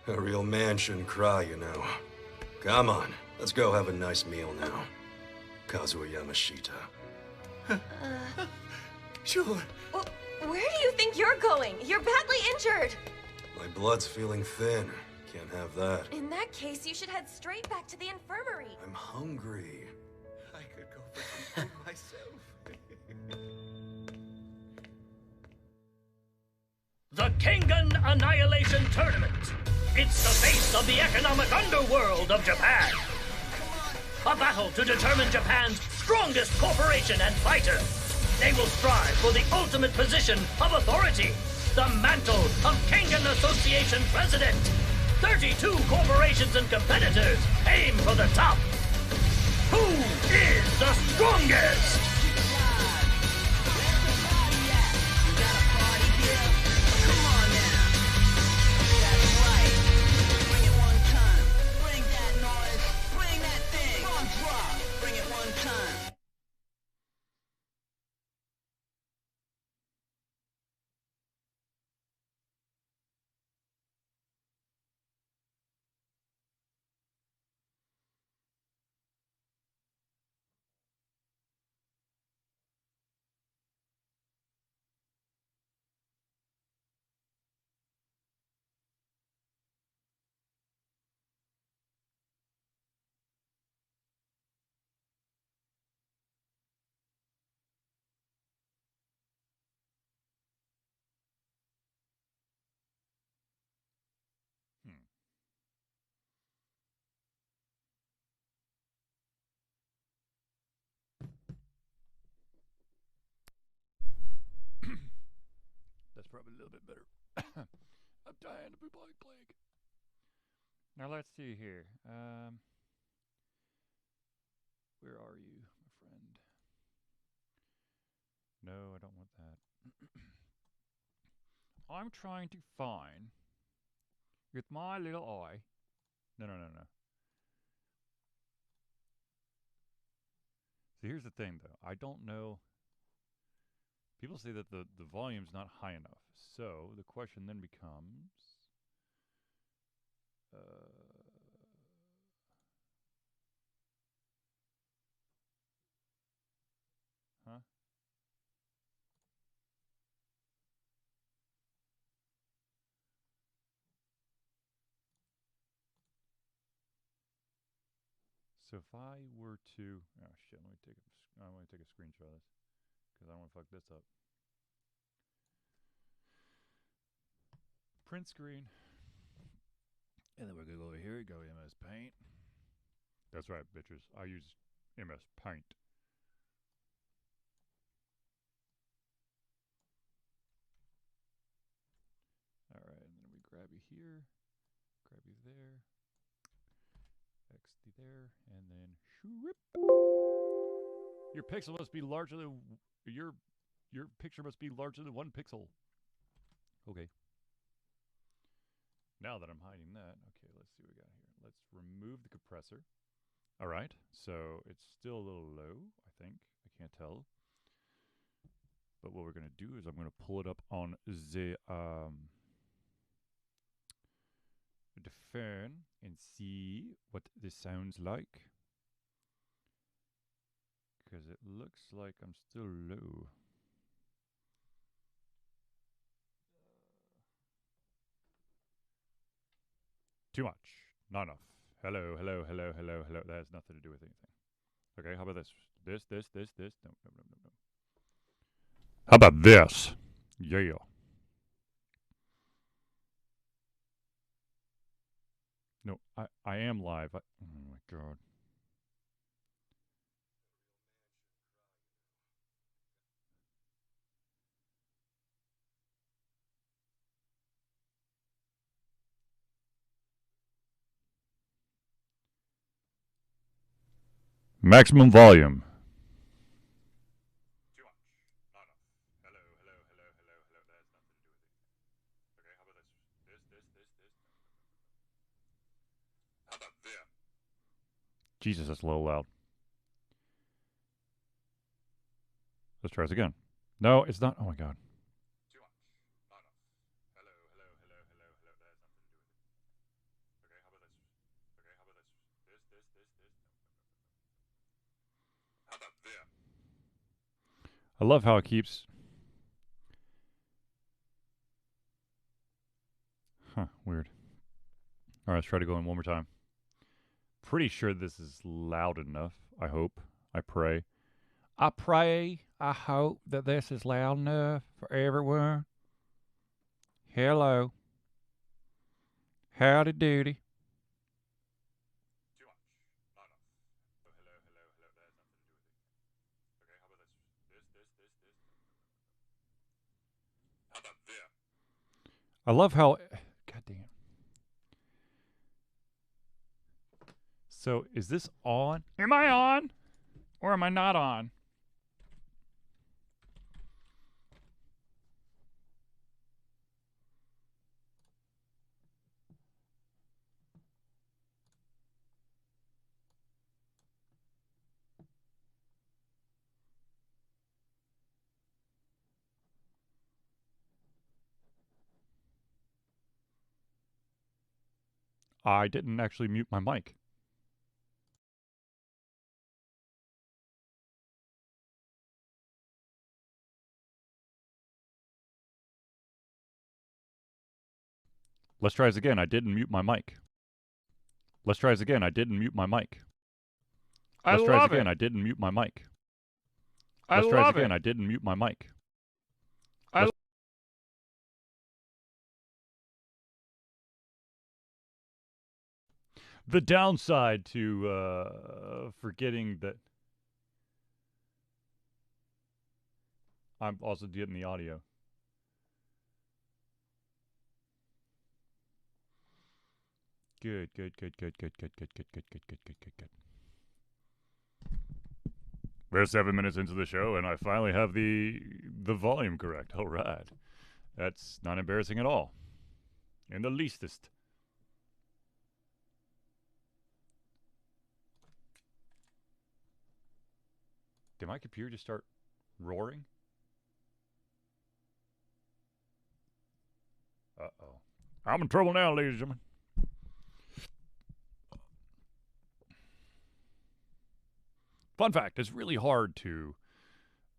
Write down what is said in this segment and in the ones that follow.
A real man shouldn't cry, you know. Come on, let's go have a nice meal now. Kazuo Yamashita. Sure. Well, where do you think you're going? You're badly injured. My blood's feeling thin. Can't have that. In that case, you should head straight back to the infirmary. I'm hungry. I could go for some food myself. The Kengan Annihilation Tournament. It's the face of the economic underworld of Japan. A battle to determine Japan's strongest corporation and fighter. They will strive for the ultimate position of authority, the mantle of Kengan Association President. 32 corporations and competitors aim for the top. Who is the strongest? That's probably a little bit better. I'm dying of bubonic plague. Now let's see here. Where are you, my friend? No, I don't want that. I'm trying to find, with my little eye. No. See, here's the thing, though. I don't know. People say that the volume's not high enough. So the question then becomes, huh? So if I were to, oh shit, let me take a screenshot of this because I don't want to fuck this up. Print screen. And then we're going to go over here, go MS Paint. That's right, bitches. I use MS Paint. Alright, and then we grab you here, grab you there, XD there, and then shoop. Your pixel must be larger than your picture must be larger than 1 pixel. Okay. Now that I'm hiding that, okay, let's see what we got here. Let's remove the compressor. All right, so it's still a little low, I think. I can't tell. But what we're going to do is I'm going to pull it up on the phone and see what this sounds like. Because it looks like I'm still low. Too much. Not enough. Hello. That has nothing to do with anything. Okay, how about this? This. No. How about this? Yeah. No, I am live. Oh my god. Maximum volume. Too much. Not enough. Hello. That has nothing to do with it. Okay, how about this? This. How about this? Jesus, that's a little loud. Let's try this again. No, it's not. Oh my god. Too much. Not enough. Hello. That has nothing to do with it. How about this? I love how it keeps... Huh, weird. Alright, let's try to go in one more time. Pretty sure this is loud enough. I hope. I pray. I pray, I hope that this is loud enough for everyone. Hello. Howdy doody. Too much. Not enough. Oh, hello, hello, hello. That has nothing to do with it. Okay, how about this? How about this? I love how... God damn. So, is this on? Am I on? Or am I not on? I didn't actually mute my mic. Let's try this again. I didn't mute my mic. Let's try this again. I didn't mute my mic. Let's try this again. I didn't mute my mic. Let's try this again. I didn't mute my mic. The downside to forgetting that I'm also getting the audio. Good. We're 7 minutes into the show, and I finally have the volume correct. All right. That's not embarrassing at all. In the leastest. Did my computer just start roaring? Uh-oh. I'm in trouble now, ladies and gentlemen. Fun fact, it's really hard to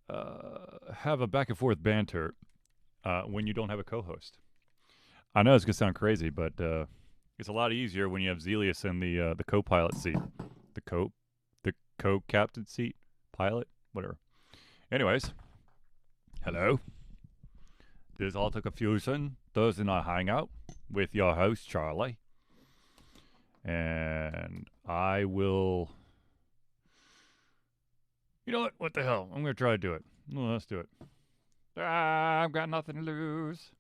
have a back and forth banter when you don't have a co-host. I know it's going to sound crazy, but it's a lot easier when you have Zelius in the co-pilot seat. The co-captain seat? Pilot? Whatever. Anyways. Hello. This All Took a Fusion Thursday Night Hangout with your host, Charlie. And I will... You know what? What the hell? I'm going to try to do it. Well, let's do it. I've got nothing to lose.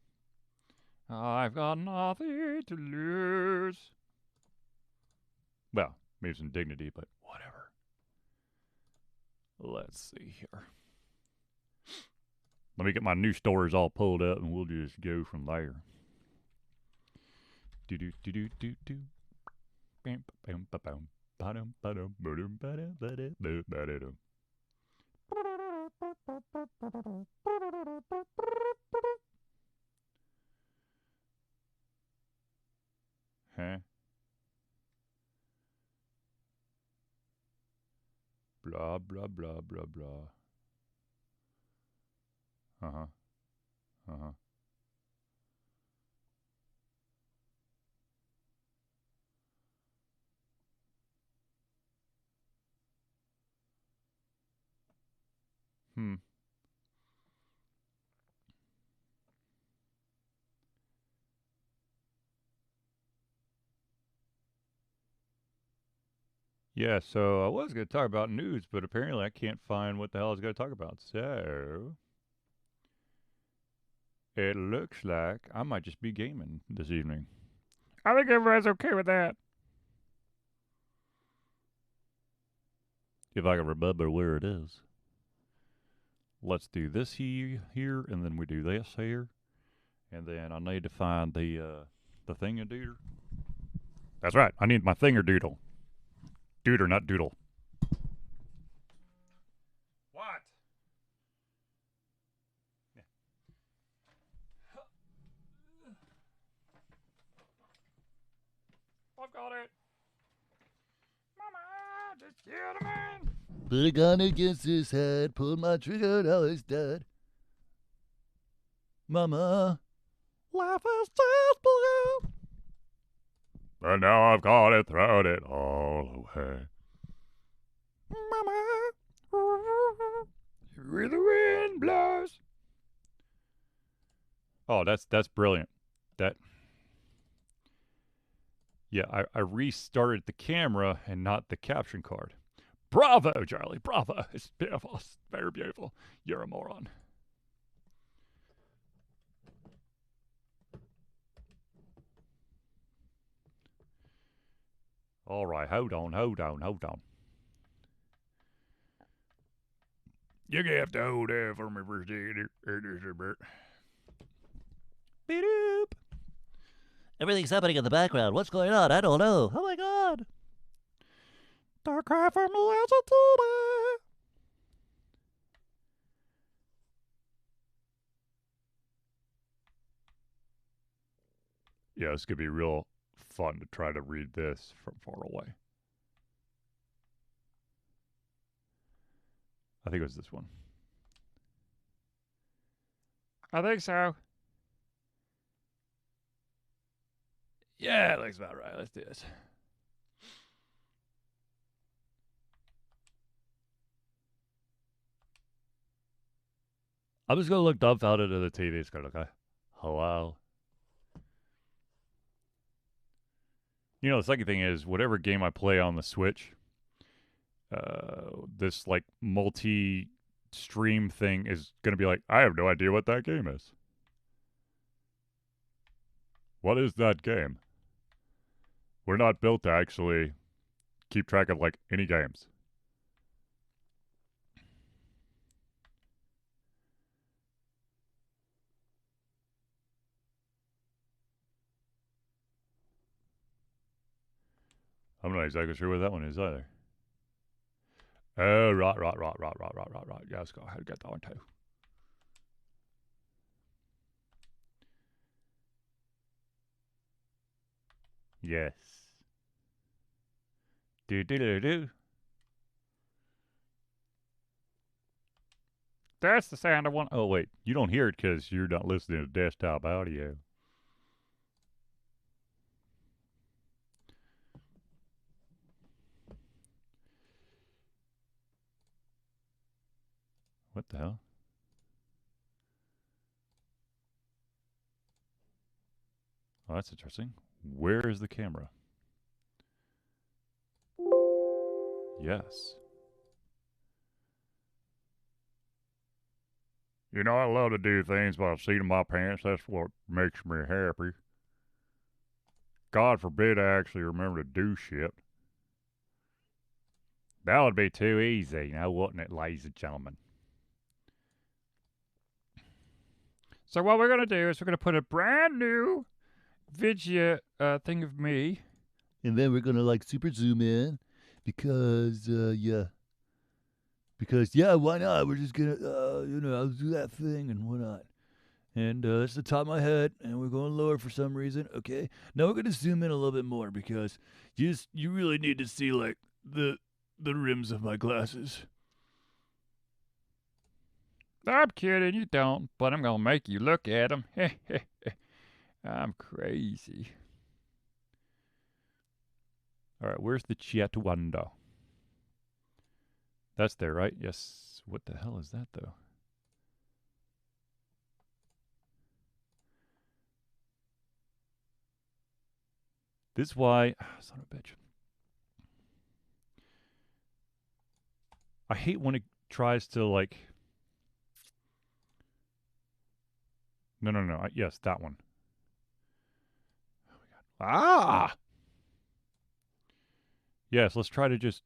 I've got nothing to lose. Well, maybe some dignity, but whatever. Let's see here. Let me get my new stories all pulled up and we'll just go from there. Do. Bam bam ba bam ba-dum ba-dum ba-dum ba-dum ba-dum ba-dum. Huh? Blah, blah, blah, blah, blah. Uh-huh. Uh-huh. Yeah, so I was going to talk about news, but apparently I can't find what the hell I was going to talk about. So, it looks like I might just be gaming this evening. I think everybody's okay with that. If I can remember where it is. Let's do this here, and then we do this here. And then I need to find the thingadoodle. That's right, I need my thingadoodle. Duder, not doodle. What? Yeah. I've got it. Mama. Put a gun against his head, pulled my trigger, now he's dead. Mama, life is just blue. But now I've got it, thrown it all away. Mama, where the wind blows. Oh, that's brilliant. Yeah, I restarted the camera and not the caption card. Bravo, Charlie, bravo. It's beautiful. It's very beautiful. You're a moron. All right, hold on. You have to hold that for me for a second. Beep. Everything's happening in the background. What's going on? I don't know. Oh my god. The cry from Lazatuma. Yeah, it's going to be real fun to try to read this from far away. I think it was this one. I think so. Yeah, it looks about right. Let's do this. I'm just going to look dumbfounded at the TV. It's going to look, hello. You know, the second thing is, whatever game I play on the Switch, this, like, multi-stream thing is going to be like, I have no idea what that game is. What is that game? We're not built to actually keep track of, like, any games. I'm not exactly sure what that one is either. Oh, right. Yeah, let's go ahead and get that one too. Yes. Do. That's the sound I want. Oh, wait. You don't hear it because you're not listening to desktop audio. What the hell? Oh, that's interesting. Where is the camera? Yes. You know, I love to do things by the seat of my pants. That's what makes me happy. God forbid I actually remember to do shit. That would be too easy, now wouldn't it, ladies and gentlemen? So what we're going to do is we're going to put a brand new video thing of me. And then we're going to, like, super zoom in. Because, yeah. Because, yeah, why not? We're just going to, I'll do that thing and whatnot. And it's the top of my head, and we're going lower for some reason. Okay. Now we're going to zoom in a little bit more because you really need to see, like, the rims of my glasses. I'm kidding, you don't, but I'm going to make you look at them. I'm crazy. All right, where's the chat window? That's there, right? Yes. What the hell is that, though? This is why... son of a bitch. I hate when it tries to, like... No. Yes, that one. Oh my god. Ah! Yes, let's try to just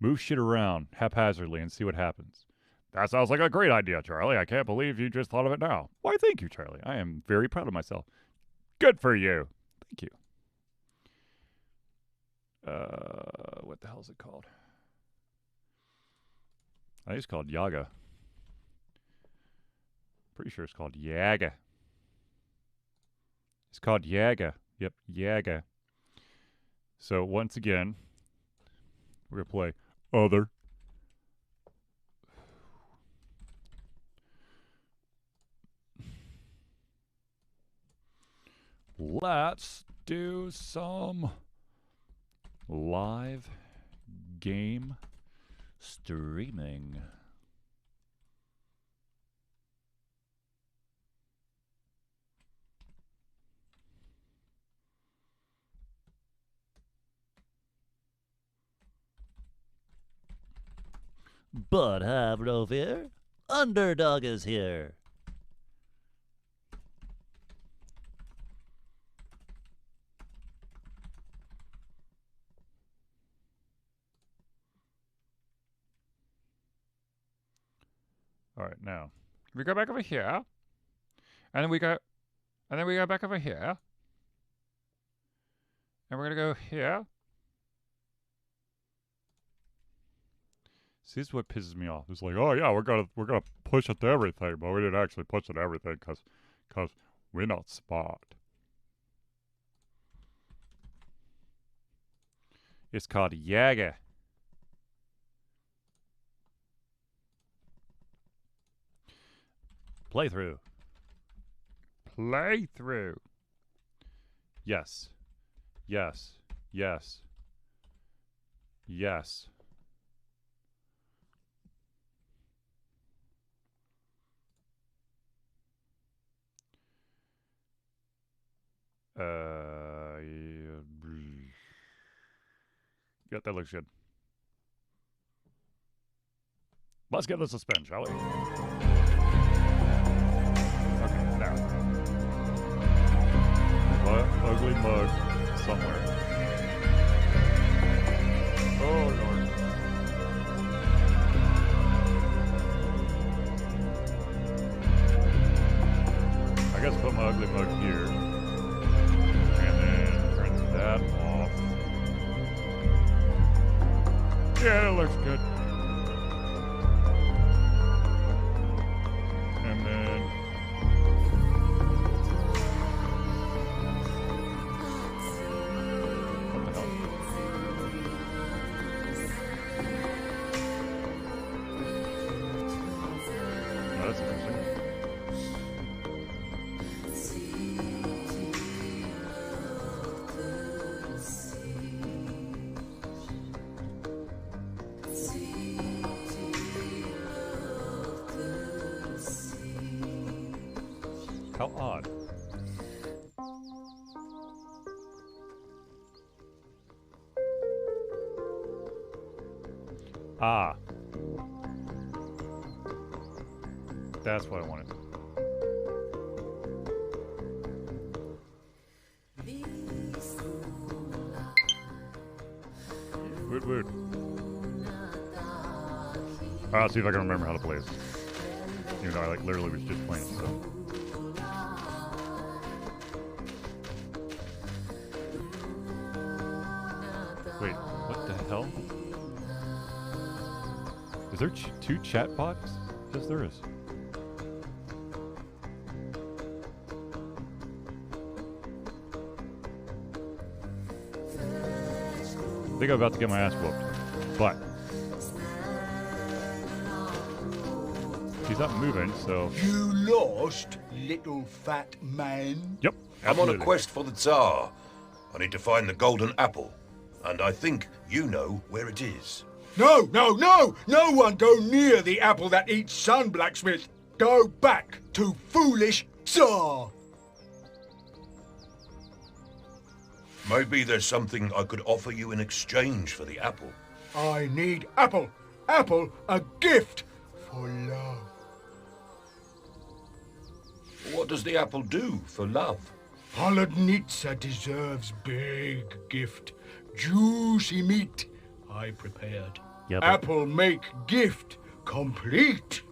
move shit around haphazardly and see what happens. That sounds like a great idea, Charlie. I can't believe you just thought of it now. Why, thank you, Charlie. I am very proud of myself. Good for you. Thank you. What the hell is it called? I think it's called Yaga. Pretty sure it's called Yaga. It's called Yaga. Yep, Yaga. So once again, we're going to play other. Let's do some live game streaming. But have no fear, Underdog is here. All right, now we go back over here, and then we go back over here, and we're gonna go here. See, this is what pisses me off. It's like, oh yeah, we're gonna push it to everything, but we didn't actually push it to everything because we're not smart. It's called Jaeger. Playthrough. Playthrough. Yes. Yes. Yes. Yes. Yeah, that looks good. Let's get this a spin, shall we? Okay, now. Ugly mug somewhere. Oh, Lord. I guess put my ugly mug here. And then turn that off. Yeah, that looks good. And then what the hell? Oh, that's interesting. How odd. Ah. That's what I wanted. Woot woot. I'll see if I can remember how to play this. Even though I literally was just playing it, so. Wait, what the hell? Is there two chat bots? Yes, there is. I think I'm about to get my ass whooped, but he's not moving, so. You lost, little fat man? Yep. I'm on a absolutely. quest for the Tsar. I need to find the golden apple. And I think you know where it is. No, no, no! No one go near the apple that eats sun, blacksmith! Go back to foolish Tsar! Maybe there's something I could offer you in exchange for the apple. I need apple! Apple, a gift for love. What does the apple do for love? Holodnitsa deserves big gift. Juicy meat I prepared. Yeah, but- Apple make gift complete.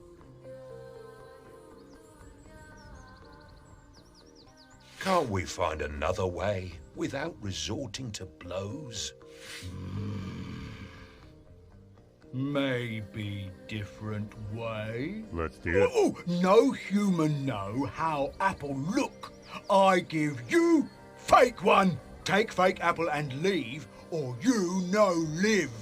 Can't we find another way without resorting to blows? Maybe different way. Let's do it. Oh, no human know how apple look. I give you fake one. Take fake apple and leave, or you no live.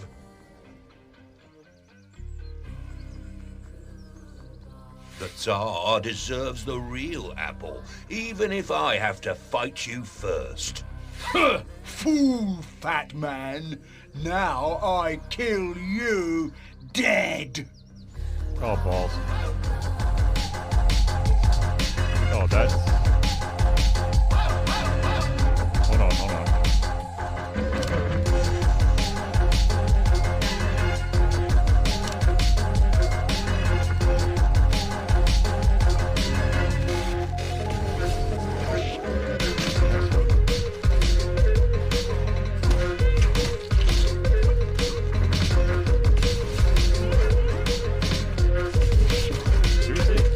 The Tsar deserves the real apple, even if I have to fight you first. Huh, fool, fat man. Now I kill you dead. Oh, balls. Oh, that's... Hold on, hold on.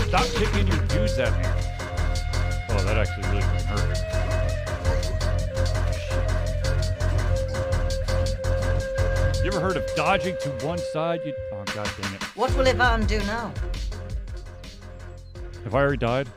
Stop kicking your dudes at me. Oh, that actually really fucking hurt. You ever heard of dodging to one side? You... Oh, god dang it. What will Ivan do now? Have I already died?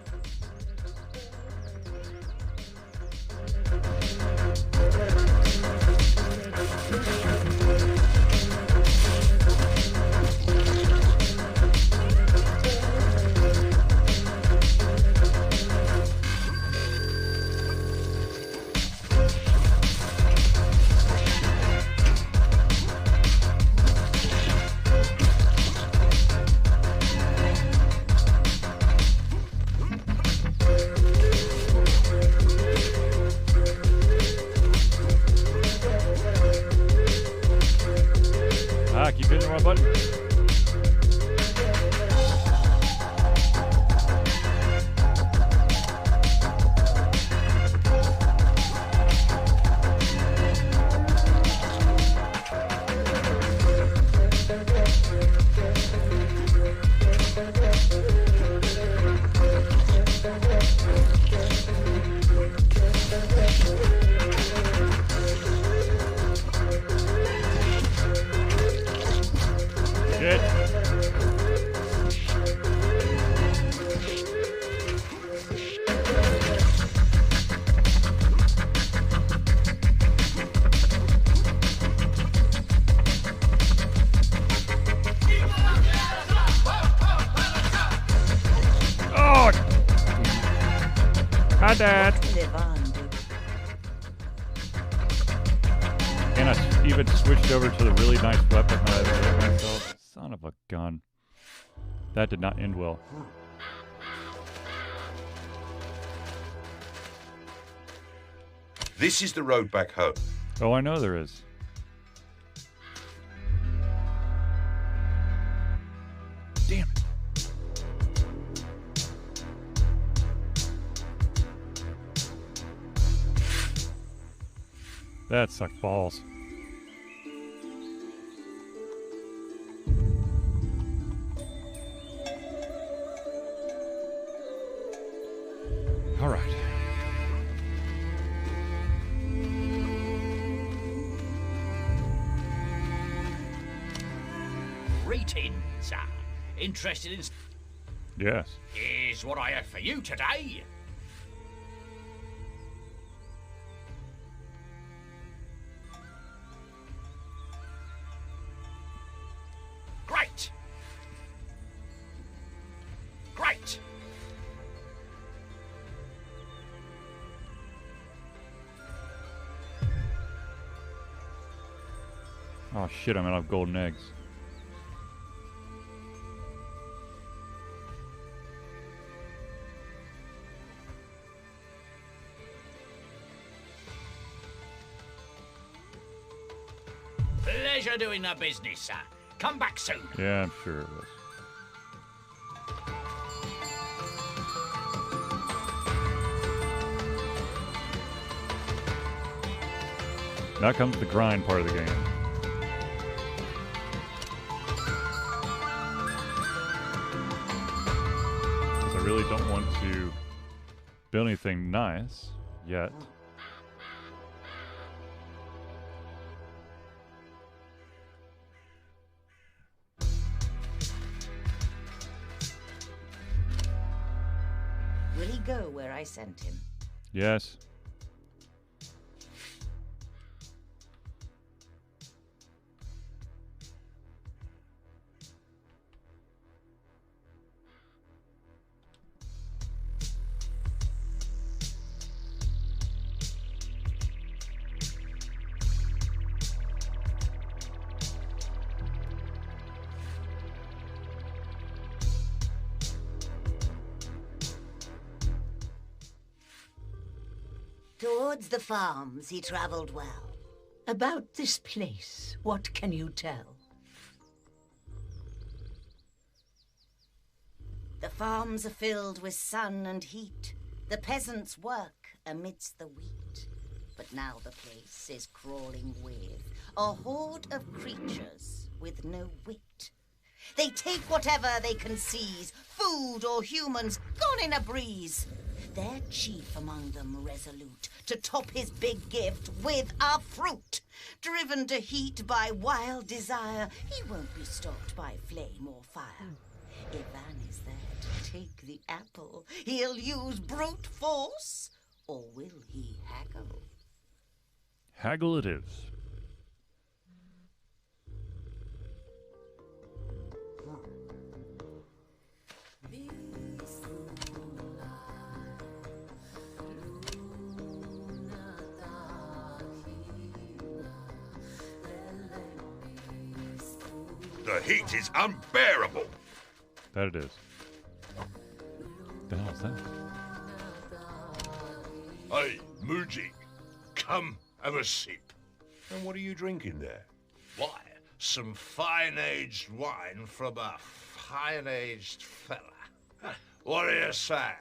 Ah, keep hitting the wrong button. Shit. Oh! Hi, Dad. What will Ivan do? And I even switched over to the really nice weapon that I made myself. Son of a gun. That did not end well. This is the road back home. Oh, I know there is. Damn it. That sucked balls. All right. Greetings. Interested in... Yes. Here's what I have for you today. Great. Great. Oh shit, I'm out of golden eggs. Pleasure doing the business, sir. Come back soon. Yeah, I'm sure it was. Now comes the grind part of the game. Because I really don't want to build anything nice yet. Will he go where I sent him? Yes. Towards the farms, he traveled well. About this place, what can you tell? The farms are filled with sun and heat. The peasants work amidst the wheat. But now the place is crawling with a horde of creatures with no wit. They take whatever they can seize, food or humans, gone in a breeze. Their chief among them resolute to top his big gift with a fruit. Driven to heat by wild desire, he won't be stopped by flame or fire. If Van is there to take the apple, he'll use brute force, or will he haggle? Haggle it is. The heat is unbearable. That it is. The hell is that? Hey, Mujik, come have a sip. And what are you drinking there? Why, some fine-aged wine from a fine-aged fella. What do you say?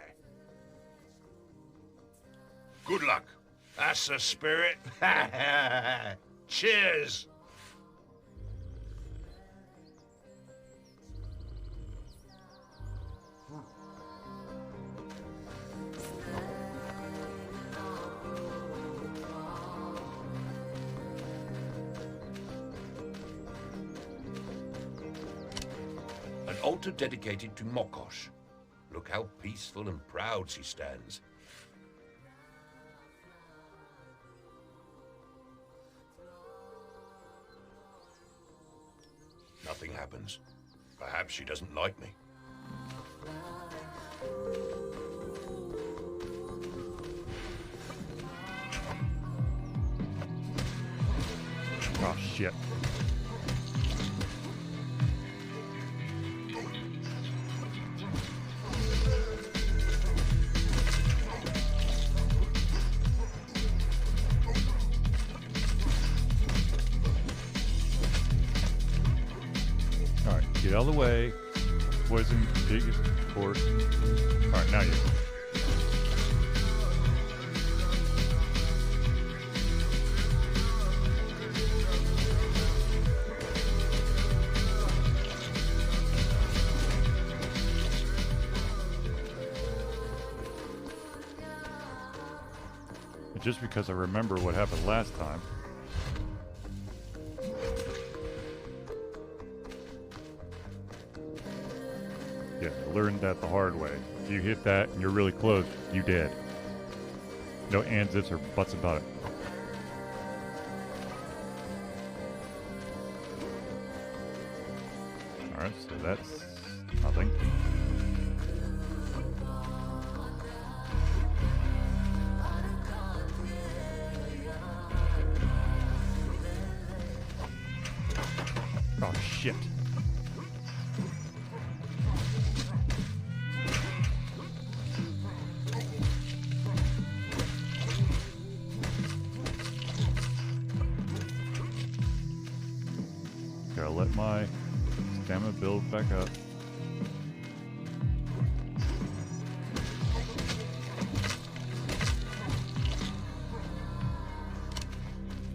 Good luck. That's the spirit. Cheers. An altar dedicated to Mokosh. Look how peaceful and proud she stands. Nothing happens. Perhaps she doesn't like me. Oh, shit. Alright, get out of the way. Poison, biggest port. Alright, now you. Just because I remember what happened last time. Yeah, I learned that the hard way. If you hit that and you're really close, you dead. No ands, ifs, or buts about it. Alright, so that's nothing. Oh, shit. Gotta let my stamina build back up.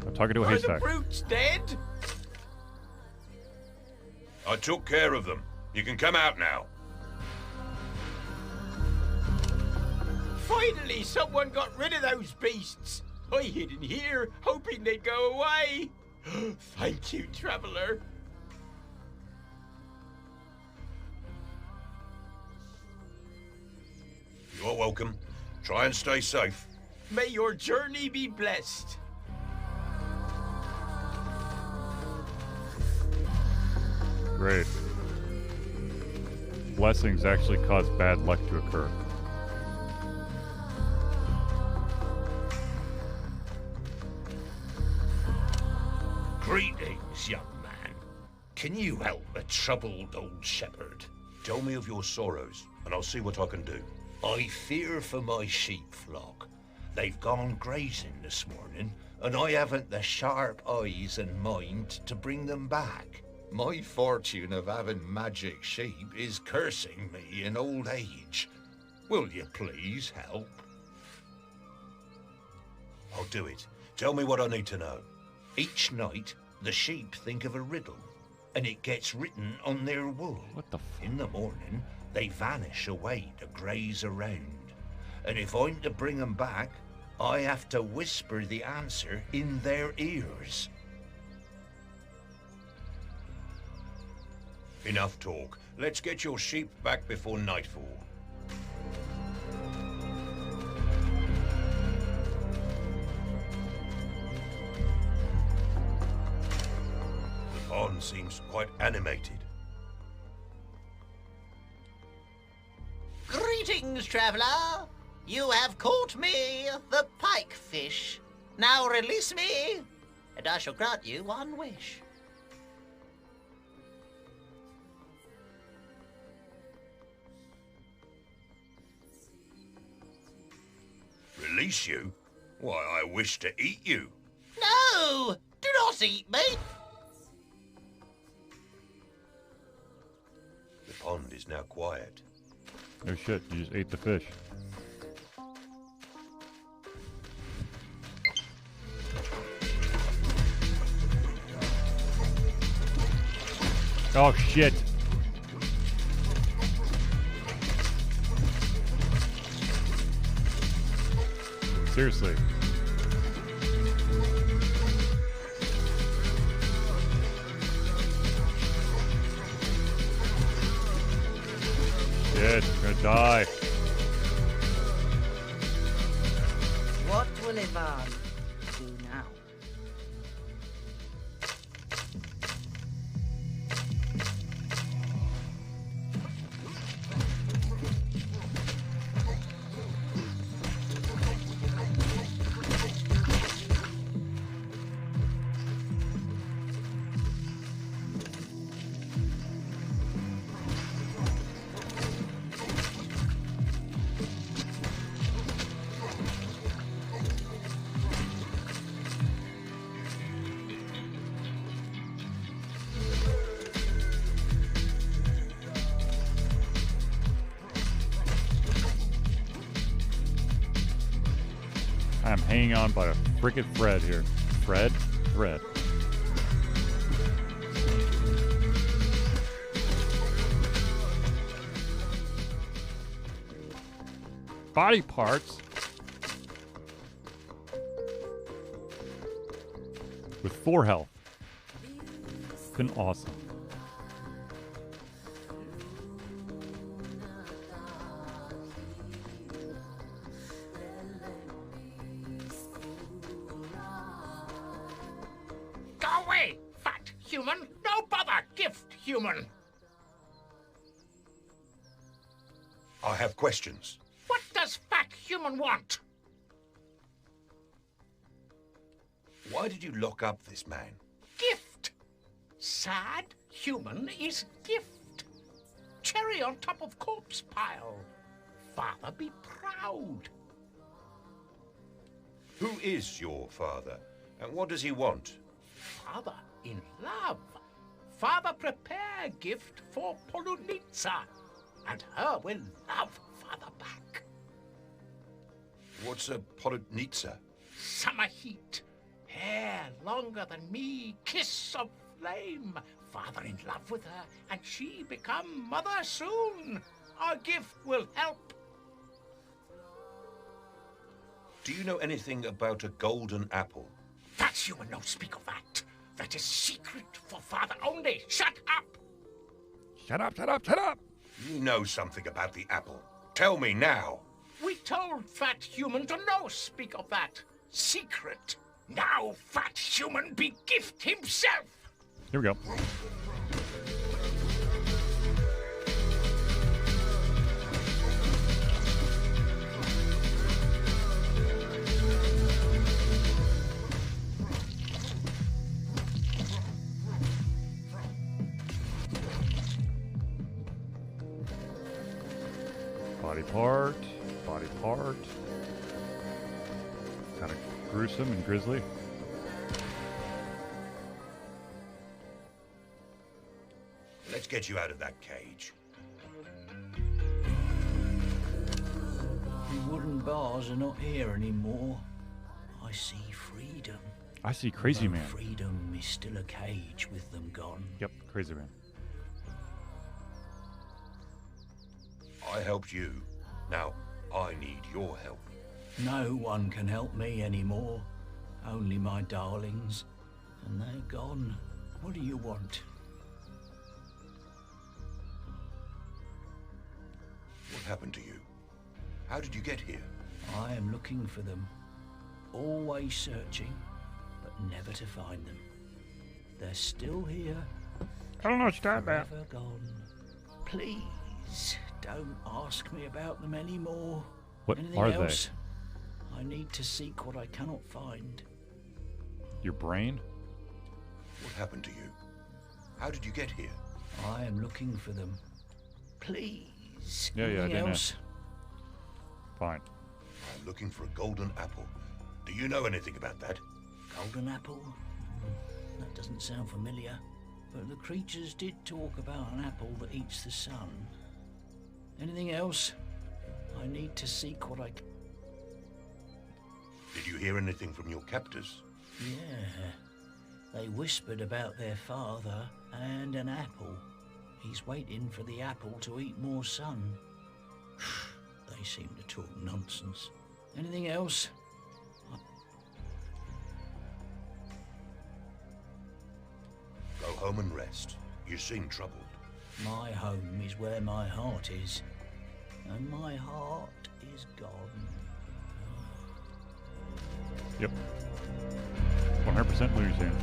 I'm talking to a haystack. Are the brutes dead? I took care of them. You can come out now. Finally, someone got rid of those beasts. I hid in here, hoping they'd go away. Thank you, traveler. You're welcome. Try and stay safe. May your journey be blessed. Great. Blessings actually cause bad luck to occur. Greetings, young man. Can you help a troubled old shepherd? Tell me of your sorrows, and I'll see what I can do. I fear for my sheep flock. They've gone grazing this morning, and I haven't the sharp eyes and mind to bring them back. My fortune of having magic sheep is cursing me in old age. Will you please help? I'll do it. Tell me what I need to know. Each night, the sheep think of a riddle, and it gets written on their wool. What the In the morning, they vanish away to graze around. And if I'm to bring them back, I have to whisper the answer in their ears. Enough talk. Let's get your sheep back before nightfall. The pond seems quite animated. Greetings, traveler. You have caught me, the pikefish. Now release me, and I shall grant you one wish. Release you? Why, I wish to eat you. No! Do not eat me! The pond is now quiet. No shit, you just ate the fish. Oh shit! Seriously. Shit, I'm gonna die. What will Ivan do now? I'm hanging on by a frickin' thread here. Thread? Thread. Body parts? With 4 health. Been awesome. Go away, fat human! No bother, gift human! I have questions. What does fat human want? Why did you lock up this man? Gift! Sad human is gift. Cherry on top of corpse pile. Father be proud. Who is your father? And what does he want? Father in love. Father prepare gift for Polunitsa, and her will love father back. What's a Polunitsa? Summer heat, hair longer than me, kiss of flame. Father in love with her, and she become mother soon. Our gift will help. Do you know anything about a golden apple? That human no speak of that. That is secret for father only. Shut up! Shut up, shut up, shut up! You know something about the apple. Tell me now. We told fat human to no speak of that. Secret. Now fat human be gift himself. Here we go. Body part, body part. kind of gruesome and grisly. Let's get you out of that cage. The wooden bars are not here anymore. I see freedom. I see Crazy Although Man. Freedom is still a cage with them gone. Yep, Crazy Man. I helped you. Now, I need your help. No one can help me anymore. Only my darlings. And they're gone. What do you want? What happened to you? How did you get here? I am looking for them. Always searching, but never to find them. They're still here. I don't know what you're talking about. Forever gone. Please, don't ask me about them anymore. What Anything are else? I need to seek what I cannot find. Your brain? What happened to you? How did you get here? I am looking for them. Please. Yeah, I Anything didn't else? Fine. I'm looking for a golden apple. Do you know anything about that? Golden apple? That doesn't sound familiar. But the creatures did talk about an apple that eats the sun. Anything else? I need to seek what I... Did you hear anything from your captors? Yeah. They whispered about their father and an apple. He's waiting for the apple to eat more sun. They seem to talk nonsense. Anything else? Go home and rest. You seem troubled. My home is where my heart is. And my heart is gone. Yep. 100% what you're saying.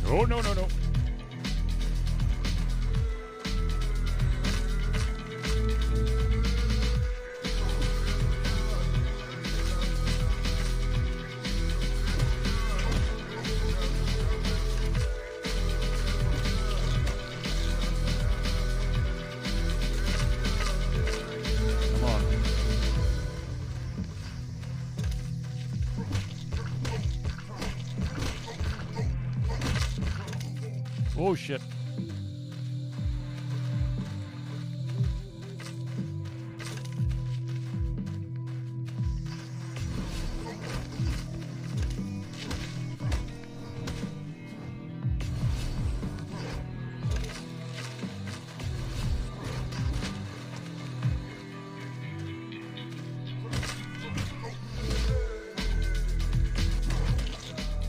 Oh, no, no, no. Come on. Oh, shit.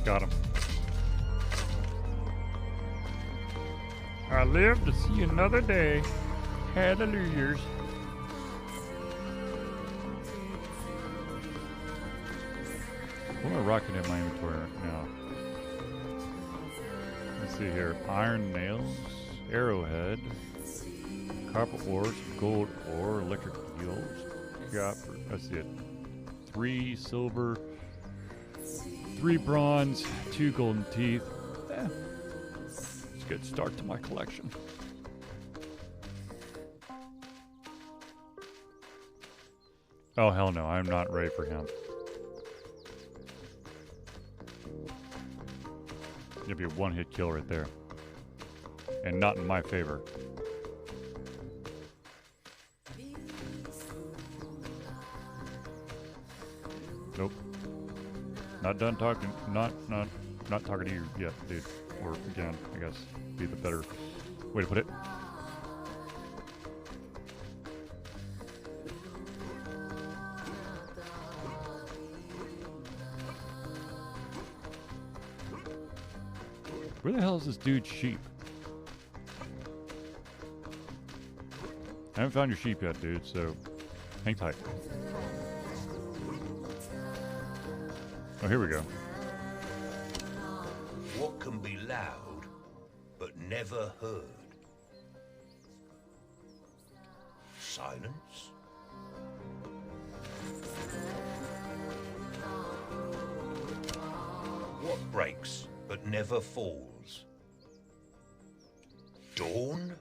Got him. I live to see another day. Hallelujahs. What am I rocking in my inventory now? Let's see here. Iron nails, arrowhead, copper ore, gold ore, electric eels, copper. That's it. 3 silver, 3 bronze, 2 golden teeth. It's a good start to my collection. Oh, hell no. I'm not ready for him. It'd be a one-hit kill right there. And not in my favor. Nope. Not done talking. Not talking to you yet, dude. Or again, I guess, be the better way to put it. Where the hell is this dude's sheep? I haven't found your sheep yet, dude, so hang tight. Oh, here we go. What can be loud, but never heard? Silence? What breaks, but never falls? Dawn?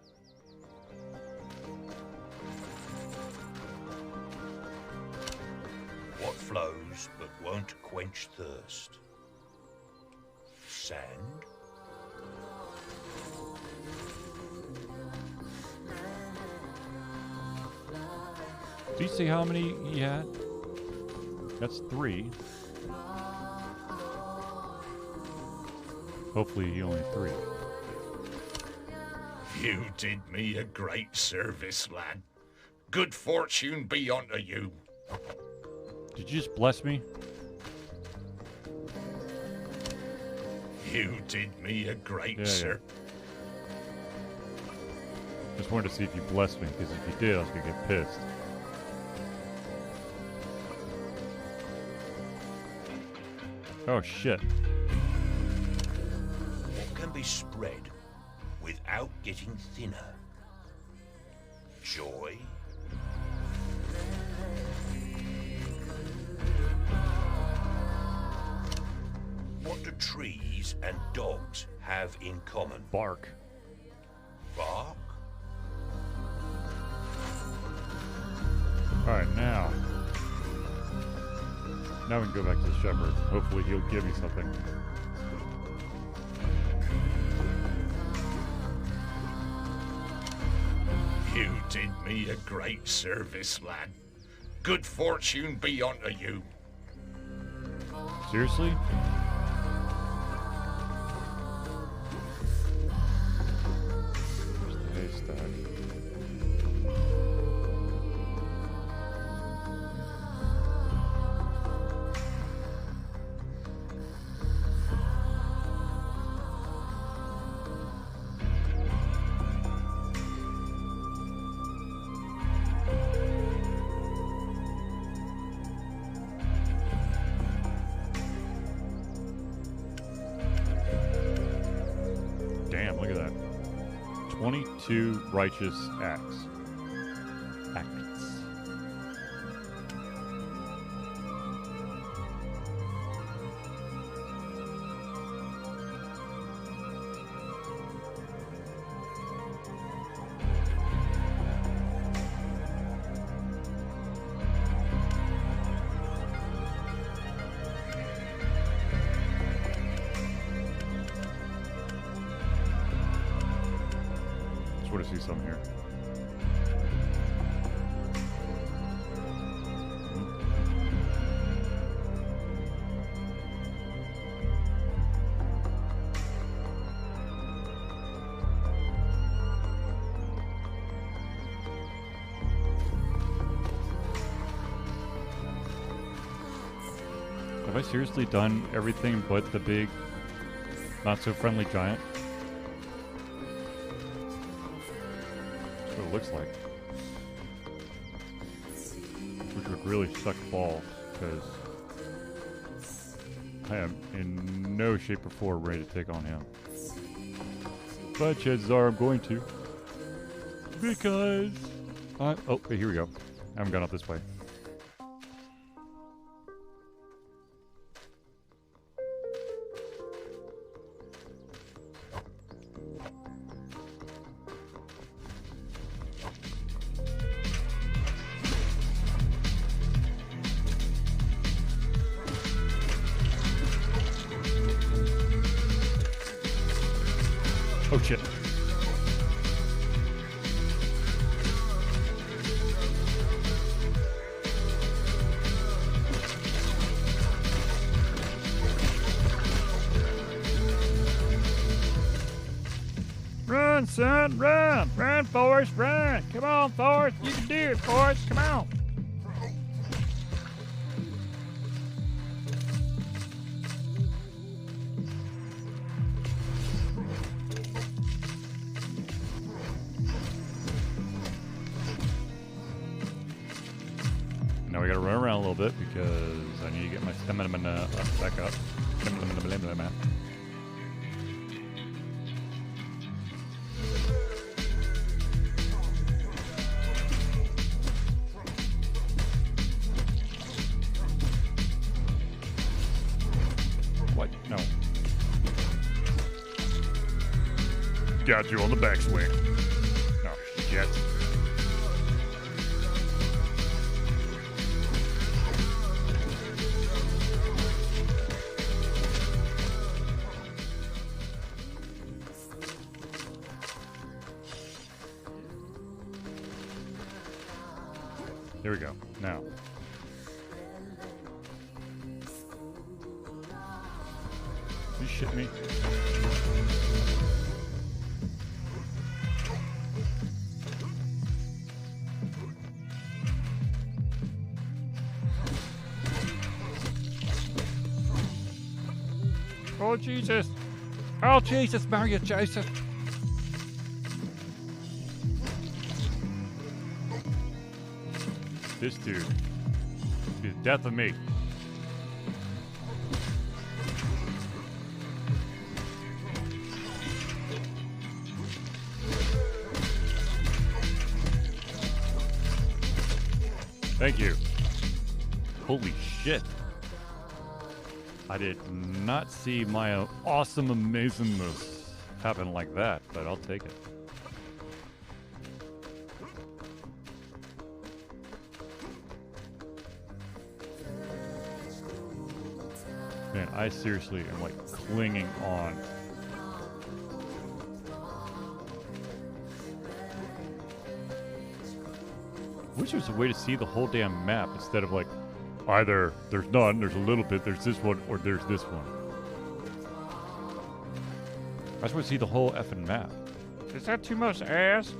What flows, but won't quench thirst? Sand? Do you see how many he had? That's 3. Hopefully he only 3. You did me a great service, lad. Good fortune be unto you. Did you just bless me? You did me a great Yeah. service. Just wanted to see if you blessed me, because if you did, I was gonna get pissed. Oh shit. What can be spread without getting thinner? Joy? What do trees and dogs have in common? Bark. Bark? Alright, now we can go back to the shepherd. Hopefully he'll give me something. You did me a great service, lad. Good fortune be unto you. Seriously? There's the haystack. Damn, look at that. 22 righteous acts. Just want to see some here. Have I seriously done everything but the big, not so friendly giant? That's what it looks like. Which would really suck balls, because I am in no shape or form ready to take on him. But chances are I'm going to. Because oh, here we go. I haven't gone up this way. Oh shit. Run, son, run! Run, Forrest, run! Come on, Forrest, you can do it, Forrest, come on! we gotta run around a little bit because I need to get my stamina back up. What? No. Got you on the backswing. Oh, shit. Here we go. Now. You shit me? Oh, Jesus. Oh, Jesus, Mario Joseph. This dude be the death of me. Thank you. Holy shit. I did not see my awesome amazingness happen like that, but I'll take it. Man, I seriously am like clinging on. Wish there was a way to see the whole damn map instead of like either there's none, there's a little bit, there's this one, or there's this one. I just want to see the whole effing map. Is that too much ass?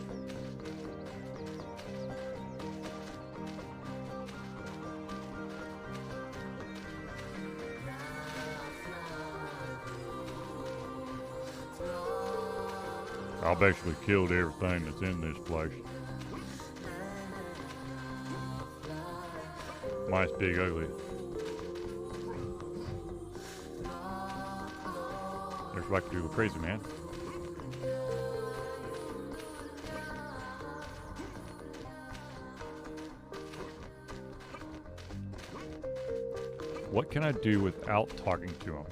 I've actually killed everything that's in this place. Mine's big ugly. There's what I can do with crazy man. What can I do without talking to him?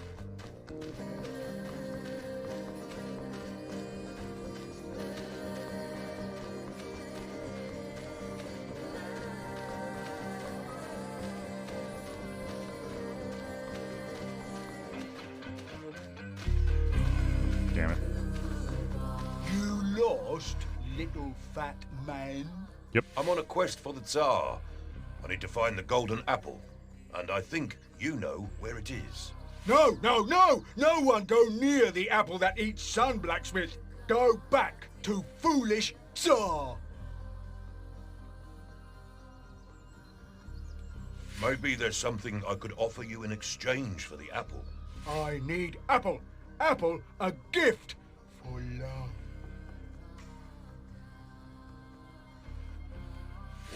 Damn it. You lost, little fat man? Yep. I'm on a quest for the Tsar. I need to find the golden apple. And I think you know where it is. No, no, no! No one go near the apple that eats sun, blacksmith. Go back to foolish Tsar. Maybe there's something I could offer you in exchange for the apple. I need apple. Apple, a gift for love.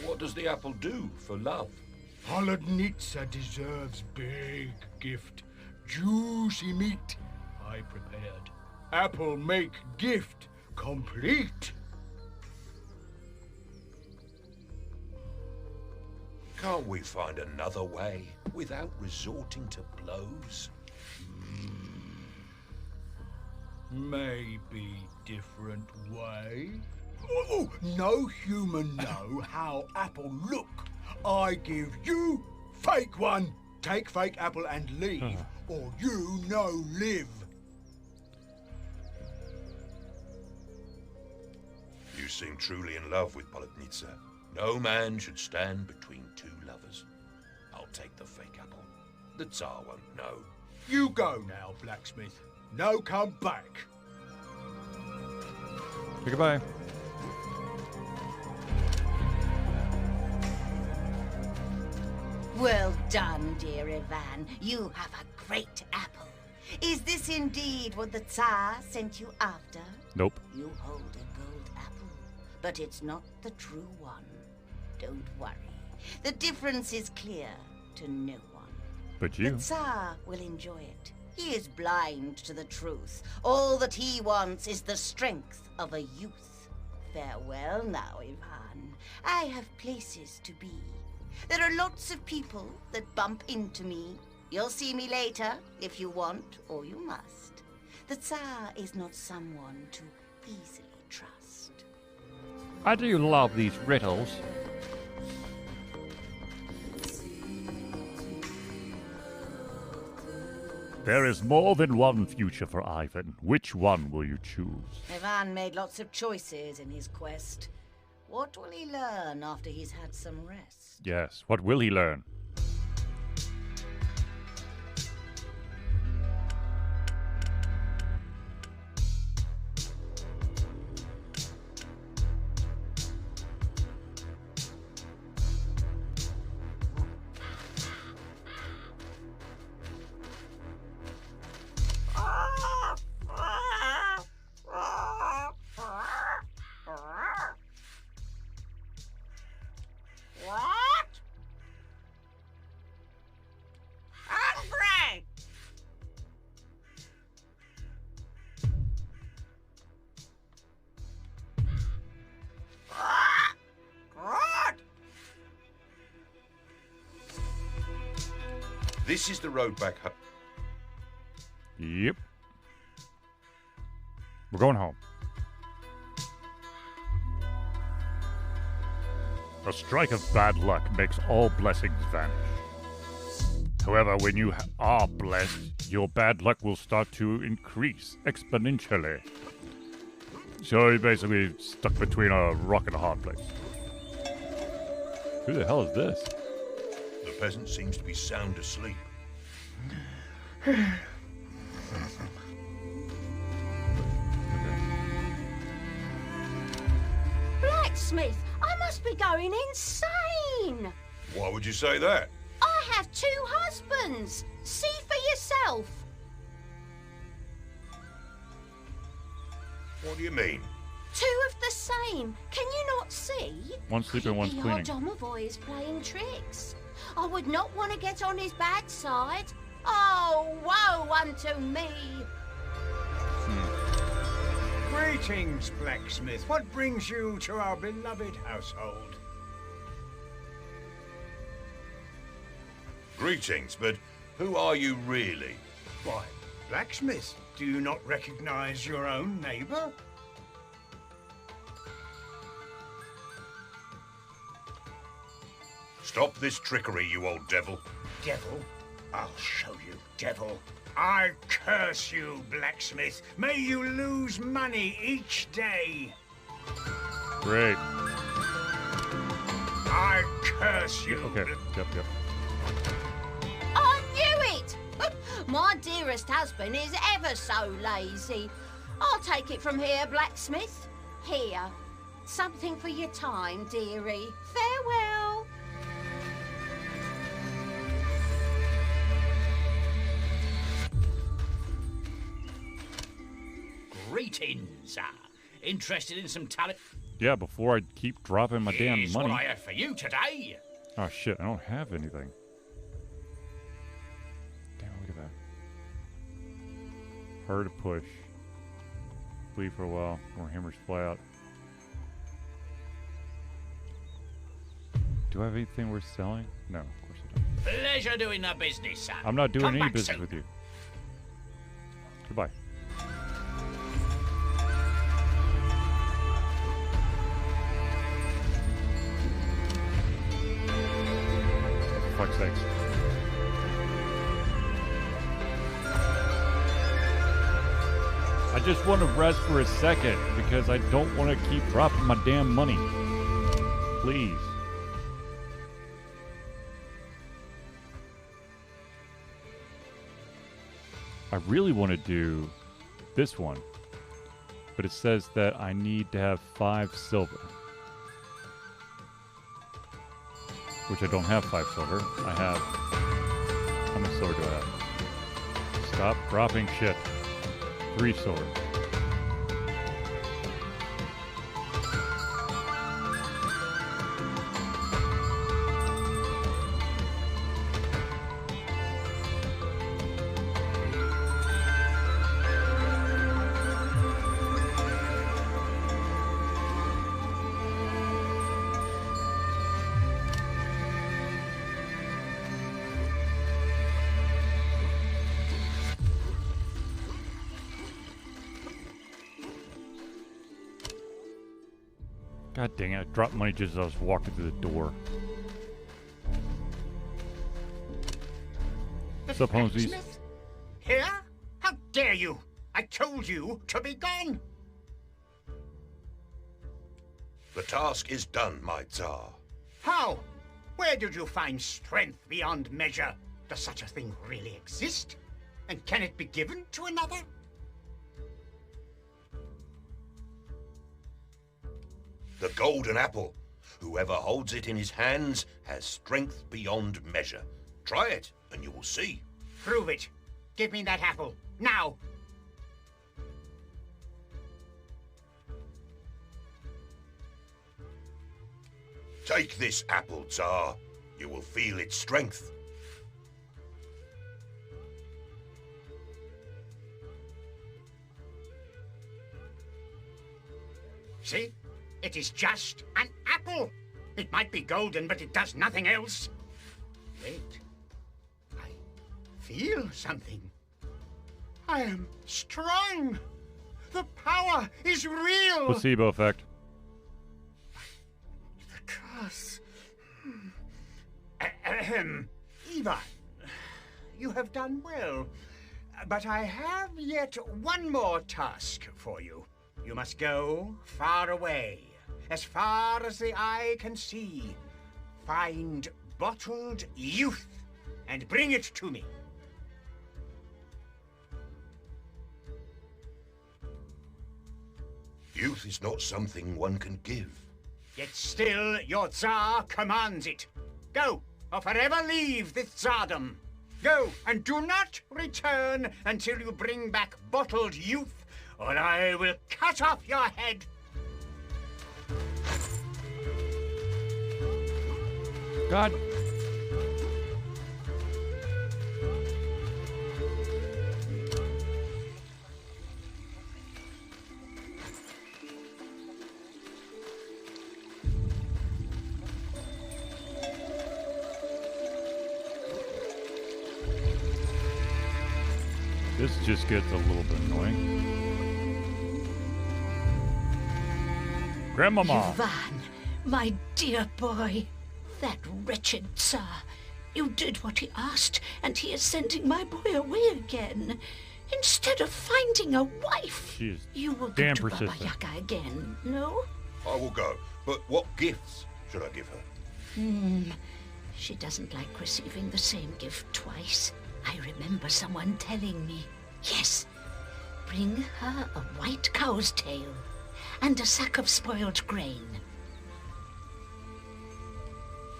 What does the apple do for love? Holodnitsa deserves big gift. Juicy meat I prepared. Apple make gift complete. Can't we find another way without resorting to blows? Maybe different way. Oh, no human know how apple look. I give you fake one. Take fake apple and leave, or you no live. You seem truly in love with Polotnitsa. No man should stand between two lovers. I'll take the fake apple. The Tsar won't know. You go now, blacksmith. No come back. Say goodbye. Well done, dear Ivan. You have a great apple. Is this indeed what the Tsar sent you after? Nope. You hold a gold apple, but it's not the true one. Don't worry. The difference is clear to no one. But you. The Tsar will enjoy it. He is blind to the truth. All that he wants is the strength of a youth. Farewell now, Ivan. I have places to be. There are lots of people that bump into me. You'll see me later, if you want or you must. The Tsar is not someone to easily trust. I do love these riddles. There is more than one future for Ivan. Which one will you choose? Ivan made lots of choices in his quest. What will he learn after he's had some rest? Yes, what will he learn? What? Hungry! Good! This is the road back home. Yep. We're going home. A strike of bad luck makes all blessings vanish. However, when you are blessed, your bad luck will start to increase exponentially. So you're basically stuck between a rock and a hard place. Who the hell is this? The peasant seems to be sound asleep. Blacksmith, I must be going insane! Why would you say that? I have 2 husbands! See for yourself! What do you mean? 2 of the same! Can you not see? One sleeping, one's The cleaning. Domovoy is playing tricks. I would not want to get on his bad side. Oh, woe unto me! Greetings, blacksmith. What brings you to our beloved household? Greetings, but who are you really? Why, blacksmith, do you not recognize your own neighbor? Stop this trickery, you old devil. Devil? I'll show you, devil. I curse you, blacksmith. May you lose money each day. Great. I curse you. Okay, yep. I knew it! My dearest husband is ever so lazy. I'll take it from here, blacksmith. Here. Something for your time, dearie. Farewell. Greetings. Interested in some talent? Yeah, before I keep dropping my damn Here's money. what I have for you today. Oh shit, I don't have anything. Damn, look at that. Hard to push. Bleed for a while. More hammers fly out. Do I have anything worth selling? No, of course I don't. Pleasure doing the business, son. I'm not doing Come any back business soon. with you. Goodbye. For fuck's sakes. I just want to rest for a second because I don't want to keep dropping my damn money. Please. I really want to do this one, but it says that I need to have 5 silver, which I don't have 5 silver. I have, how much silver do I have? Stop dropping shit. 3 silver. God dang it, I dropped money just as I was walking through the door. What's up, Holmesies? Blacksmith? Here? How dare you? I told you to be gone. The task is done, my Tsar. How? Where did you find strength beyond measure? Does such a thing really exist? And can it be given to another? The golden apple. Whoever holds it in his hands has strength beyond measure. Try it, and you will see. Prove it. Give me that apple. Now. Take this apple, Tsar. You will feel its strength. See? It is just an apple. It might be golden, but it does nothing else. Wait. I feel something. I am strong. The power is real. Placebo effect. The curse. Ahem. Ivan, you have done well. But I have yet one more task for you. You must go far away, as far as the eye can see. Find bottled youth and bring it to me. Youth is not something one can give. Yet still your Tsar commands it. Go, or forever leave this Tsardom. Go, and do not return until you bring back bottled youth, or I will cut off your head. God. This just gets a little bit annoying. Grandmama! Ivan, my dear boy, that wretched Tsar. You did what he asked, and he is sending my boy away again. Instead of finding a wife, She's you will damn go to Baba persistent. Yaga again, no? I will go, but what gifts should I give her? She doesn't like receiving the same gift twice. I remember someone telling me. Yes, bring her a white cow's tail and a sack of spoiled grain.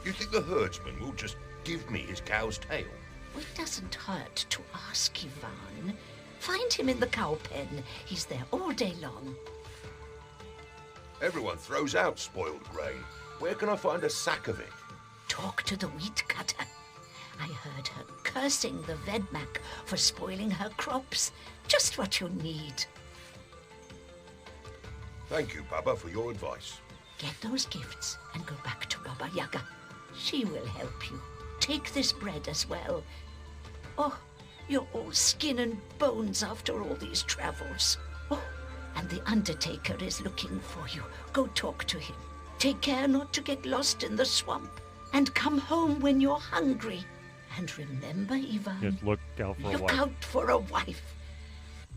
You think the herdsman will just give me his cow's tail? It doesn't hurt to ask, Ivan. Find him in the cow pen. He's there all day long. Everyone throws out spoiled grain. Where can I find a sack of it? Talk to the wheat cutter. I heard her cursing the Vedmak for spoiling her crops. Just what you need. Thank you, Baba, for your advice. Get those gifts and go back to Baba Yaga. She will help you. Take this bread as well. Oh, you're all skin and bones after all these travels. Oh, and the Undertaker is looking for you. Go talk to him. Take care not to get lost in the swamp. And come home when you're hungry. And remember, Ivan, Just look out for a look wife. out for a wife.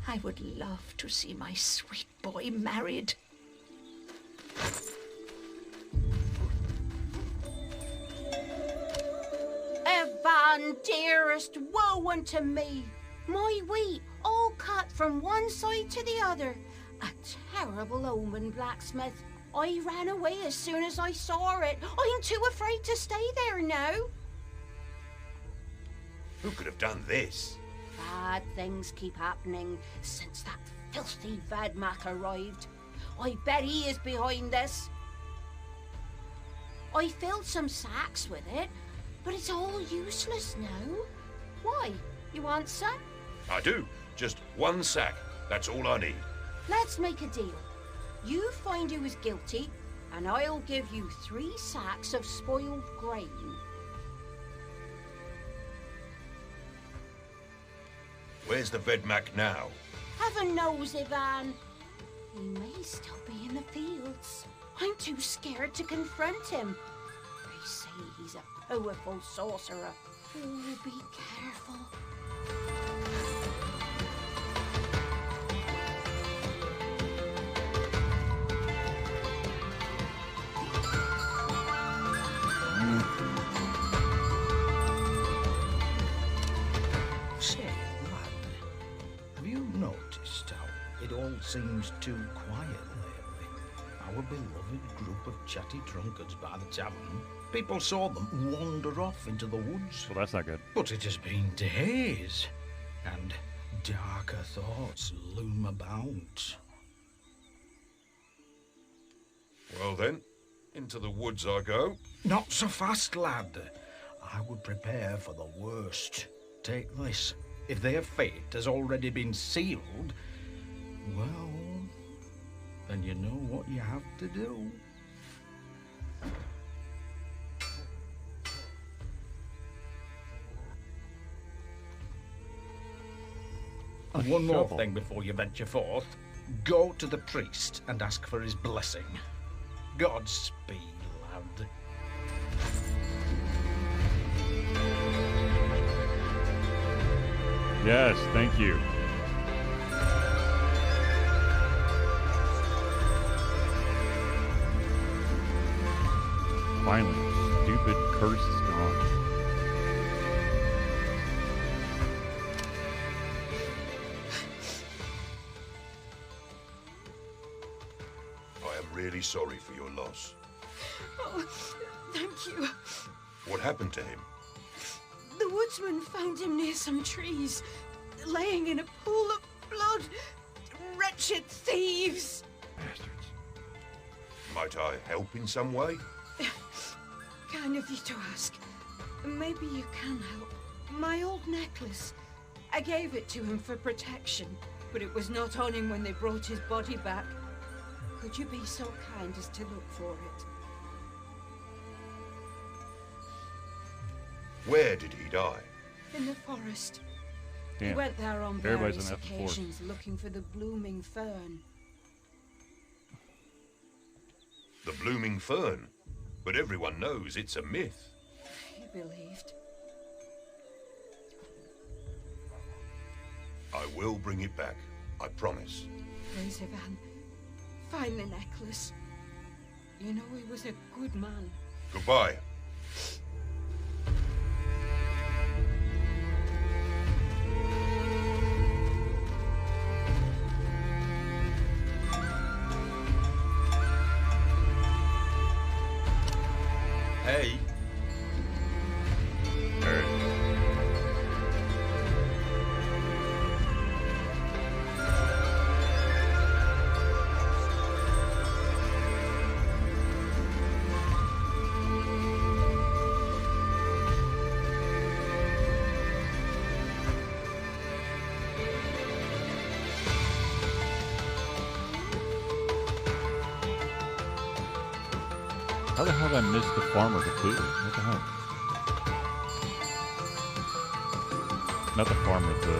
I would love to see my sweet boy married. Evan, dearest, woe unto me. My wheat all cut from one side to the other. A terrible omen, blacksmith. I ran away as soon as I saw it. I'm too afraid to stay there now. Who could have done this? Bad things keep happening since that filthy Vedmak arrived. I bet he is behind this. I filled some sacks with it, but it's all useless now. Why? You want some? I do. Just one sack. That's all I need. Let's make a deal. You find who is guilty, and I'll give you 3 sacks of spoiled grain. Where's the Vedmak now? Heaven knows, Ivan. He may still be in the fields. I'm too scared to confront him. They say he's a powerful sorcerer. Oh, be careful. Say, lad, have you noticed how it all seems too quiet lately? Our beloved group of chatty drunkards by the tavern. People saw them wander off into the woods. Well, that's not good. But it has been days, and darker thoughts loom about. Well then, into the woods I go. Not so fast, lad. I would prepare for the worst. Take this. If their fate has already been sealed, well, then you know what you have to do. And one more thing before you venture forth. Go to the priest and ask for his blessing. Godspeed, lad. Yes, thank you. Finally, stupid curse is gone. I am really sorry for your loss. Oh, thank you. What happened to him? The woodsman found him near some trees, laying in a pool of blood. Wretched thieves! Bastards. Might I help in some way? Kind of you to ask. Maybe you can help. My old necklace. I gave it to him for protection, but it was not on him when they brought his body back. Could you be so kind as to look for it? Where did he die? In the forest. Damn. He went there on Everybody's various on F4. occasions looking for the blooming fern. The blooming fern. But everyone knows it's a myth. He believed. I will bring it back. I promise. Please, Ivan, find the necklace. You know he was a good man. Goodbye. Hey. How the hell did I miss the farmer completely? What the hell? Not the farmer, the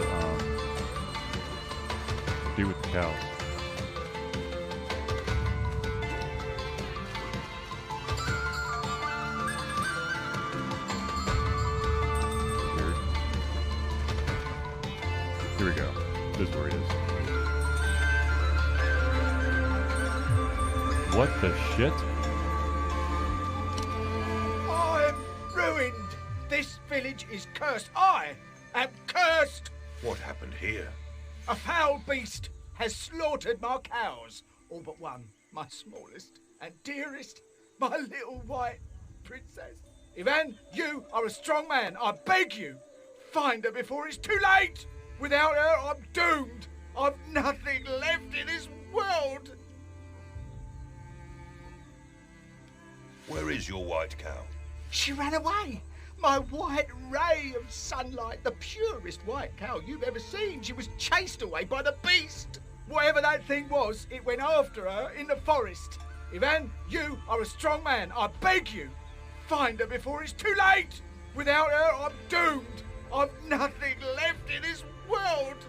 dude with the cows. Weird. Here we go. This is where he is. What the shit? Ruined! This village is cursed. I am cursed! What happened here? A foul beast has slaughtered my cows. All but one, my smallest and dearest, my little white princess. Ivan, you are a strong man. I beg you, find her before it's too late. Without her, I'm doomed. I've nothing left in this world. Where is your white cow? She ran away. My white ray of sunlight, the purest white cow you've ever seen. She was chased away by the beast. Whatever that thing was, it went after her in the forest. Ivan, you are a strong man. I beg you, find her before it's too late. Without her, I'm doomed. I've nothing left in this world.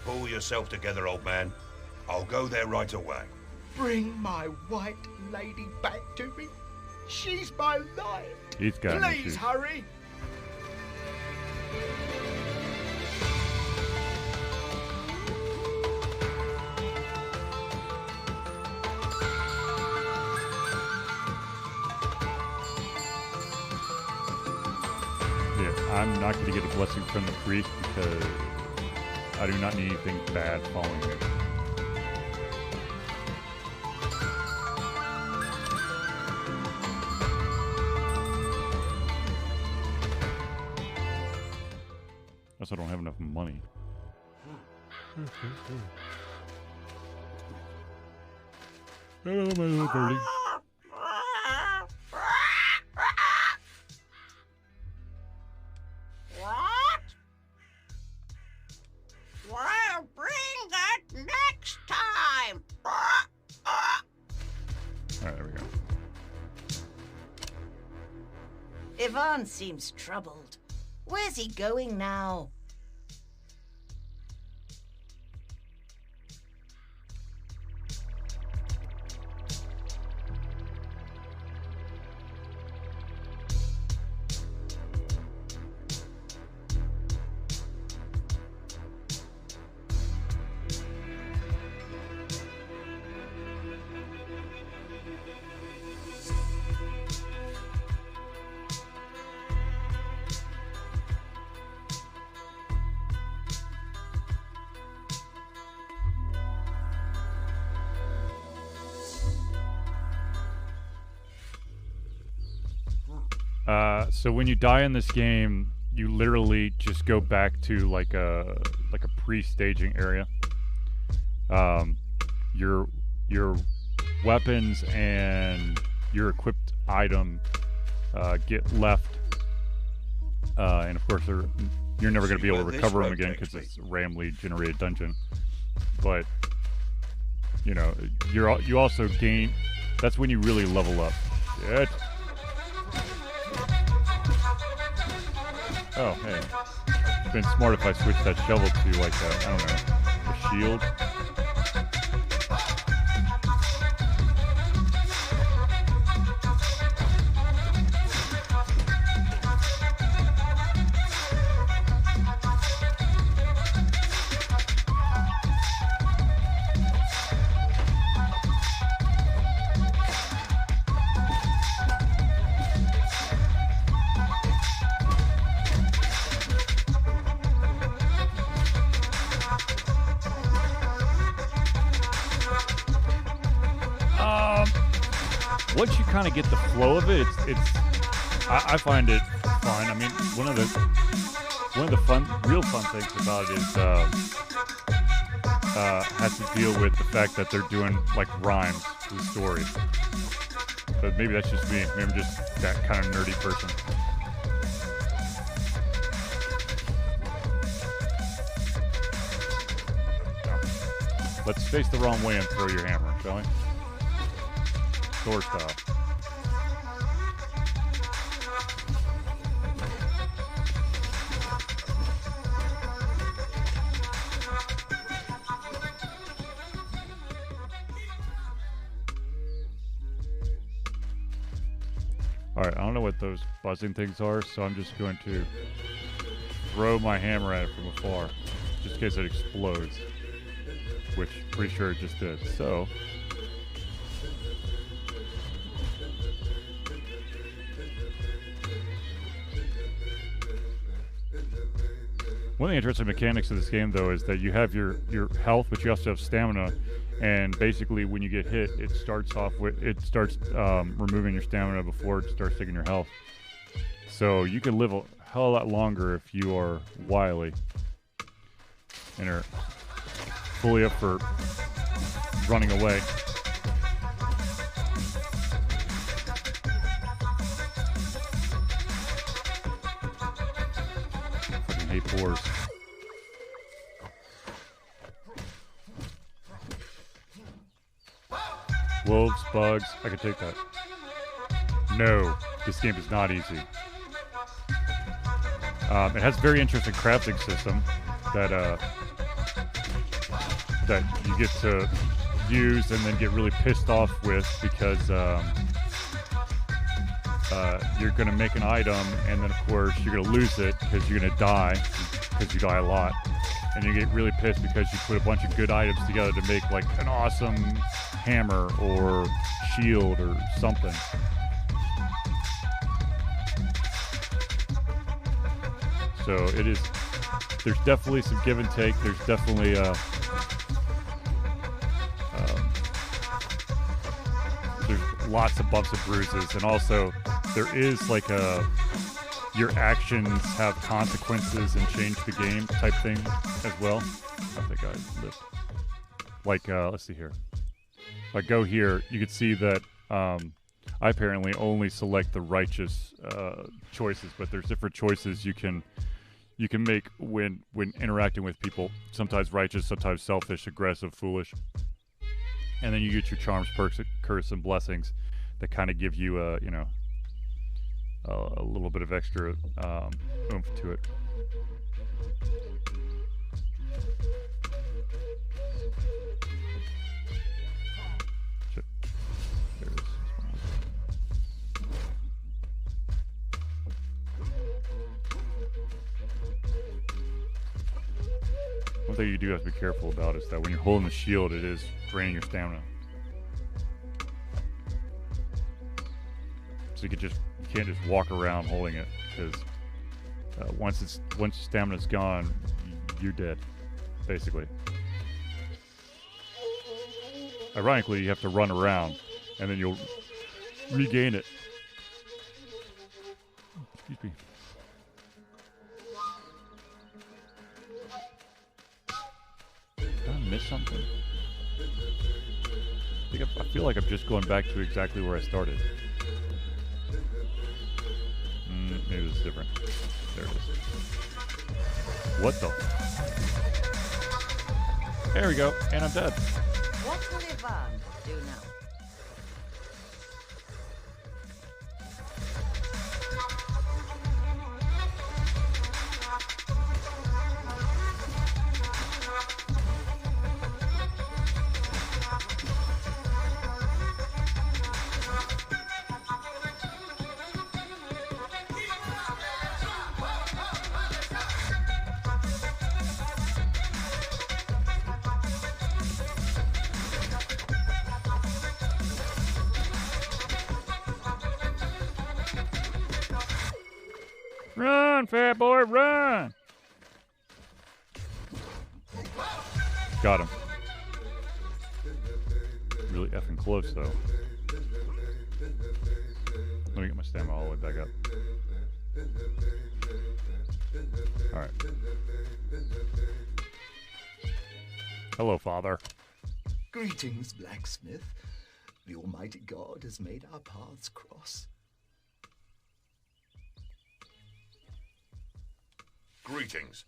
Pull yourself together, old man. I'll go there right away. Bring my white lady back to me. She's my life. He's got Please issues. hurry. Yeah, I'm not going to get a blessing from the priest because I do not need anything bad following me. Plus, I don't have enough money. Hello, my little birdie. What? We'll bring that next time. Alright, there we go. Ivan seems troubled. Where's he going now? So when you die in this game, you literally just go back to like a pre-staging area. Your weapons and your equipped item get left, and of course you're never going to be able to recover them again because it's a randomly generated dungeon. But you know, you also gain. That's when you really level up. Shit. Oh, hey. It's been smart if I switch that shovel to, like, I don't know, a shield. Once you kind of get the flow of it, I find it fun. I mean, one of the real fun things about it is has to deal with the fact that they're doing like rhymes to the story. But maybe that's just me. Maybe I'm just that kind of nerdy person. Let's face the wrong way and throw your hammer, shall we? Thor style. Alright, I don't know what those buzzing things are, so I'm just going to throw my hammer at it from afar, just in case it explodes. Which, pretty sure it just did. So, one of the interesting mechanics of this game, though, is that you have your health, but you also have stamina. And basically, when you get hit, it starts removing your stamina before it starts taking your health. So you can live a hell of a lot longer if you are wily and are fully up for running away. Fucking hate boars. Wolves, bugs, I can take that. No, this game is not easy. It has a very interesting crafting system that that you get to use and then get really pissed off with because you're going to make an item and then of course you're going to lose it because you're going to die because you die a lot, and you get really pissed because you put a bunch of good items together to make like an awesome hammer or shield or something. So it is, there's definitely some give and take. There's definitely there's lots of bumps and bruises, and also there is like your actions have consequences and change the game type thing as well. I think I lived. Like, let's see here. If I go here, you can see that I apparently only select the righteous choices, but there's different choices you can make when interacting with people. Sometimes righteous, sometimes selfish, aggressive, foolish. And then you get your charms, perks, curse, and blessings that kind of give you a little bit of extra oomph to it. Shit. There it is. One thing you do have to be careful about is that when you're holding the shield, it is draining your stamina. So you can't just walk around holding it, because once stamina's gone, you're dead, basically. Ironically, you have to run around, and then you'll regain it. Excuse me. Did I miss something? I feel like I'm just going back to exactly where I started. Maybe it's different. There it is. What the? There we go, and I'm dead. What will Ivan do now? Run, fat boy, run! Got him. Really effing close, though. Let me get my stamina all the way back up. Alright. Hello, Father. Greetings, blacksmith. The Almighty God has made our paths cross. Greetings.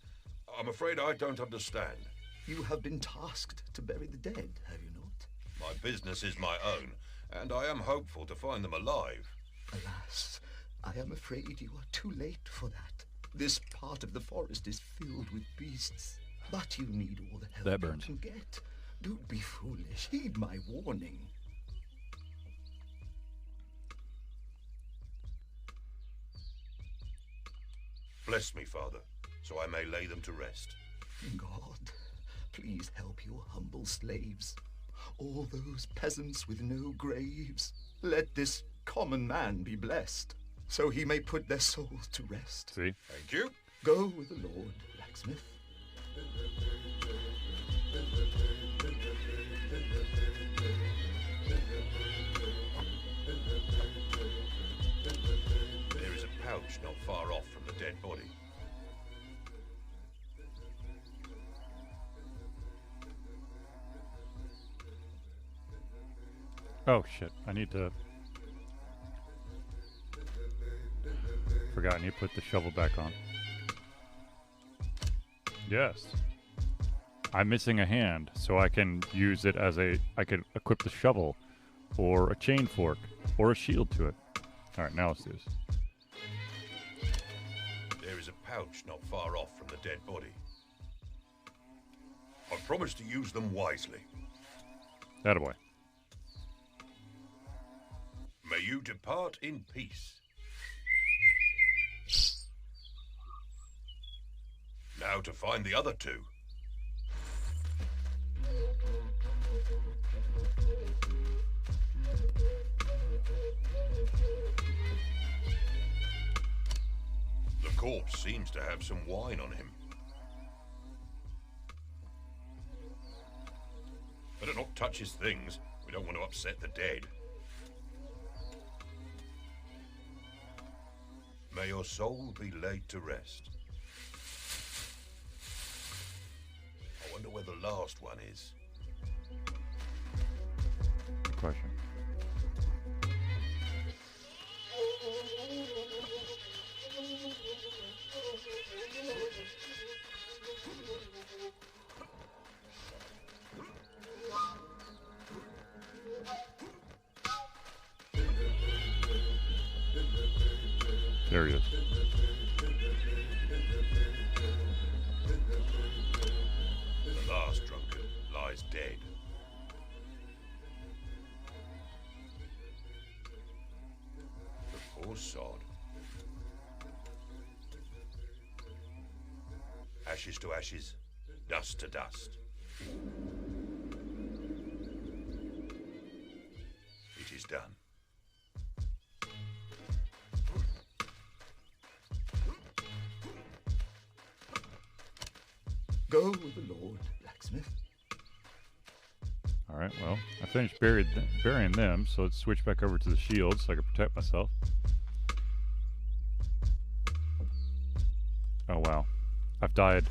I'm afraid I don't understand. You have been tasked to bury the dead, have you not? My business is my own, and I am hopeful to find them alive. Alas, I am afraid you are too late for that. This part of the forest is filled with beasts, but you need all the help That burns. you can get. Don't be foolish. Heed my warning. Bless me, Father, so I may lay them to rest. God, please help your humble slaves. All those peasants with no graves. Let this common man be blessed, so he may put their souls to rest. See? Thank you. Go with the Lord, blacksmith. There is a pouch not far off from the dead body. Oh shit, I need to... Forgot, I need to put the shovel back on. Yes. I'm missing a hand, so I can use it as I can equip the shovel, or a chain fork, or a shield to it. Alright, now let's do this. There is a pouch not far off from the dead body. I promise to use them wisely. Attaboy. May you depart in peace. Now to find the other two. The corpse seems to have some wine on him. Better not touch his things. We don't want to upset the dead. May your soul be laid to rest. I wonder where the last one is. Good question. There he is. The last drunkard lies dead. The poor sod. Ashes to ashes, dust to dust. It is done. Go with the Lord, blacksmith. All right, well, I finished burying them, so let's switch back over to the shield so I can protect myself. Oh, wow. I've died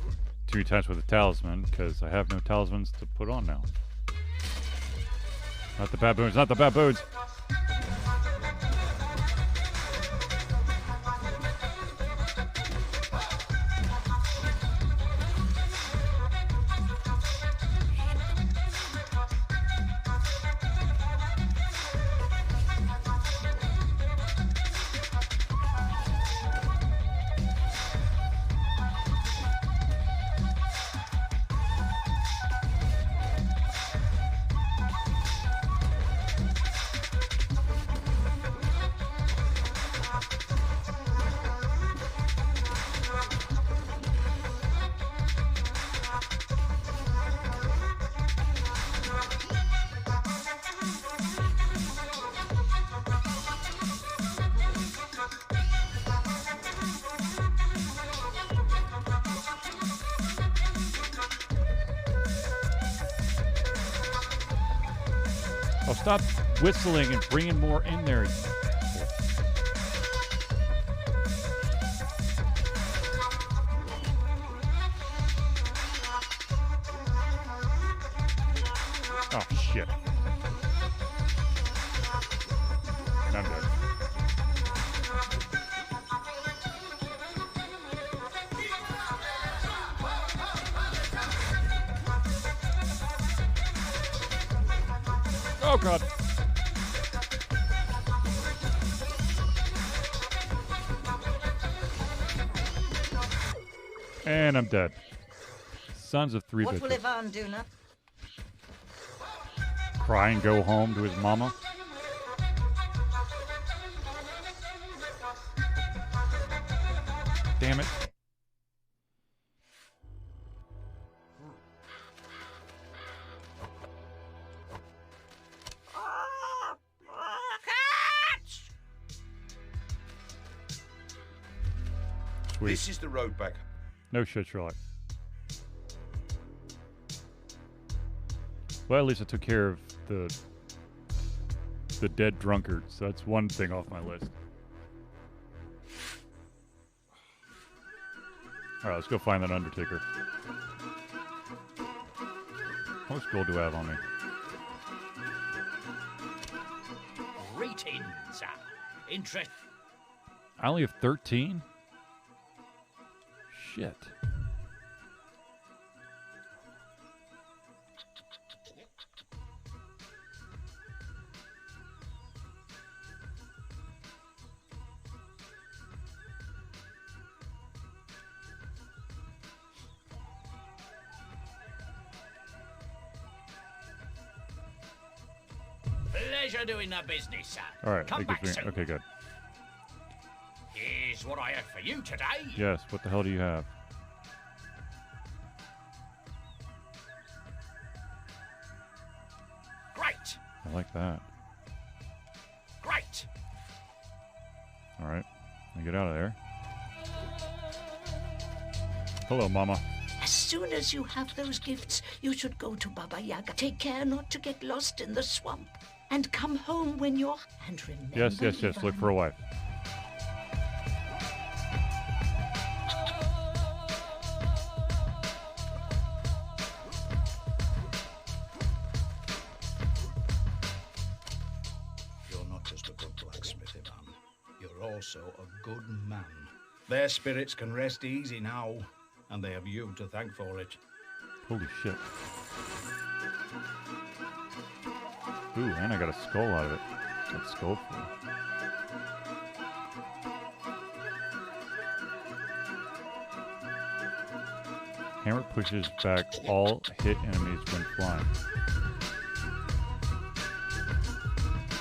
2 times with a talisman because I have no talismans to put on now. Not the baboons, not the baboons! Oh, stop whistling and bringing more in there. Oh, shit. And I'm dead. Oh, God. And I'm dead. Sons of 3 What bitches. will Ivan do now? Cry and go home to his mama. Damn it. Sweet. This is the road back. No shit, Sherlock. Well, at least I took care of the dead drunkard, so that's one thing off my list. Alright, let's go find that Undertaker. How much gold do I have on me? Greetings. Interest. I only have 13? Shit. Pleasure doing the business, son. All right. Come it back gives me, soon. okay, good. Here's what I have for you today. Yes. What the hell do you have? Great. I like that. Great. All right. Now get out of there. Hello, Mama. As soon as you have those gifts, you should go to Baba Yaga. Take care not to get lost in the swamp. And come home when you're... And remember... Yes. Look for a wife. You're not just a good blacksmith, Ivan. You're also a good man. Their spirits can rest easy now, and they have you to thank for it. Holy shit. Ooh, and I got a skull out of it. That skull full. Hammer pushes back all hit enemies when flying.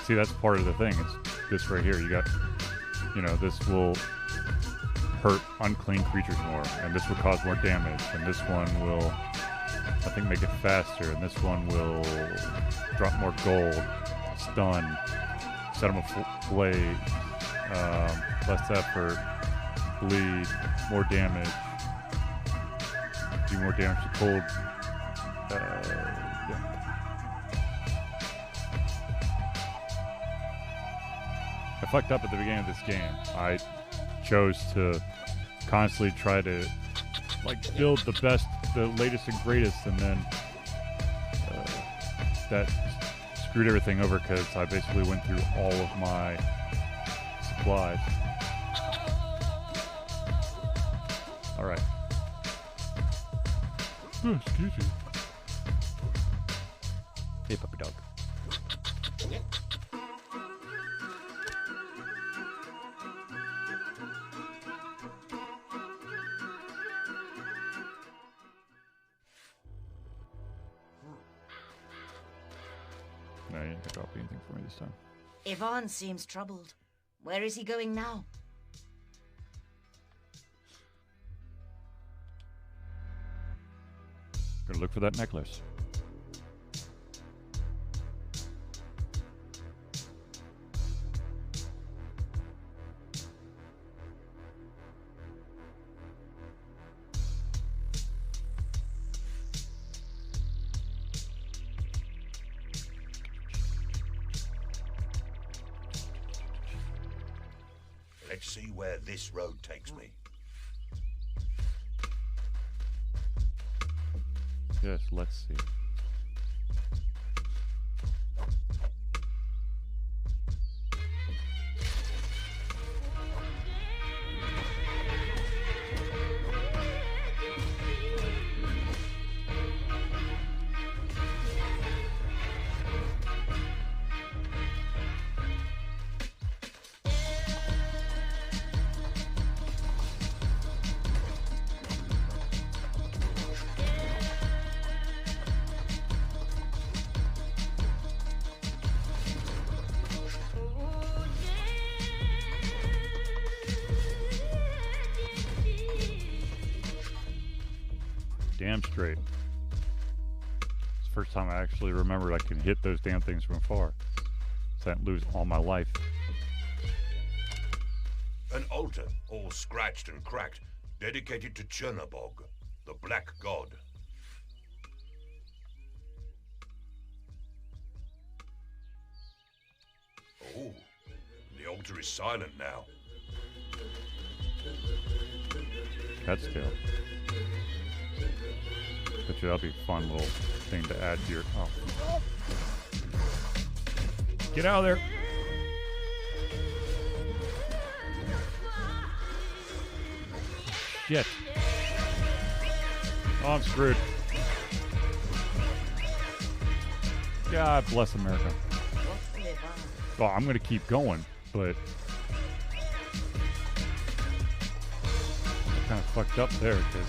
See, that's part of the thing. It's this right here. You got, you know, this will hurt unclean creatures more, and this will cause more damage, and this one will, I think, make it faster, and this one will drop more gold, stun, set them ablaze, less effort, bleed, more damage, do more damage to cold. Yeah. I fucked up at the beginning of this game. I chose to constantly try to like build the best, the latest and greatest, and then that screwed everything over because I basically went through all of my supplies. All right. Oh, excuse me. Hey, puppy dog. No, you didn't drop anything for me this time. Ivan seems troubled. Where is he going now? Gonna look for that necklace. Let's see where this road takes me. Yes, let's see. Damn straight. It's the first time I actually remembered I could hit those damn things from afar. So I didn't lose all my life. An altar, all scratched and cracked, dedicated to Chernobog, the Black God. Oh, the altar is silent now. Cat's tail. Bet you that'll be a fun little thing to add to your... Oh. Get out of there! Shit. Oh, I'm screwed. God bless America. Oh, I'm gonna keep going, but... I kind of fucked up there, because...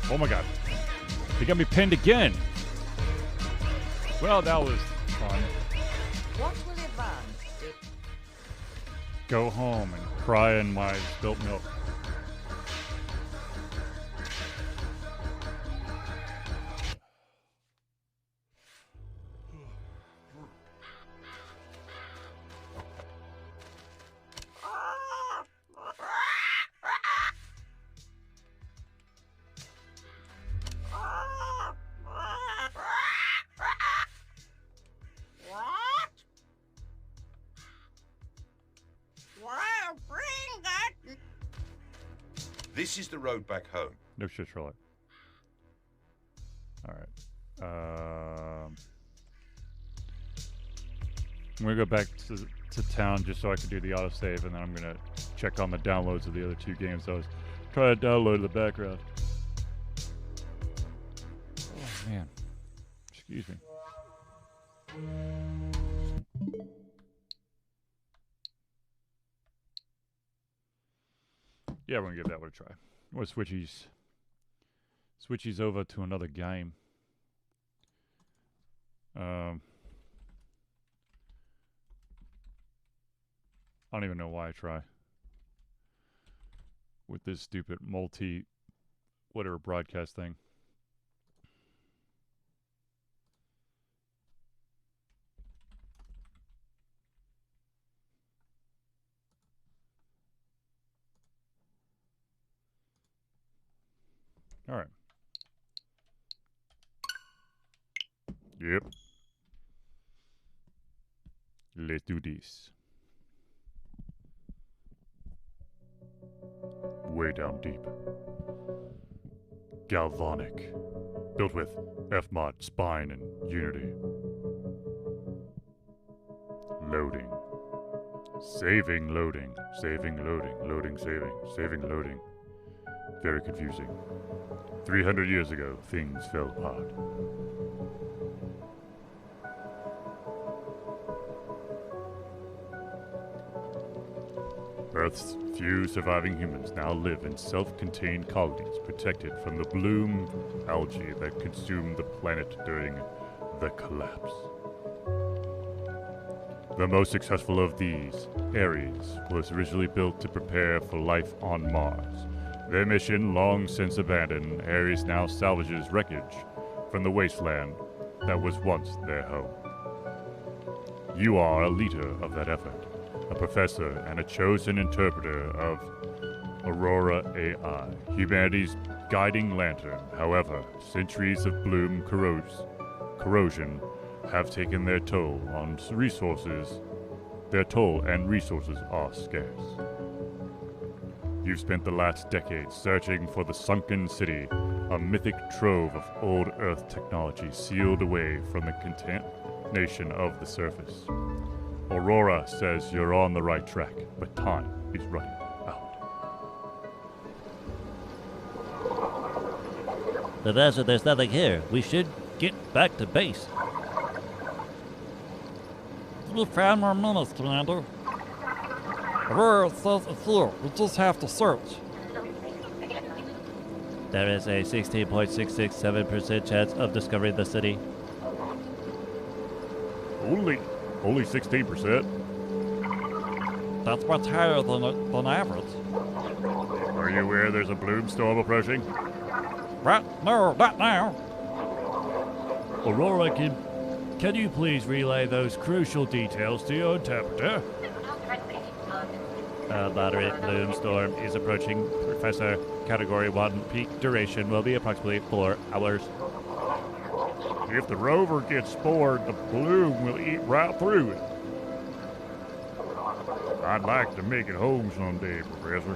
Oh my god. They got me pinned again! Well, that was fun. What will it burn? Go home and cry in my spilt milk. Well, bring that. This is the road back home. No shit, Sherlock. Alright. I'm gonna go back to town just so I can do the autosave, and then I'm gonna check on the downloads of the other two games I was trying to download in the background. Oh, man. Excuse me. Yeah, we're gonna give that one a try. We'll switchies over to another game. I don't even know why I try with this stupid whatever broadcast thing. All right. Yep. Let's do this. Way down deep. Galvanic. Built with Fmod, Spine, and Unity. Loading. Saving, loading. Saving, loading. Loading, saving. Saving, loading. Very confusing. 300 years ago, things fell apart. Earth's few surviving humans now live in self-contained colonies protected from the bloom algae that consumed the planet during the collapse. The most successful of these, Ares, was originally built to prepare for life on Mars. Their mission, long since abandoned, Ares now salvages wreckage from the wasteland that was once their home. You are a leader of that effort, a professor and a chosen interpreter of Aurora AI, humanity's guiding lantern. However, centuries of bloom corrosion have taken their toll on resources. Their toll and resources are scarce. You've spent the last decade searching for the sunken city, a mythic trove of old Earth technology sealed away from the contamination of the surface. Aurora says you're on the right track, but time is running out. Professor, there's nothing here. We should get back to base. We found our minutes, Commander. Aurora says it's here. We just have to search. There is a 16.667% chance of discovering the city. Only 16%? That's much higher than average. Are you aware there's a bloom storm approaching? What? No, not now. Aurora, can you please relay those crucial details to your interpreter? A moderate bloom storm is approaching, Professor. Category 1 peak duration will be approximately 4 hours. If the rover gets spored, the bloom will eat right through it. I'd like to make it home someday, Professor.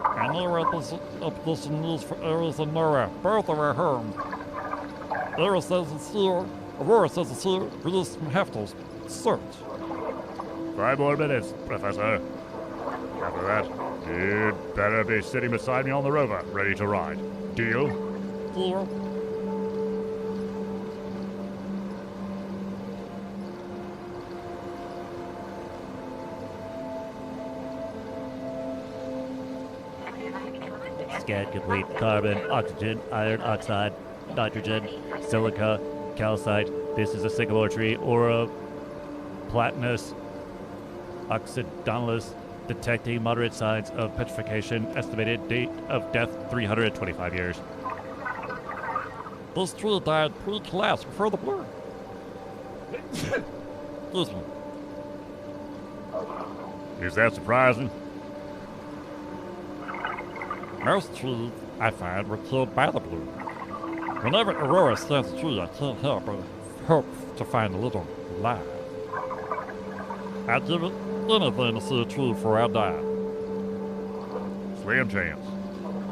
I know what this expedition needs for Ares and Nora. Both are at home. Ares says it's here. Aurora says it's here. We just have to search. 5 more minutes, Professor. After that, you'd better be sitting beside me on the rover, ready to ride. Deal? Deal. Scan complete. Carbon, oxygen, iron oxide, nitrogen, silica, calcite. This is a sycamore tree or a Platanus occidentalis, detecting moderate signs of petrification. Estimated date of death 325 years. This tree died pre-collapse before the blue. Excuse me. Is that surprising? Most trees, I find, were killed by the blue. Whenever Aurora stands a tree, I can't help but hope to find a little life. I'd give it anything to see a tree before I die. Slim chance.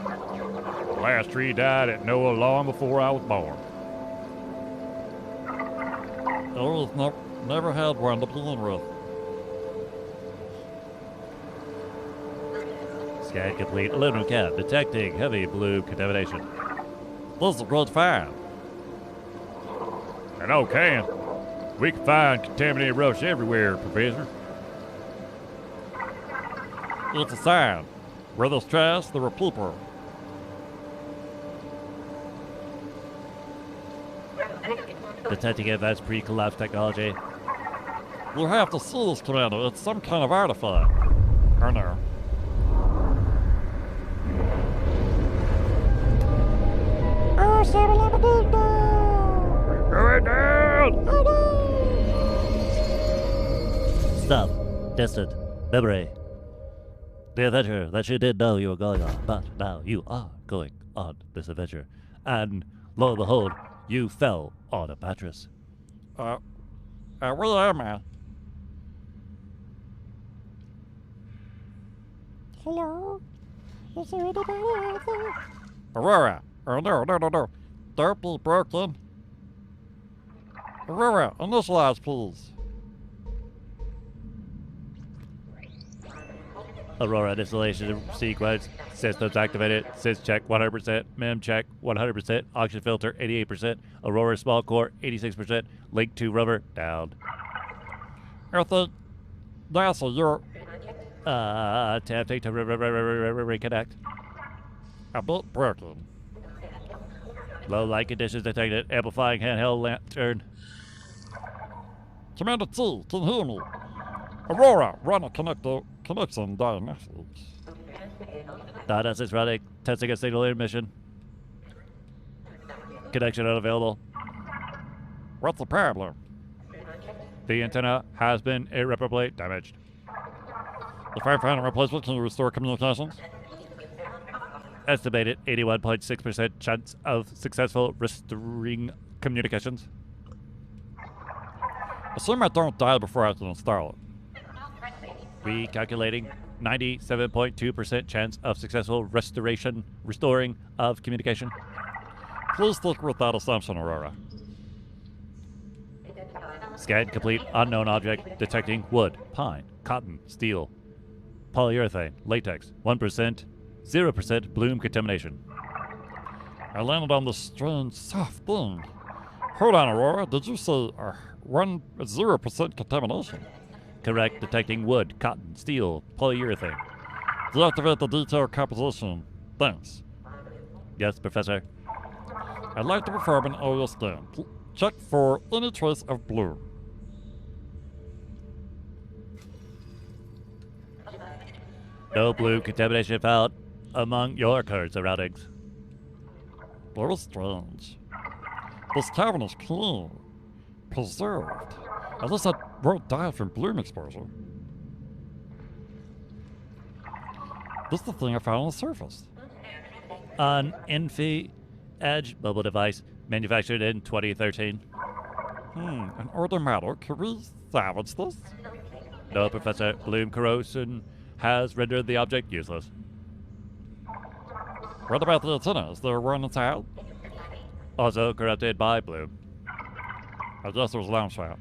The last tree died at Noah long before I was born. Aurora's never had one to begin with. Scan complete. Aluminum cap detecting heavy blue contamination. This is a good find. I know, can. We can find contaminated rubbish everywhere, Professor. It's a sign. Where there's trash, there are people. Detecting advanced pre-collapse technology. You have to see this, Commander. It's some kind of artifact. Or no. Oh, going down! Stop. Distant. Memory. The adventure that you didn't know you were going on, but now you are going on this adventure. And lo and behold, you fell on a mattress. Where am I? Hello? Is there anybody out there? Aurora! Oh, no. Don't be broken. Aurora, initialize, please. Aurora installation sequence. Systems activated. Sys check 100%. Mem check 100%. Oxygen filter 88%. Aurora small core 86%. Link to rover down. I think NASA, you're attempting to reconnect. a bit broken. Low light conditions detected. Amplifying handheld lantern. Commander T, can you hear me? Aurora, run a connection diagnostics. Diagnostics running. Testing a signal emission. Connection unavailable. What's the problem? The antenna has been irreparably damaged. If I find a replacement, can you restore communications? Estimated 81.6% chance of successful restoring communications. Assume I don't die before I can install it. Recalculating 97.2% chance of successful restoring of communication. Please stick with that assumption, Aurora. Scan complete. Unknown object detecting wood, pine, cotton, steel, polyurethane, latex, 1%, 0% bloom contamination. I landed on this strange, soft thing. Hold on, Aurora. Did you say 0% contamination? Correct. Detecting wood, cotton, steel, polyurethane. Deactivate the detailed composition. Thanks. Yes, Professor. I'd like to perform an area scan. Check for any trace of blue. No blue contamination found among your current surroundings. Very strange. This cavern is clean, preserved. At least I won't die from bloom exposure. This is the thing I found on the surface. An Infi Edge mobile device manufactured in 2013. An order matter. Can we salvage this? No, Professor. Bloom corrosion has rendered the object useless. What about the antenna? Is there one inside? Also corrupted by bloom. I guess there's a lounge shot.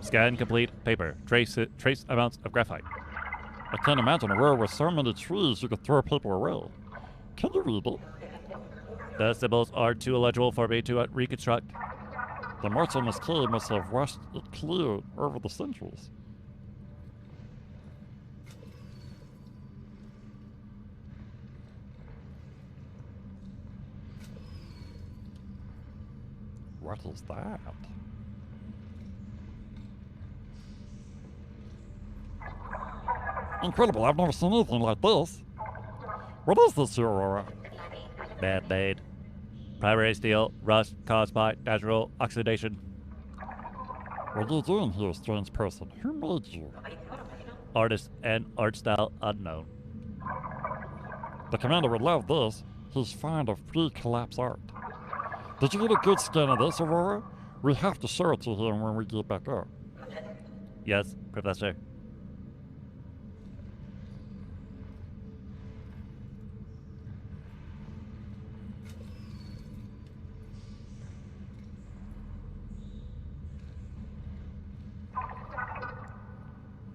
Scan complete. Paper. Trace amounts of graphite. I can't imagine a world with so many trees you could throw people away. Can you read it? The symbols are too illegible for me to reconstruct. The march on this cave must have washed it clear over the centuries. is that? Incredible, I've never seen anything like this. What is this here, Aurora? Man-made. Primary steel, rust caused by natural oxidation. What are you doing here, strange person? Who made you? Artist and art style unknown. The commander would love this. He's fond of pre-collapse art. Did you get a good scan of this, Aurora? We have to show it to him when we get back up. Yes, Professor.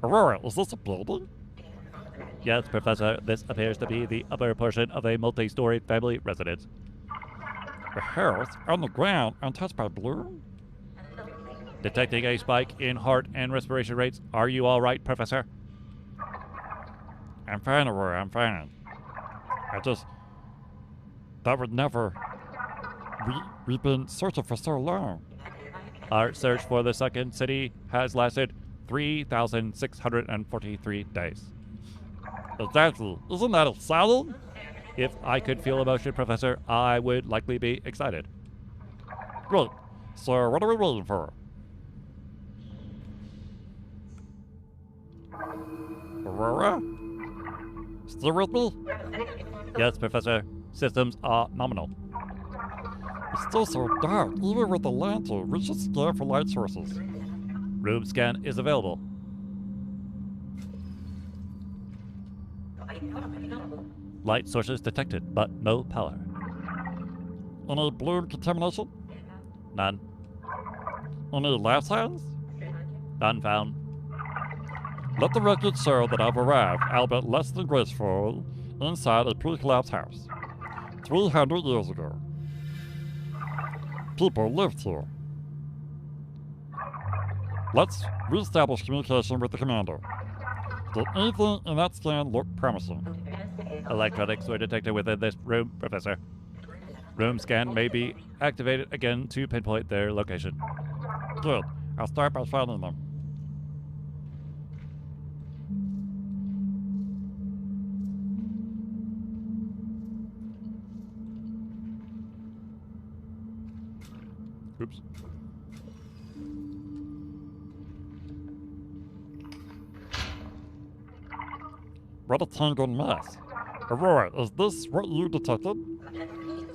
Aurora, is this a building? Yes, Professor. This appears to be the upper portion of a multi-story family residence. A house on the ground untouched by bloom? Detecting a spike in heart and respiration rates. Are you all right, Professor? I'm fine, Aurora, I'm fine. That would never... We've been searching for so long. Our search for the second city has lasted 3,643 days. Exactly. Isn't that exciting? If I could feel emotion, Professor, I would likely be excited. Great. So what are we waiting for? Aurora? Still with me? Yes, Professor. Systems are nominal. It's still so dark. Even with the lantern, we should scan for light sources. Room scan is available. Light sources detected, but no power. Any bloom contamination? None. Any lab signs? None found. Let the record show that I've arrived, albeit less than graceful, inside a pre-collapse house. 300 years ago. People lived here. Let's re-establish communication with the commander. Did anything in that scan look promising? Electronics were detected within this room, Professor. Room scan may be activated again to pinpoint their location. Good. I'll start by finding them. Oops. What a tangled mess. Aurora, is this what you detected?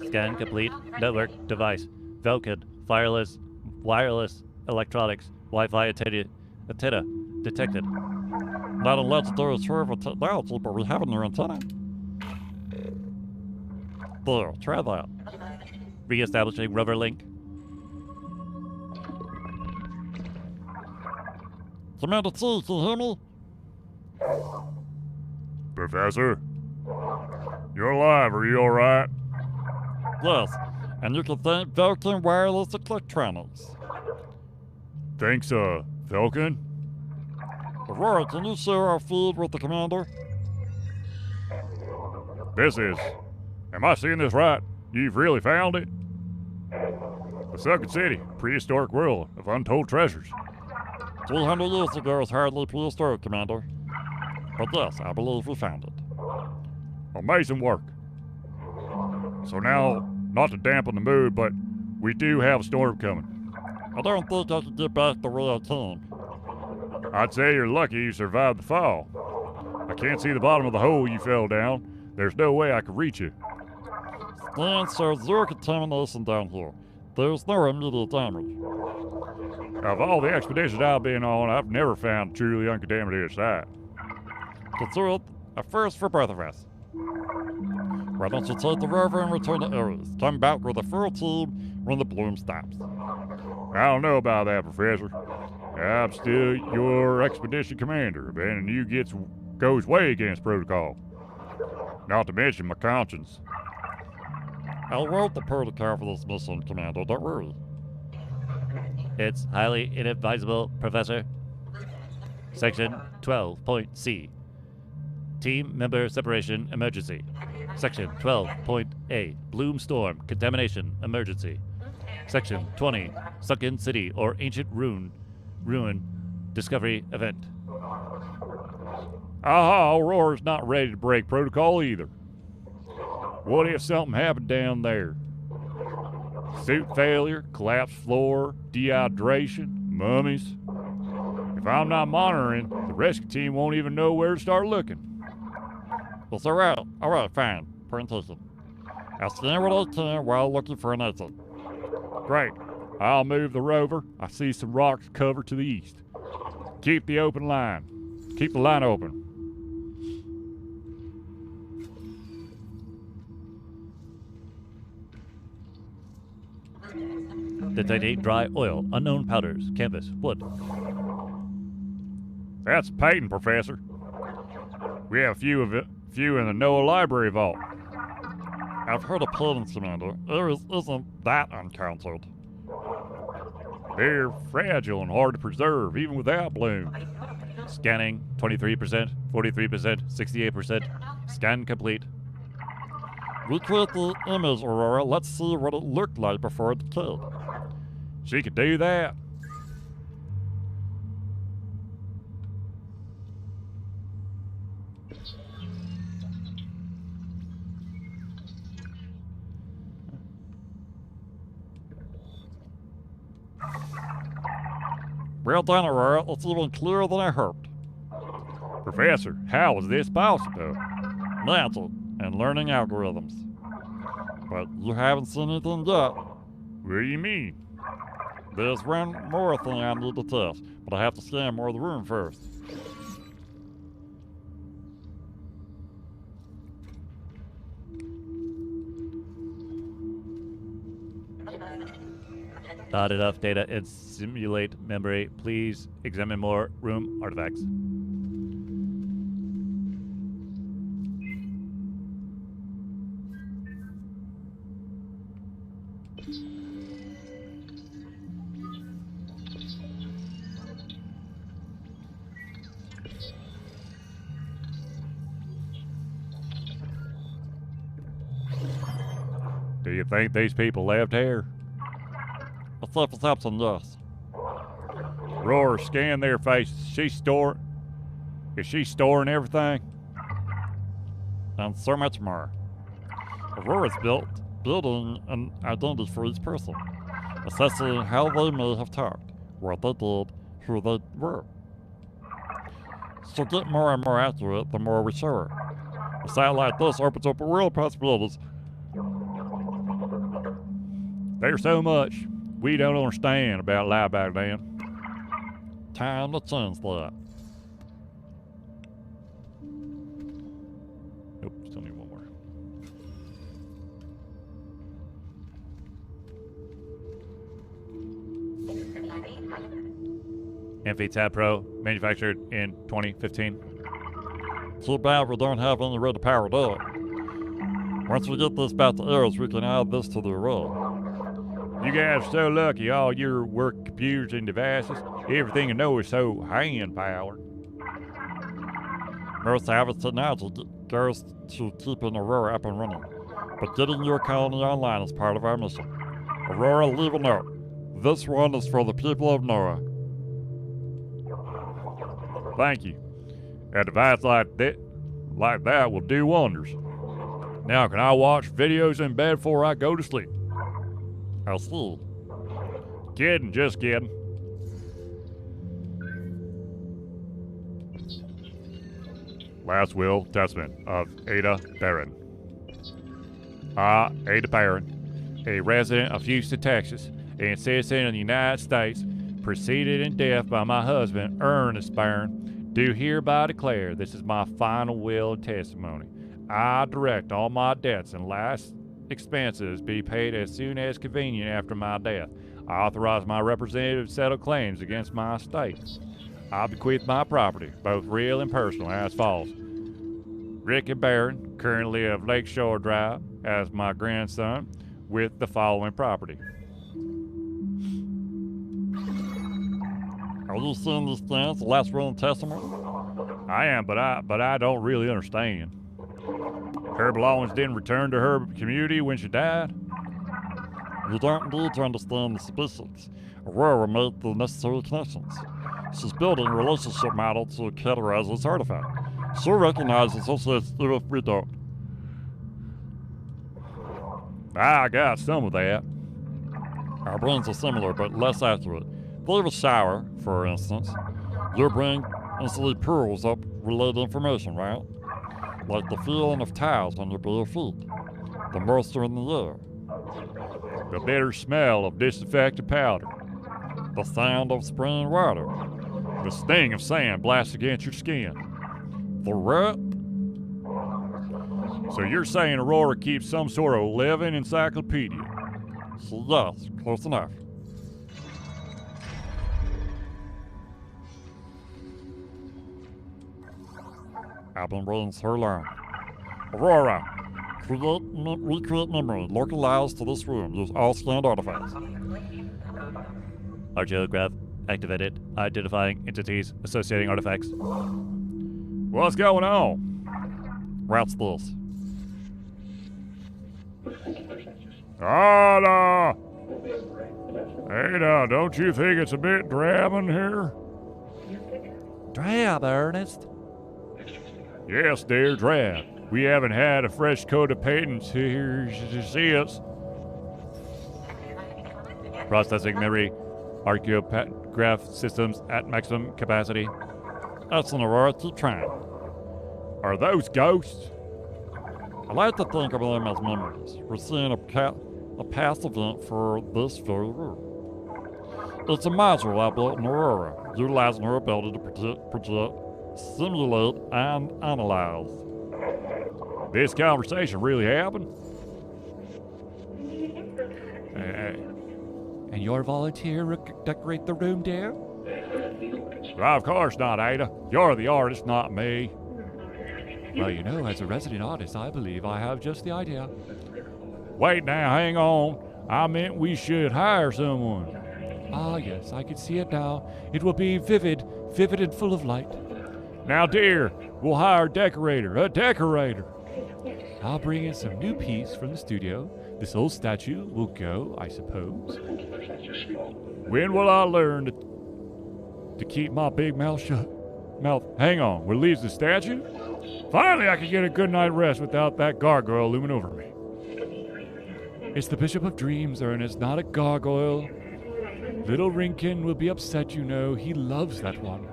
Scan complete. Network device. Vulcan. Wireless electronics. Wi-Fi antenna detected. Not a legendary swerve of technology, but we have a new antenna. There, try that. Re-establishing rover link. Commander T, can you hear me? Professor? You're alive, are you alright? Yes, and you can thank Vulcan Wireless Electronics. Thanks, Vulcan? Aurora, can you share our feed with the commander? Am I seeing this right? You've really found it? The Second City, prehistoric world of untold treasures. 300 years ago is hardly prehistoric, Commander. But yes, I believe we found it. Amazing work. So now, not to dampen the mood, but we do have a storm coming. I don't think I can get back the way I came. I'd say you're lucky you survived the fall. I can't see the bottom of the hole you fell down. There's no way I could reach you. Scan shows zero contamination down here. There's no immediate damage. Of all the expeditions I've been on, I've never found a truly uncontaminated site. Consider it a first for both of us. Why don't you take the rover and return to Ares? Come back with a full team when the bloom stops. I don't know about that, Professor. I'm still your expedition commander. Abandoning you goes way against protocol. Not to mention my conscience. I wrote the protocol for this mission, Commander. Don't worry. It's highly inadvisable, Professor. Section 12.C. Team member separation emergency. Section 12.A. Bloom storm contamination emergency. Section 20, Sunken City or Ancient Ruin Discovery Event. Aha, Aurora's not ready to break protocol either. What if something happened down there? Suit failure, collapsed floor, dehydration, mummies. If I'm not monitoring, the rescue team won't even know where to start looking. It's alright, fine. Princess. I'll stand what I can while looking for an exit. Great. I'll move the rover. I see some rocks covered to the east. Keep the line open. Detecting dry oil, unknown powders, canvas, wood. That's patent, Professor. We have a few in the Noah Library vault. I've heard of patent, Commander. It isn't that uncounted. They're fragile and hard to preserve, even without bloom. Scanning, 23%, 43%, 68%. Scan complete. Recreate the image, Aurora. Let's see what it looked like before it decayed. She could do that. Well done, Aurora. It's even clearer than I hoped. Professor, how is this possible? Mental and learning algorithms. But you haven't seen anything yet. What do you mean? There's one more thing I need to test, but I have to scan more of the room first. Not enough data and simulate memory. Please examine more room artifacts. Do you think these people left here? A self-perception, yes. Roar, scan their faces. Is she storing everything? And so much more. Aurora's building an identity for each person, assessing how they may have talked, what they did, who they were. She'll get more and more accurate the more we show her. A site like this opens up real possibilities. There's so much we don't understand about life back then. Time to change that. Nope, still need one more. Amphitab Pro, manufactured in 2015. Too bad we don't have any way to power it up. Once we get this back to Eris, we can add this to the array. You guys are so lucky, all your work computers and devices. Everything you know is so hand-powered. Most advanced technology goes to keeping Aurora up and running, but getting your colony online is part of our mission. Aurora, leave a note. This one is for the people of Noah. Thank you. A device like that will do wonders. Now, can I watch videos in bed before I go to sleep? I see. Kidding, just kidding. Last will, testament of Ada Barron. Ada Barron, a resident of Houston, Texas, and citizen of the United States, preceded in death by my husband, Ernest Barron, do hereby declare this is my final will and testimony. I direct all my debts and last expenses be paid as soon as convenient after my death. I authorize my representative to settle claims against my estate. I bequeath my property, both real and personal, as follows. Ricky Barron, currently of Lakeshore Drive, as my grandson, with the following property. Are you seeing this thing as the last will and testimony? I am, but I don't really understand. Her belongings didn't return to her community when she died? You don't need to understand the species. Aurora made the necessary connections. She's building a relationship model to categorize this artifact. She'll recognize associates even if we don't. I got some of that. Our brains are similar but less accurate. Think of a shower, for instance. Your brain instantly pulls up related information, right? Like the feeling of towels on your bare feet, the moisture in the air, The bitter smell of disinfectant powder, the sound of spraying water, the sting of sand blasted against your skin. the rep. So you're saying Aurora keeps some sort of living encyclopedia? Yes, close enough. I've been waiting so long. Aurora, recreate memory localized to this room. Use all scanned artifacts. Archeograph activated. Identifying entities, associating artifacts. what's going on? What's this? Ada! Ada, don't you think it's a bit drab in here? Drab, Ernest. Yes, dear, drab. We haven't had a fresh coat of paint here to see us. Processing memory. Archeograph systems at maximum capacity. Excellent, Aurora. Keep trying. Are those ghosts? I like to think of them as memories. We're seeing a past event for this very room. It's a module I built in Aurora, utilizing her ability to project, simulate, and analyze. This conversation really happened? And your volunteer decorate the room, dear? Well, of course not, Ada. You're the artist, not me. Well, you know, as a resident artist, I believe I have just the idea. Wait now, hang on. I meant we should hire someone. Ah, yes, I can see it now. It will be vivid and full of light. Now, dear, we'll hire a decorator. I'll bring in some new piece from the studio. This old statue will go, I suppose. When will I learn to keep my big mouth shut? Hang on, will leaves the statue? Finally, I can get a good night rest without that gargoyle looming over me. It's the Bishop of Dreams, Ernest, not a gargoyle. Little Rinkin will be upset, you know. He loves that one.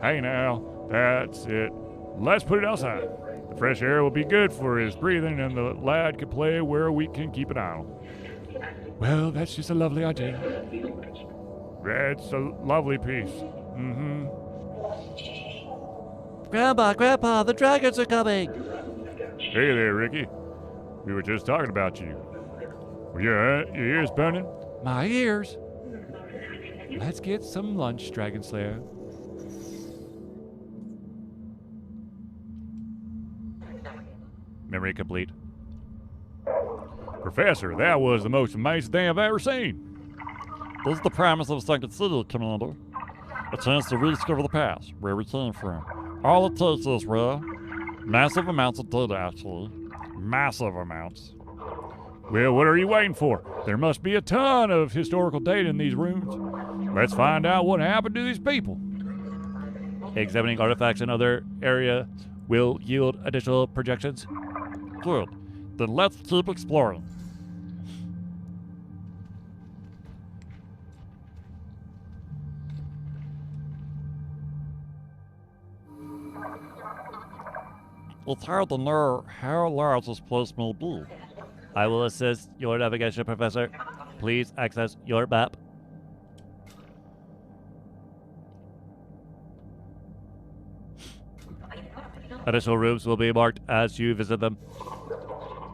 Hey now, that's it. Let's put it outside. The fresh air will be good for his breathing, and the lad can play where we can keep an eye on him. Well, that's just a lovely idea. It's a lovely piece. Mm-hmm. Grandpa, the dragons are coming! Hey there, Ricky. We were just talking about you. Were your ears burning? My ears? Let's get some lunch, Dragon Slayer. Memory complete. Professor, that was the most amazing thing I've ever seen. This is the promise of Second City, Commander. A chance to rediscover the past, where we came from. All it takes is, well, massive amounts of data, actually. Massive amounts. Well, what are you waiting for? There must be a ton of historical data in these rooms. Let's find out what happened to these people. Examining artifacts in other area will yield additional projections. Good. Then let's keep exploring. It's hard to know how large this place may be. I will assist your navigation, Professor. Please access your map. Additional rooms will be marked as you visit them.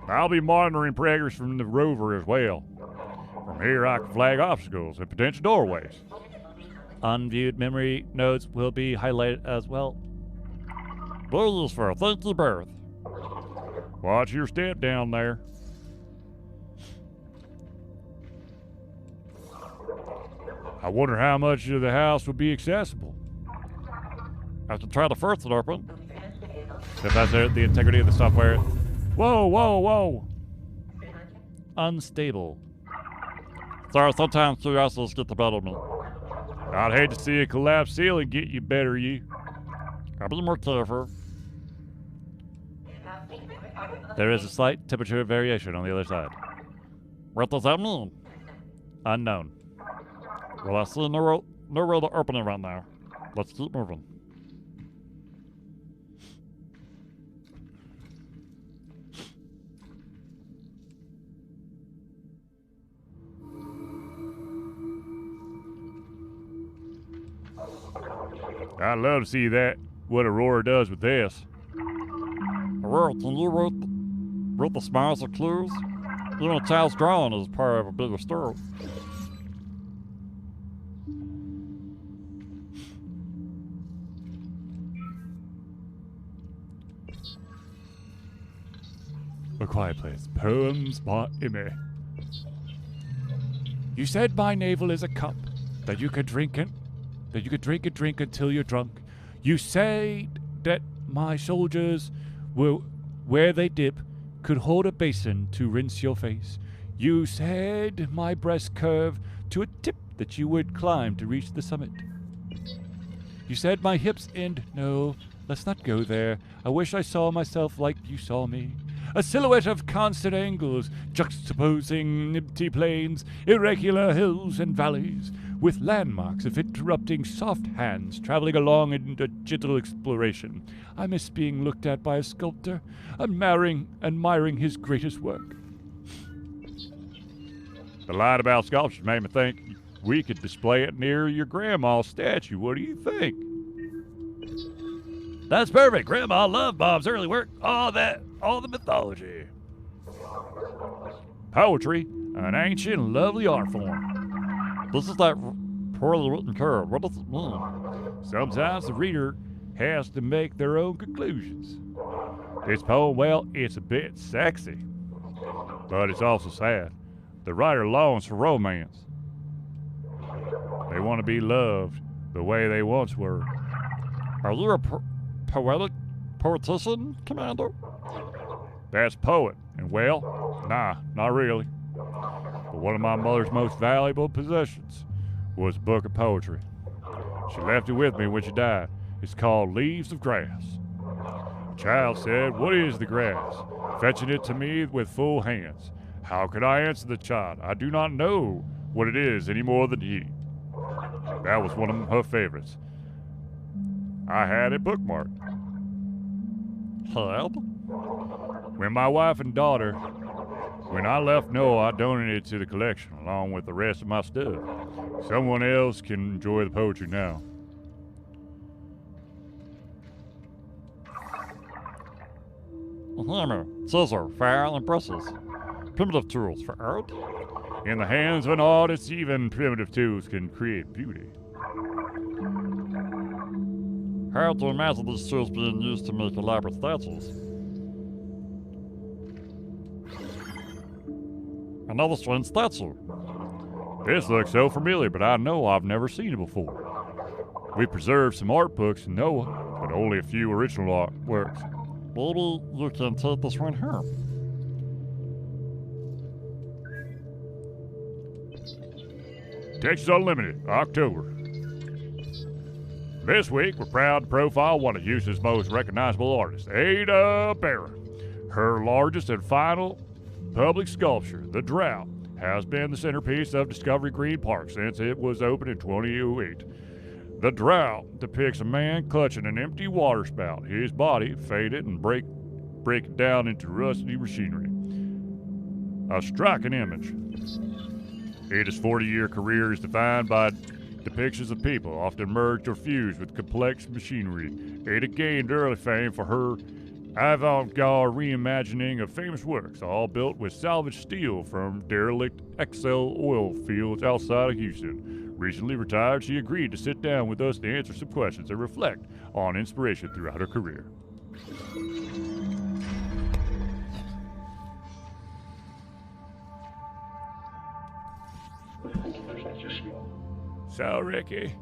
I'll be monitoring progress from the rover as well. From here, I can flag obstacles and potential doorways. Unviewed memory nodes will be highlighted as well. Very useful. Thank you both. Watch your step down there. I wonder how much of the house will be accessible. I can try to force it open. Professor, the integrity of the software. Whoa! Unstable. Sorry, sometimes curiosities get the better of me. I'd hate to see a collapsed ceiling get you better, you. I'll be more careful. There is a slight temperature variation on the other side. What does that mean? Unknown. Well, I see no road to opening right now. Let's keep moving. I'd love to see that, what Aurora does with this. Aurora, can you read the smiles or clues? Even a child's drawing is part of a bigger story. A Quiet Place. Poems by Emmy. You said my navel is a cup that you could drink in, that you could drink and drink until you're drunk. You say that my soldiers will, where they dip, could hold a basin to rinse your face. You said my breast curve to a tip that you would climb to reach the summit. You said my hips end. No, let's not go there. I wish I saw myself like you saw me. A silhouette of constant angles, juxtaposing empty plains, irregular hills and valleys, with landmarks of interrupting soft hands traveling along in a gentle exploration. I miss being looked at by a sculptor, admiring his greatest work. The line about sculptures made me think we could display it near your grandma's statue. What do you think? That's perfect. Grandma loved Bob's early work. All the mythology. Poetry, an ancient and lovely art form. This is that poorly written curve. What does it mean? Sometimes the reader has to make their own conclusions. This poem, well, it's a bit sexy, but it's also sad. The writer longs for romance. They want to be loved the way they once were. Are you a poetician, Commander? That's poet, and well, nah, not really. But one of my mother's most valuable possessions was a book of poetry. She left it with me when she died. It's called Leaves of Grass. The child said, "What is the grass?" fetching it to me with full hands. How could I answer the child? I do not know what it is any more than he. That was one of her favorites. I had it bookmarked. Had? When my wife and daughter, when I left Noah, I donated it to the collection along with the rest of my stuff. Someone else can enjoy the poetry now. A hammer, scissor, file, and brushes. Primitive tools for art. In the hands of an artist, even primitive tools can create beauty. Hard to imagine these tools being used to make elaborate statues. Another strange statue. This looks so familiar, but I know I've never seen it before. We preserved some art books in Noah, but only a few original artworks. Maybe you can take this one home. Texas Unlimited, October. This week, we're proud to profile one of Houston's most recognizable artists, Ada Barron. Her largest and final public sculpture, The Drought, has been the centerpiece of Discovery Green Park since it was opened in 2008. The Drought depicts a man clutching an empty water spout, his body faded and breaking down into rusty machinery. A striking image. Ada's 40-year career is defined by depictions of people, often merged or fused with complex machinery. Ada gained early fame for her avant-garde reimagining of famous works, all built with salvaged steel from derelict Excel oil fields outside of Houston. Recently retired, she agreed to sit down with us to answer some questions and reflect on inspiration throughout her career. So, Ricky,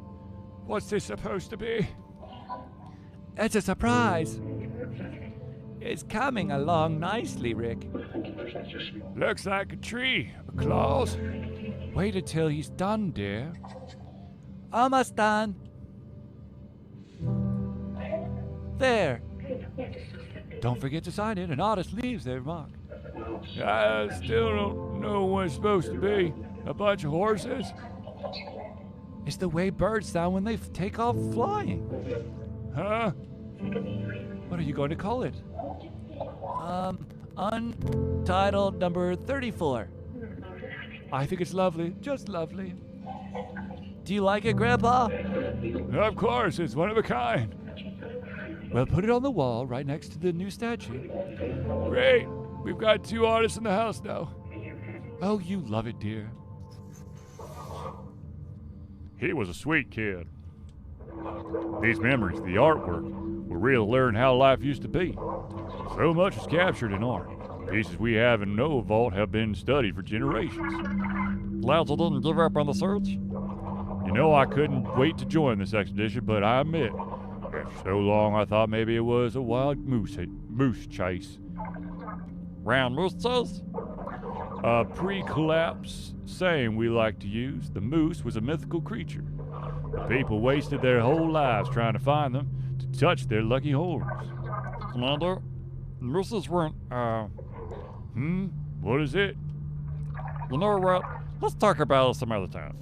what's this supposed to be? It's a surprise. It's coming along nicely, Rick. Looks like a tree. A claws. Wait until he's done, dear. Almost done. There. Don't forget to sign it. An artist leaves their mark. I still don't know what it's supposed to be. A bunch of horses? It's the way birds sound when they take off flying. Huh? What are you going to call it? Untitled number 34. I think it's lovely. Just lovely. Do you like it, Grandpa? Of course, it's one of a kind. Well, put it on the wall right next to the new statue. Great. We've got 2 artists in the house now. Oh, you love it, dear. He was a sweet kid. These memories, the artwork, were real to learn how life used to be. So much is captured in art. Pieces we have in Nova Vault have been studied for generations. Glad you didn't give up on the search? You know, I couldn't wait to join this expedition, but I admit, after so long I thought maybe it was a wild moose chase. Round moose chase? A pre-collapse saying we like to use. The moose was a mythical creature. The people wasted their whole lives trying to find them to touch their lucky horns. Commander, mooses weren't, What is it? You know what? Let's talk about it some other time.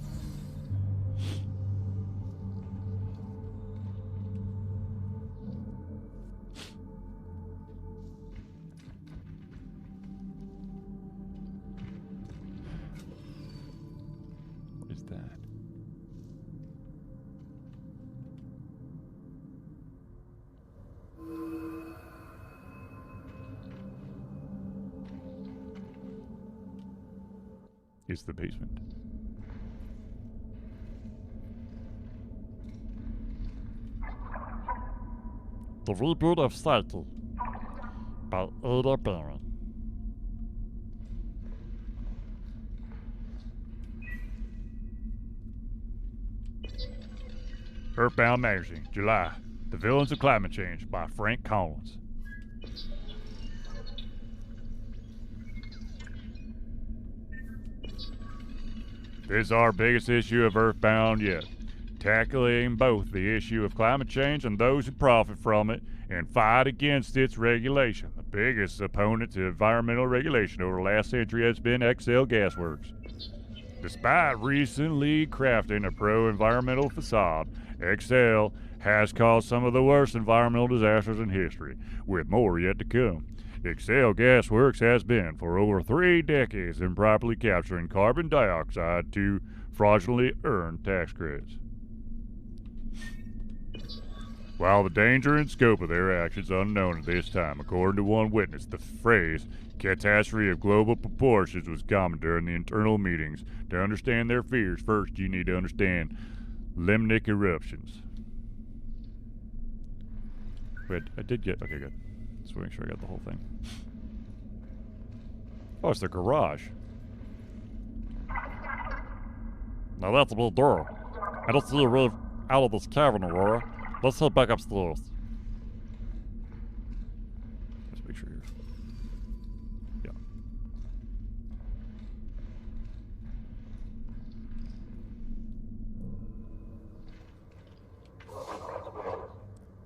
What is that? It's the basement. The Reboot of Psyche by Ada Baron. Earthbound Magazine, July. The Villains of Climate Change by Frank Collins. This is our biggest issue of Earthbound yet. Tackling both the issue of climate change and those who profit from it and fight against its regulation. The biggest opponent to environmental regulation over the last century has been XL Gasworks. Despite recently crafting a pro-environmental facade, XL has caused some of the worst environmental disasters in history, with more yet to come. XL Gasworks has been for over 3 decades improperly capturing carbon dioxide to fraudulently earn tax credits. While the danger and scope of their actions are unknown at this time, according to one witness, the phrase catastrophe of global proportions was common during the internal meetings. To understand their fears, first you need to understand limnic eruptions. Wait, I did get... Okay, good. Let's make sure I got the whole thing. Oh, it's the garage. Now that's a big door. I don't see a way out of this cavern, Aurora. Let's head back upstairs. Let's make sure you're... Yeah.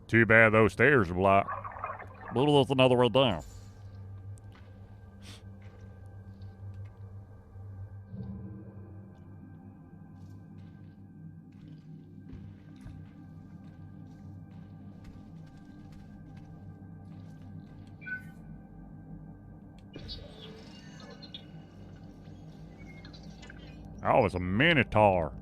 Too bad those stairs are blocked. Maybe there's another way down. Oh, it's a minotaur.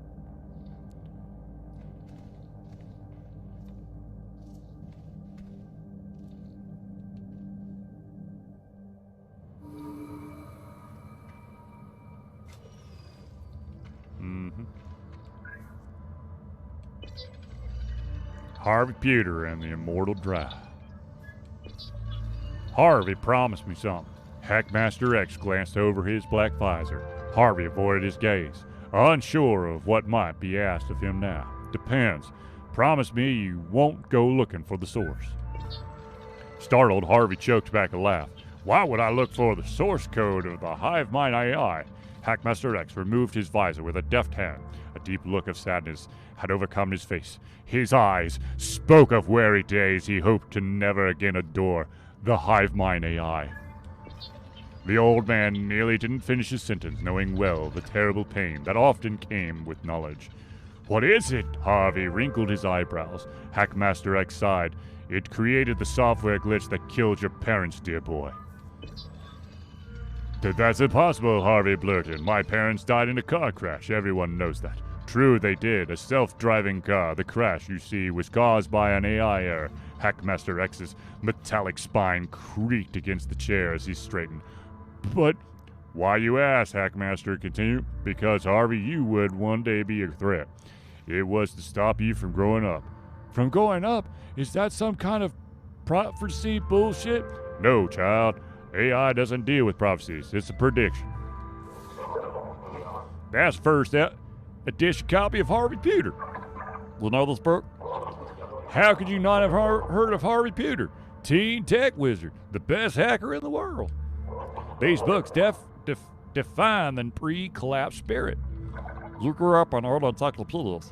Harvey Pewter and the Immortal Drive. Harvey promised me something. Hackmaster X glanced over his black visor. Harvey avoided his gaze, unsure of what might be asked of him now. Depends. Promise me you won't go looking for the source. Startled, Harvey choked back a laugh. Why would I look for the source code of the Hive Mind AI? Hackmaster X removed his visor with a deft hand. A deep look of sadness had overcome his face. His eyes spoke of weary days he hoped to never again adore the hive mind AI. The old man nearly didn't finish his sentence, knowing well the terrible pain that often came with knowledge. What is it? Harvey wrinkled his eyebrows. Hackmaster X sighed. It created the software glitch that killed your parents, dear boy. That's impossible, Harvey blurted. My parents died in a car crash. Everyone knows that. True, they did. A self-driving car. The crash, you see, was caused by an AI error. Hackmaster X's metallic spine creaked against the chair as he straightened. But why, you ask? Hackmaster continued. Because, Harvey, you would one day be a threat. It was to stop you from growing up. From growing up? Is that some kind of prophecy bullshit? No, child. AI doesn't deal with prophecies. It's a prediction. That's first edition copy of Harvey Pewter. You know this book? How could you not have heard of Harvey Pewter? Teen tech wizard, the best hacker in the world. These books define the pre-collapse spirit. You grew up on old encyclopedias.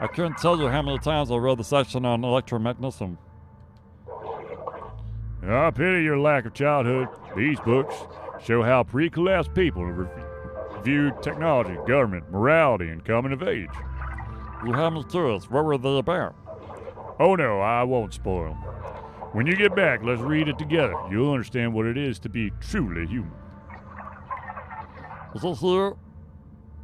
I couldn't tell you how many times I read the section on electromagnetism. I pity your lack of childhood. These books show how pre-collapse people viewed technology, government, morality, and coming of age. You had me curious. What were they about? Oh no, I won't spoil. When you get back, let's read it together. You'll understand what it is to be truly human. Is it here?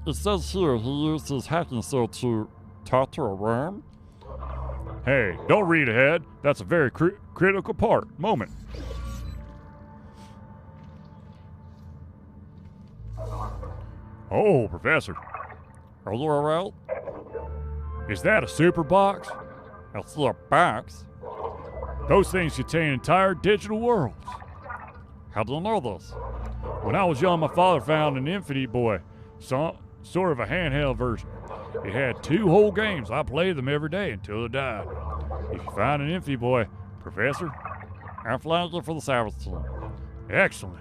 It says here he used his hacking skill to torture a worm. Hey, don't read ahead. That's a very critical moment. Oh, Professor. Are you alright? Is that a super box? I see a box. Those things contain entire digital worlds. How do you know this? When I was young, my father found an Infinity Boy, sort of a handheld version. It had 2 whole games. I played them every day until it died. If you find an Infinity Boy, Professor, I'm flying you for the service team. Excellent.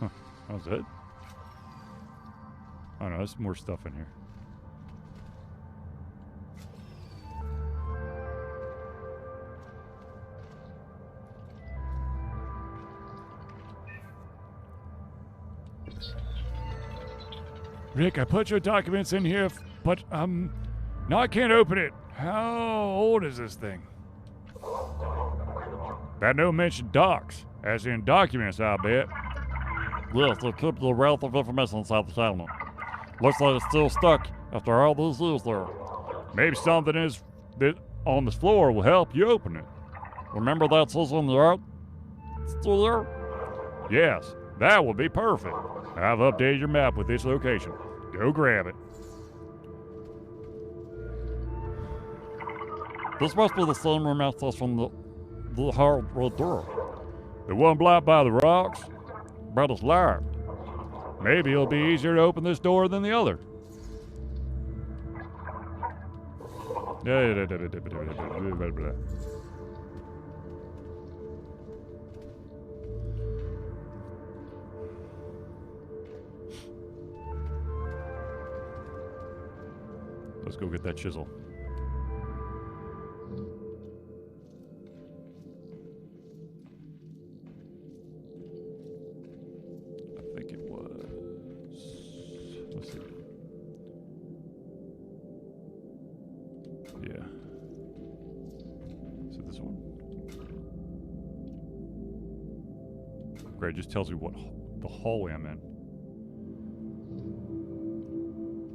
Huh, that was it? Oh no, there's more stuff in here. Rick, I put your documents in here, but, now I can't open it. How old is this thing? That note mentioned docs, as in documents, I bet. Yes, there could be a wealth of information inside the cabinet. Looks like it's still stuck after all these years there. Maybe something that on the floor will help you open it. Remember that chisel in the art studio? Yes, that will be perfect. I've updated your map with this location. Go grab it. This must be the same room access from the hardwood door. The one blocked by the rocks? But it's locked. Maybe it'll be easier to open this door than the other. Let's go get that chisel. I think it was... Let's see. Yeah. Is it this one? Great, it just tells you what the hallway I'm in.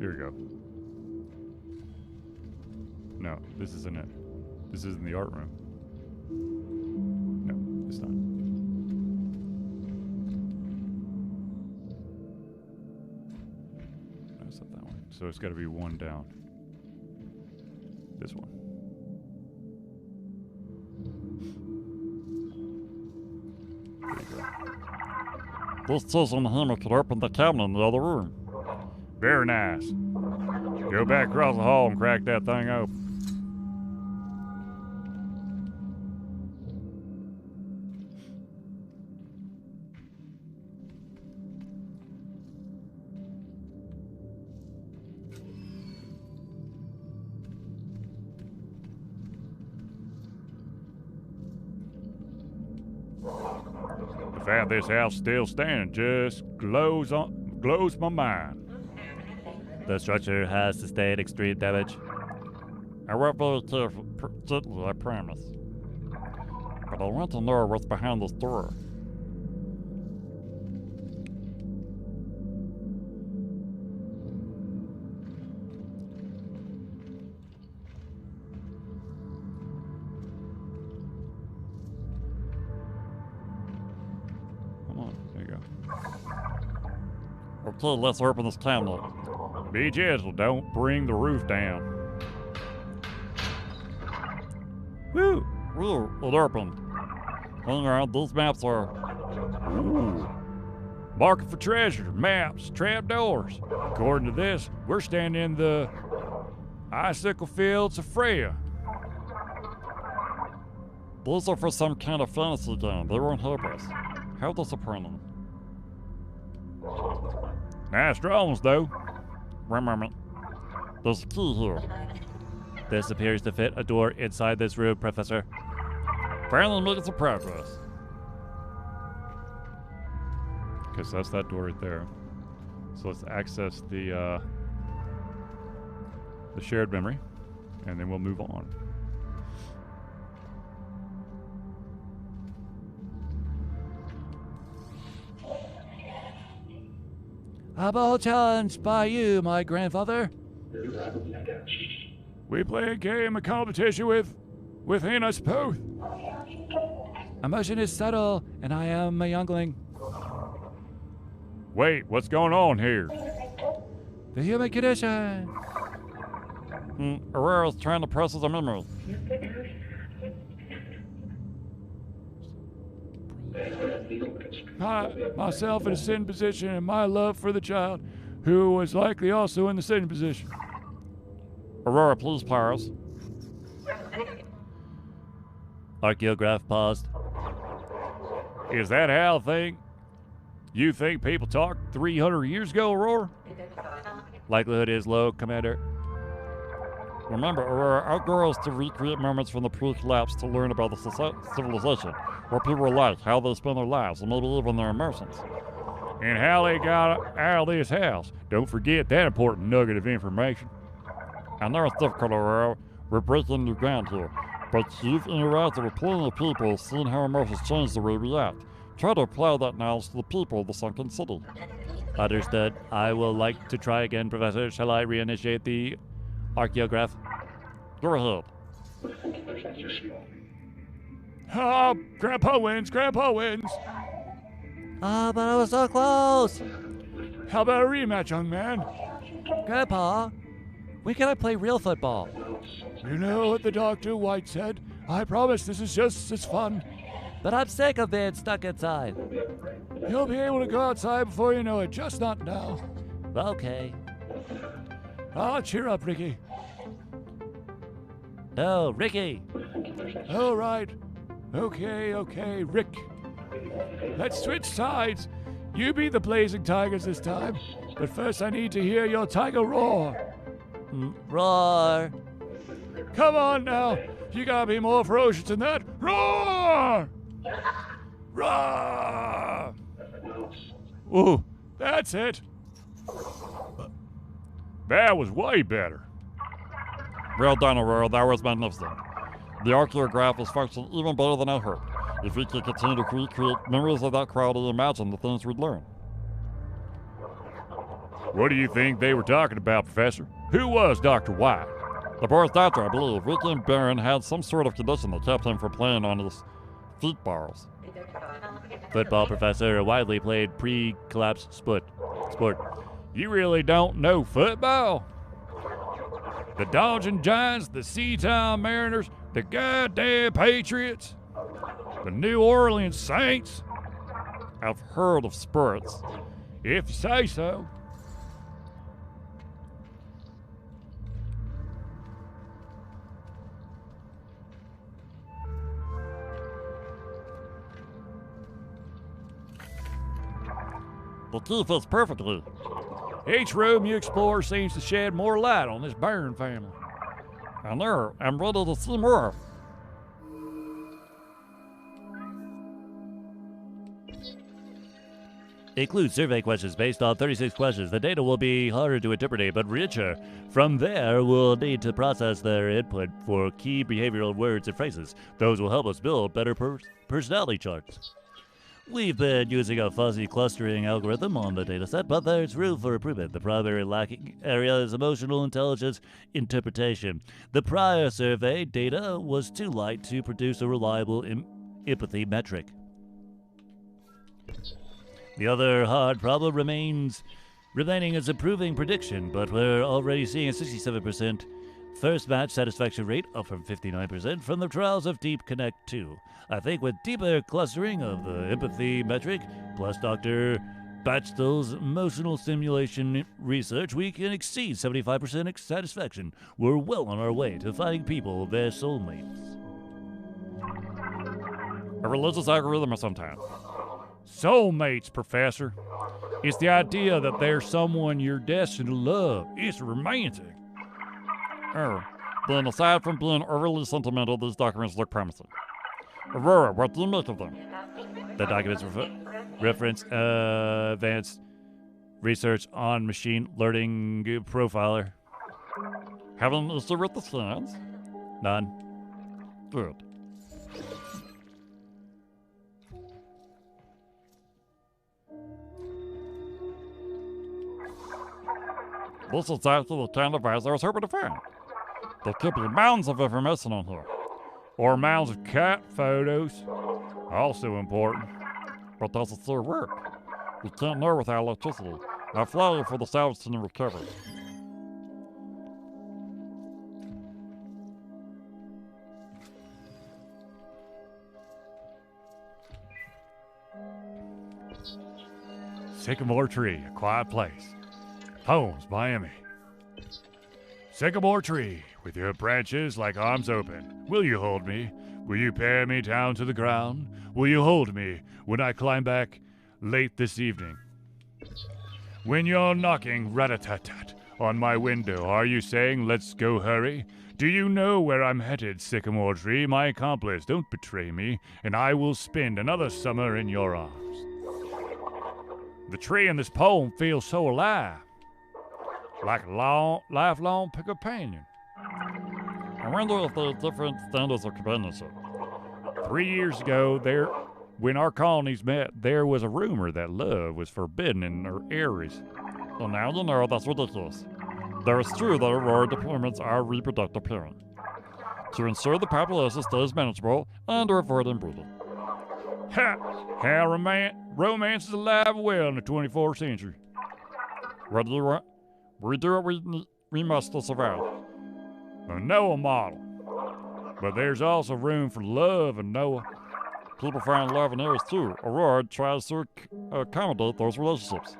Here we go. No, this isn't it. This isn't the art room. No, it's not. No, it's not that one. So it's got to be one down. This one. There you go. This chisel and hammer could open the cabinet in the other room. Very nice. Go back across the hall and crack that thing open. fact this house still standing just glows my mind. The structure has sustained extreme damage. I work very carefully, gently, I promise. But I want to know what's behind this door. Come on, there you go. Okay, let's open this cabinet. Be gentle, don't bring the roof down. Woo! Woo! It opened. Hang on, these maps are... Ooh. Market for treasure, maps, trapdoors. According to this, we're standing in the icicle fields of Freya. These are for some kind of fantasy game. They won't help us. How disappointing. Nice drawings, though. One moment. There's a key here. This appears to fit a door inside this room, Professor. Finally making some progress. Okay, so that's that door right there. So let's access the shared memory, and then we'll move on. I'm all challenged by you, my grandfather. We play a game of competition within us both. Emotion is subtle, and I am a youngling. Wait, what's going on here? The human condition. Aurora's trying to process a memory. Myself in a sin position, and my love for the child, who was likely also in the sin position. Aurora, please pause. Archaeograph paused. Is that how you think people talked 300 years ago, Aurora? Likelihood is low, Commander. Remember, Aurora, our goal is to recreate moments from the pre-collapse to learn about the civilization, what people were like, how they spend their lives, and maybe even their emotions. And how they got out of this house. Don't forget that important nugget of information. I know it's difficult, Aurora. We're breaking new ground here. But you've interacted with plenty of people, seen how emotions change the way we act. Try to apply that knowledge to the people of the sunken city. Understood. I will like to try again, Professor. Shall I reinitiate the archaeograph? Go ahead. Oh, Grandpa wins, Grandpa wins. Ah, but I was so close. How about a rematch, young man? Grandpa, when can I play real football? You know what the Dr. White said. I promise this is just as fun. But I'm sick of being stuck inside. You'll be able to go outside before you know it, just not now. Okay. Ah, cheer up, Ricky. Oh, Ricky. All right. Okay, Rick. Let's switch sides. You be the Blazing Tigers this time. But first I need to hear your tiger roar. Roar. Come on now. You gotta be more ferocious than that. Roar! Roar! Ooh, that's it. That was way better. Well done, Aurora. That was magnificent. The archaeograph is functioning even better than I hoped. If we could continue to recreate memories of that crowd and imagine the things we'd learn. What do you think they were talking about, Professor? Who was Dr. White? The boy's doctor, I believe. Ricky and Baron had some sort of condition that kept him from playing on his feet bars. Football, Professor, a widely played pre-collapse sport. You really don't know football? The Dodging Giants, the Seatown Mariners, the goddamn Patriots, the New Orleans Saints? I've heard of sports. If you say so. The key fits perfectly. Each room you explore seems to shed more light on this Byrne family. I know. I'm ready to see more. includes survey questions based on 36 questions. The data will be harder to interpret, but richer. From there, we'll need to process their input for key behavioral words and phrases. Those will help us build better personality charts. We've been using a fuzzy clustering algorithm on the dataset, but there's room for improvement. The primary lacking area is emotional intelligence interpretation. The prior survey data was too light to produce a reliable empathy metric. The other hard problem remaining is improving prediction, but we're already seeing a 67% first match satisfaction rate, up from 59% from the trials of Deep Connect 2. I think with deeper clustering of the empathy metric, plus Dr. Batchel's emotional stimulation research, we can exceed 75% satisfaction. We're well on our way to finding people their soulmates. A religious algorithm of some type. Soulmates, Professor. It's the idea that there's someone you're destined to love. It's romantic. Then aside from being overly sentimental, these documents look promising. Aurora, what do you make of them? The documents reference advanced research on machine learning profiler. Have an issue with the scans? None. Good. This is exactly the kind of advice I was hoping to find. There could be mounds of information on here. Or mounds of cat photos. Also important. But does it still work? We can't know without electricity. I fly you for the salvage team to recover. Sycamore Tree, A Quiet Place. Poems by Emmy. Sycamore tree, with your branches like arms open, will you hold me? Will you bear me down to the ground? Will you hold me when I climb back late this evening? When you're knocking rat-a-tat-tat on my window, are you saying, let's go hurry? Do you know where I'm headed, Sycamore tree, my accomplice? Don't betray me, and I will spend another summer in your arms. The tree in this poem feels so alive. Like a lifelong companion. I wonder if there are different standards of companionship. 3 years ago, when our colonies met, there was a rumor that love was forbidden in our areas. So now you know that's ridiculous. There is true that Aurora deployments are reproductive parent. To ensure the population stays manageable and to avoid inbreeding. Ha! How romance is alive and well in the 24th century. What do you want? We do what we must to survive. A Noah model. But there's also room for love in Noah. People find love in areas too. Aurora tries to accommodate those relationships.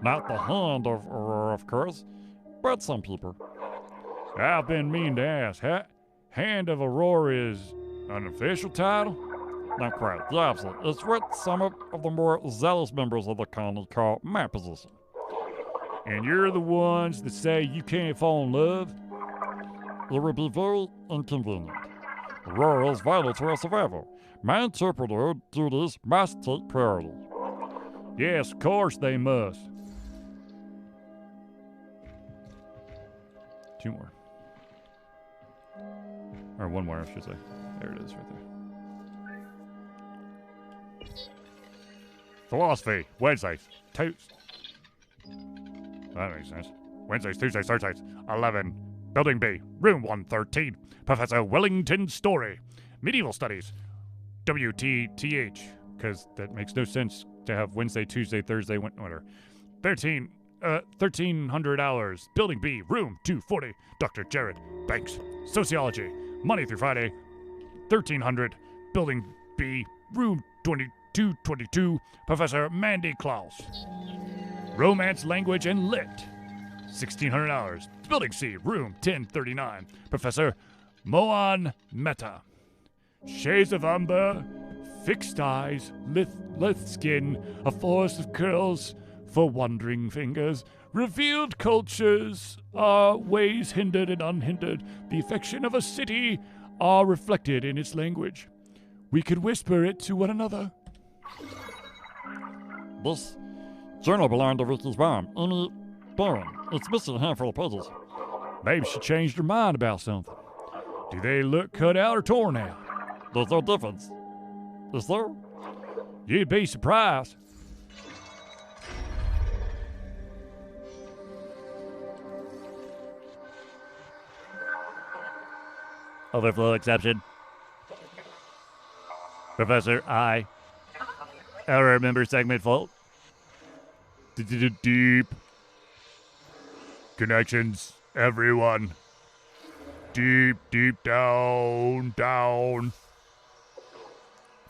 Not the hand of Aurora, of course, but some people. I've been mean to ask. Hand of Aurora is an official title? Not quite. The opposite. It's what some of the more zealous members of the colony call my position. And you're the ones that say you can't fall in love? It would be very inconvenient. Aurora is vital to our survival. My interpreter duties must take priority. Yes, of course they must. 2 more. Or 1 more, I should say. There it is right there. Philosophy, Wednesdays, Tuesdays. That makes sense. Wednesdays, Tuesdays, Thursdays, 11. Building B, room 113. Professor Wellington Story. Medieval Studies. WTTH. Because that makes no sense to have Wednesday, Tuesday, Thursday, whatever. 1300 hours. Building B, room 240. Dr. Jared Banks. Sociology. Monday through Friday. 1300. Building B, room 2222. Professor Mandy Klaus. Romance, Language, and Lit. 1600 hours. Building C, room 1039. Professor Moan Mehta. Shades of umber, fixed eyes, lithe skin, a forest of curls for wandering fingers. Revealed cultures are ways hindered and unhindered. The affection of a city are reflected in its language. We could whisper it to one another. This Journal belonged to Ricky's mom, Amy Barron. It's missing a handful of pages. Maybe she changed her mind about something. Do they look cut out or torn out? There's no difference. Is there? You'd be surprised. Overflow exception. Professor, I remember segment fault. Deep connections, everyone. Deep down.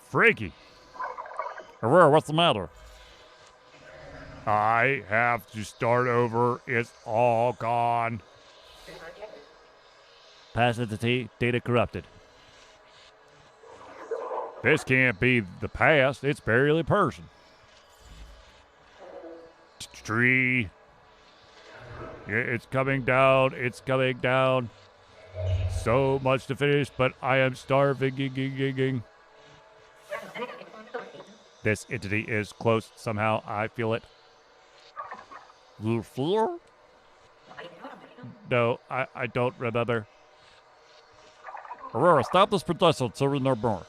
Freaky. Aurora, what's the matter? I have to start over. It's all gone. Past entity, data corrupted. This can't be the past. It's barely a person. Tree. Yeah, it's coming down. It's coming down. So much to finish, but I am starving. This entity is close somehow. I feel it. You feel? No, I don't remember. Aurora, stop this projection so we know more.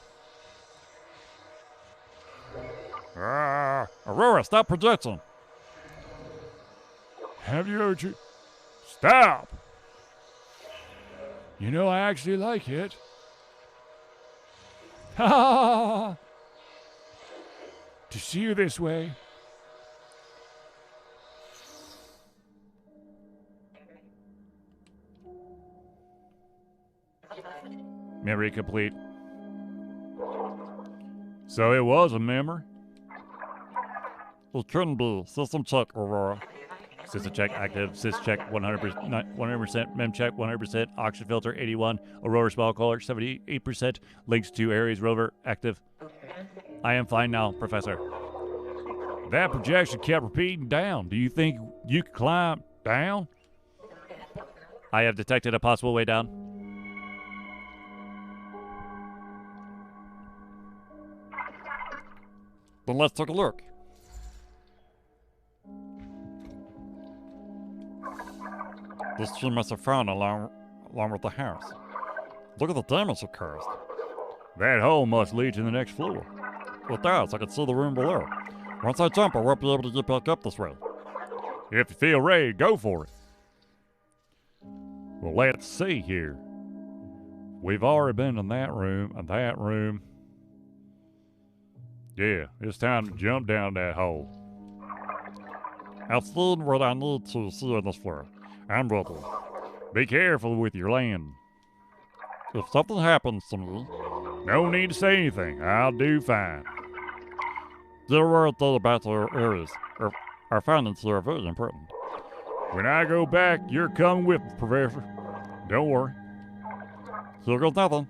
Aurora, stop projection. Have you stop? You know, I actually like it. Ha ha! To see you this way. Memory complete. So it was a memory? It couldn't be. System check, Aurora. System check active. Sys check 100%. Mem check 100%. Oxygen filter 81. Aurora small color 78%. Links to Ares rover active. I am fine now, Professor. That projection kept repeating down. Do you think you could climb down? I have detected a possible way down. Then let's take a look. This tree must have found along with the house. Look at the damage it caused. That hole must lead to the next floor. It does. I can see the room below. Once I jump, I won't be able to get back up this way. If you feel ready, go for it. Well, let's see here. We've already been in that room and that room. Yeah, it's time to jump down that hole. I've seen what I need to see on this floor. I'm ready. Be careful with your land. If something happens to me... No need to say anything. I'll do fine. There were a thing about our areas. Our findings here are very important. When I go back, you're coming with me, Professor. Don't worry. Here goes nothing.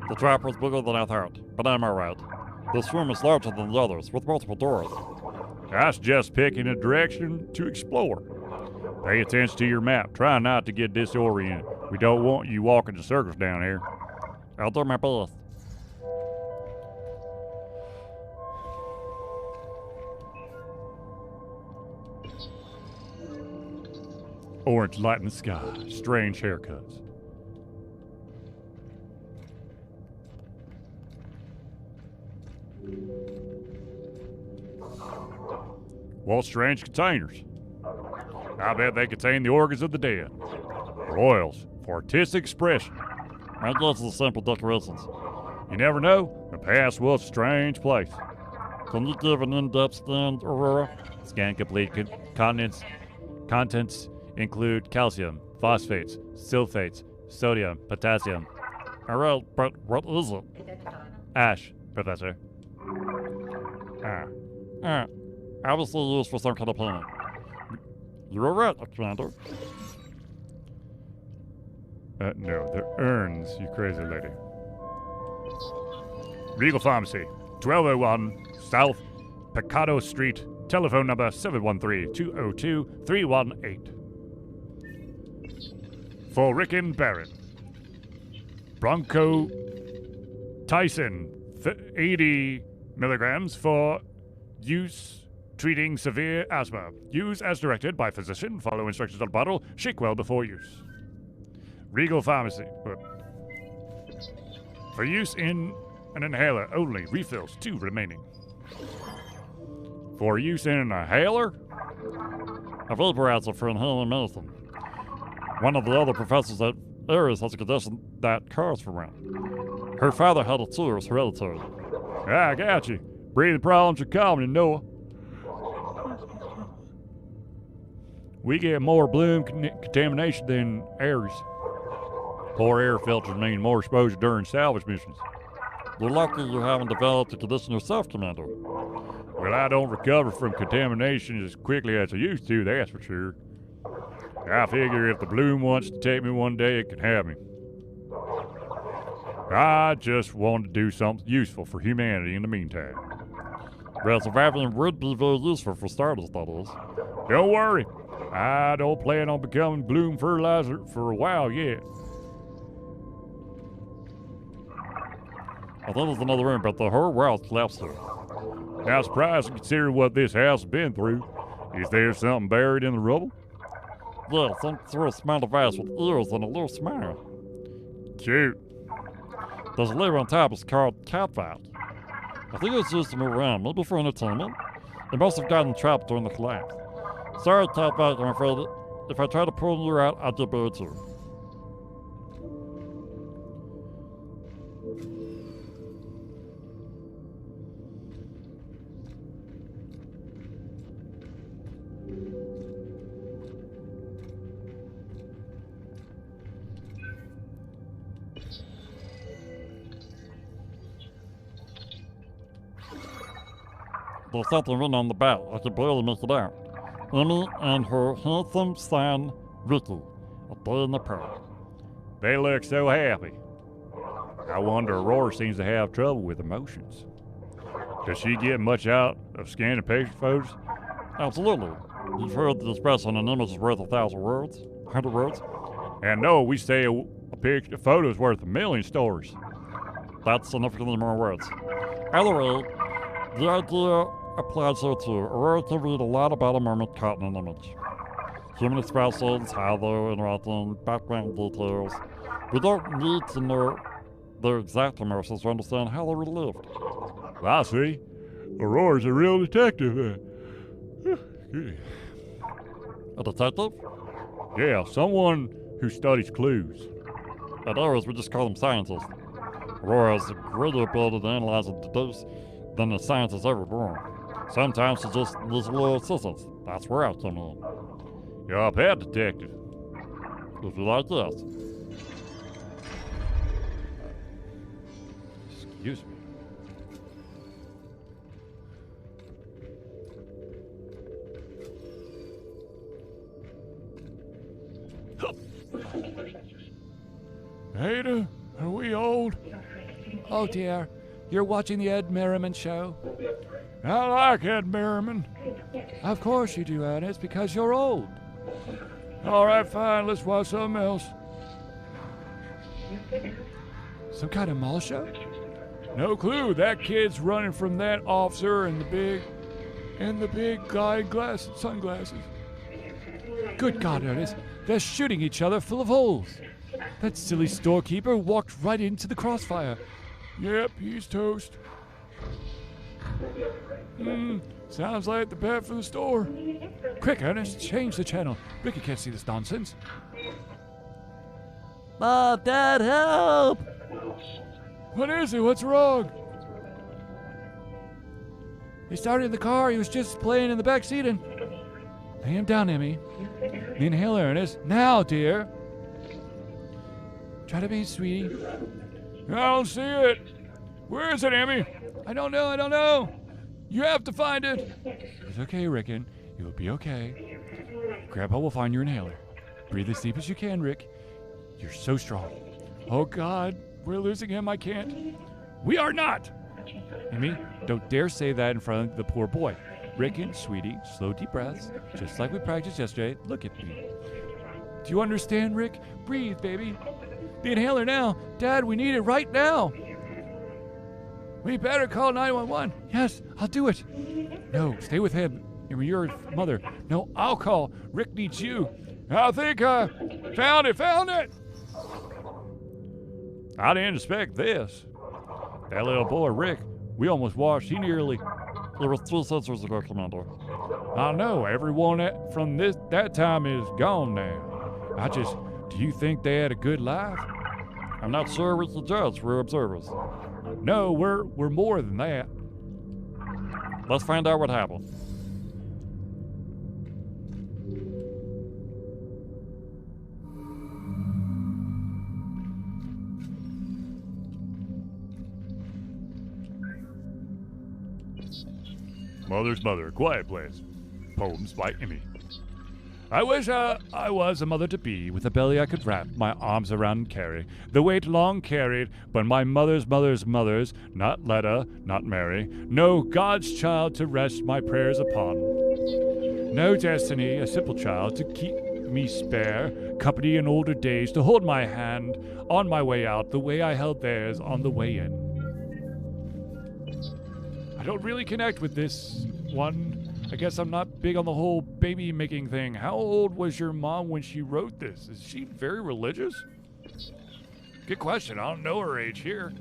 The trap was bigger than I thought, but I'm alright. This room is larger than the others, with multiple doors. That's just picking a direction to explore. Pay attention to your map. Try not to get disoriented. We don't want you walking in circles down here. I'll do my best. Orange light in the sky. Strange haircuts. What strange containers? I bet they contain the organs of the dead. Royals for artistic expression. My guess is simple decorations. You never know. The past was a strange place. Can you give an in-depth scan, Aurora? Scan complete. Contents include calcium, phosphates, sulfates, sodium, potassium. Alright, but what is it? Ash, Professor. Obviously used for some kind of painting. You're right, Commander. No, they're urns, you crazy lady. Regal Pharmacy, 1201 South Picado Street, Telephone number 713-202-318. For Rick and Barron. Bronco Tyson, 80 milligrams for use treating severe asthma. Use as directed by physician. Follow instructions on the bottle. Shake well before use. Regal Pharmacy. For use in an inhaler only. Refills 2 remaining. For use in an inhaler? A vaporizer for inhaling medicine. One of the other professors at Ares has a condition that cars for rent. Her father had it too. It was hereditary. I got you. Breathing problems are common in Noah. We get more bloom contamination than Ares. Poor air filters mean more exposure during salvage missions. You're lucky you haven't developed a condition yourself, Commander. Well, I don't recover from contamination as quickly as I used to, that's for sure. I figure if the bloom wants to take me one day, it can have me. I just wanted to do something useful for humanity in the meantime. Well, surviving would be very useful for starters, that is. Don't worry. I don't plan on becoming bloom fertilizer for a while yet. I think there's another room, but the whole world collapsed here. Now, surprising considering what this house has been through. Is there something buried in the rubble? Yeah, some sort of small device with ears and a little smile. Cute. There's a lever on top. It's called Catfight. I think it's used to move around, maybe for entertainment. It must have gotten trapped during the collapse. Sorry, Catfight, I'm afraid if I try to pull you out, I'll get buried too. There's something written on the back. I can barely make it out. Emmy and her handsome son, Ricky. A day in the park. They look so happy. I wonder Aurora seems to have trouble with emotions. Does she get much out of scanning patient photos? Absolutely. You've heard the expression, an image is worth 1,000 words, 100 words. And no, we say a photo is worth 1,000,000 stories. That's significantly more words. Either way, the idea applies here too. Aurora can read a lot about a moment caught in an image. Human expressions, how they're interacting, background details. We don't need to know their exact emotions to understand how they really lived. I see. Aurora's a real detective. A detective? Yeah, someone who studies clues. At Ares, we just call them scientists. Aurora has a greater ability to analyze and deduce than the scientists ever born. Sometimes she just needs a little assistance. That's where I come in. You're a pet detective. If you like, yes. Excuse me. Ada, are we old? Oh dear, you're watching the Ed Merriman show? I like Ed Merriman. Of course you do, and it's because you're old. All right, fine, let's watch something else. Some kind of mall show? No clue. That kid's running from that officer and the big guy in sunglasses. Good God, Ernest, they're shooting each other full of holes. That silly storekeeper walked right into the crossfire. Yep, he's toast. Sounds like the pet for the store. Quick, Ernest, change the channel. Ricky can't see this nonsense. Mom, Dad, help! What is it? What's wrong? He started in the car. He was just playing in the back seat and... Lay him down, Emmy. Inhale, Ernest. Now, dear. Try to be, sweetie. I don't see it. Where is it, Emmy? I don't know. You have to find it. It's okay, Rickon. You'll be okay. Grandpa will find your inhaler. Breathe as deep as you can, Rick. You're so strong. Oh, God. We're losing him. I can't. We are not. Emmy, don't dare say that in front of the poor boy. Rickon, sweetie, slow deep breaths, just like we practiced yesterday. Look at me. Do you understand, Rick? Breathe, baby. The inhaler now. Dad, we need it right now. We better call 911. Yes, I'll do it. No, stay with him. You're your mother. No, I'll call. Rick needs you. I think I found it. I didn't expect this. That little boy, Rick, we almost watched. He nearly... It was 2 centuries ago, Commander. I know. Everyone from that time is gone now. Do you think they had a good life? I'm not sure we can judge. We're observers. No, we're more than that. Let's find out what happened. Mother's Mother, Quiet Place. Poems by Emmy. I wish I was a mother-to-be, with a belly I could wrap my arms around and carry, the weight long carried, but my mother's mother's mother's, not Letta, not Mary, no God's child to rest my prayers upon. No destiny, a simple child, to keep me spare, company in older days, to hold my hand on my way out, the way I held theirs on the way in. I don't really connect with this one. I guess I'm not big on the whole baby making thing. How old was your mom when she wrote this? Is she very religious? Good question. I don't know her age here.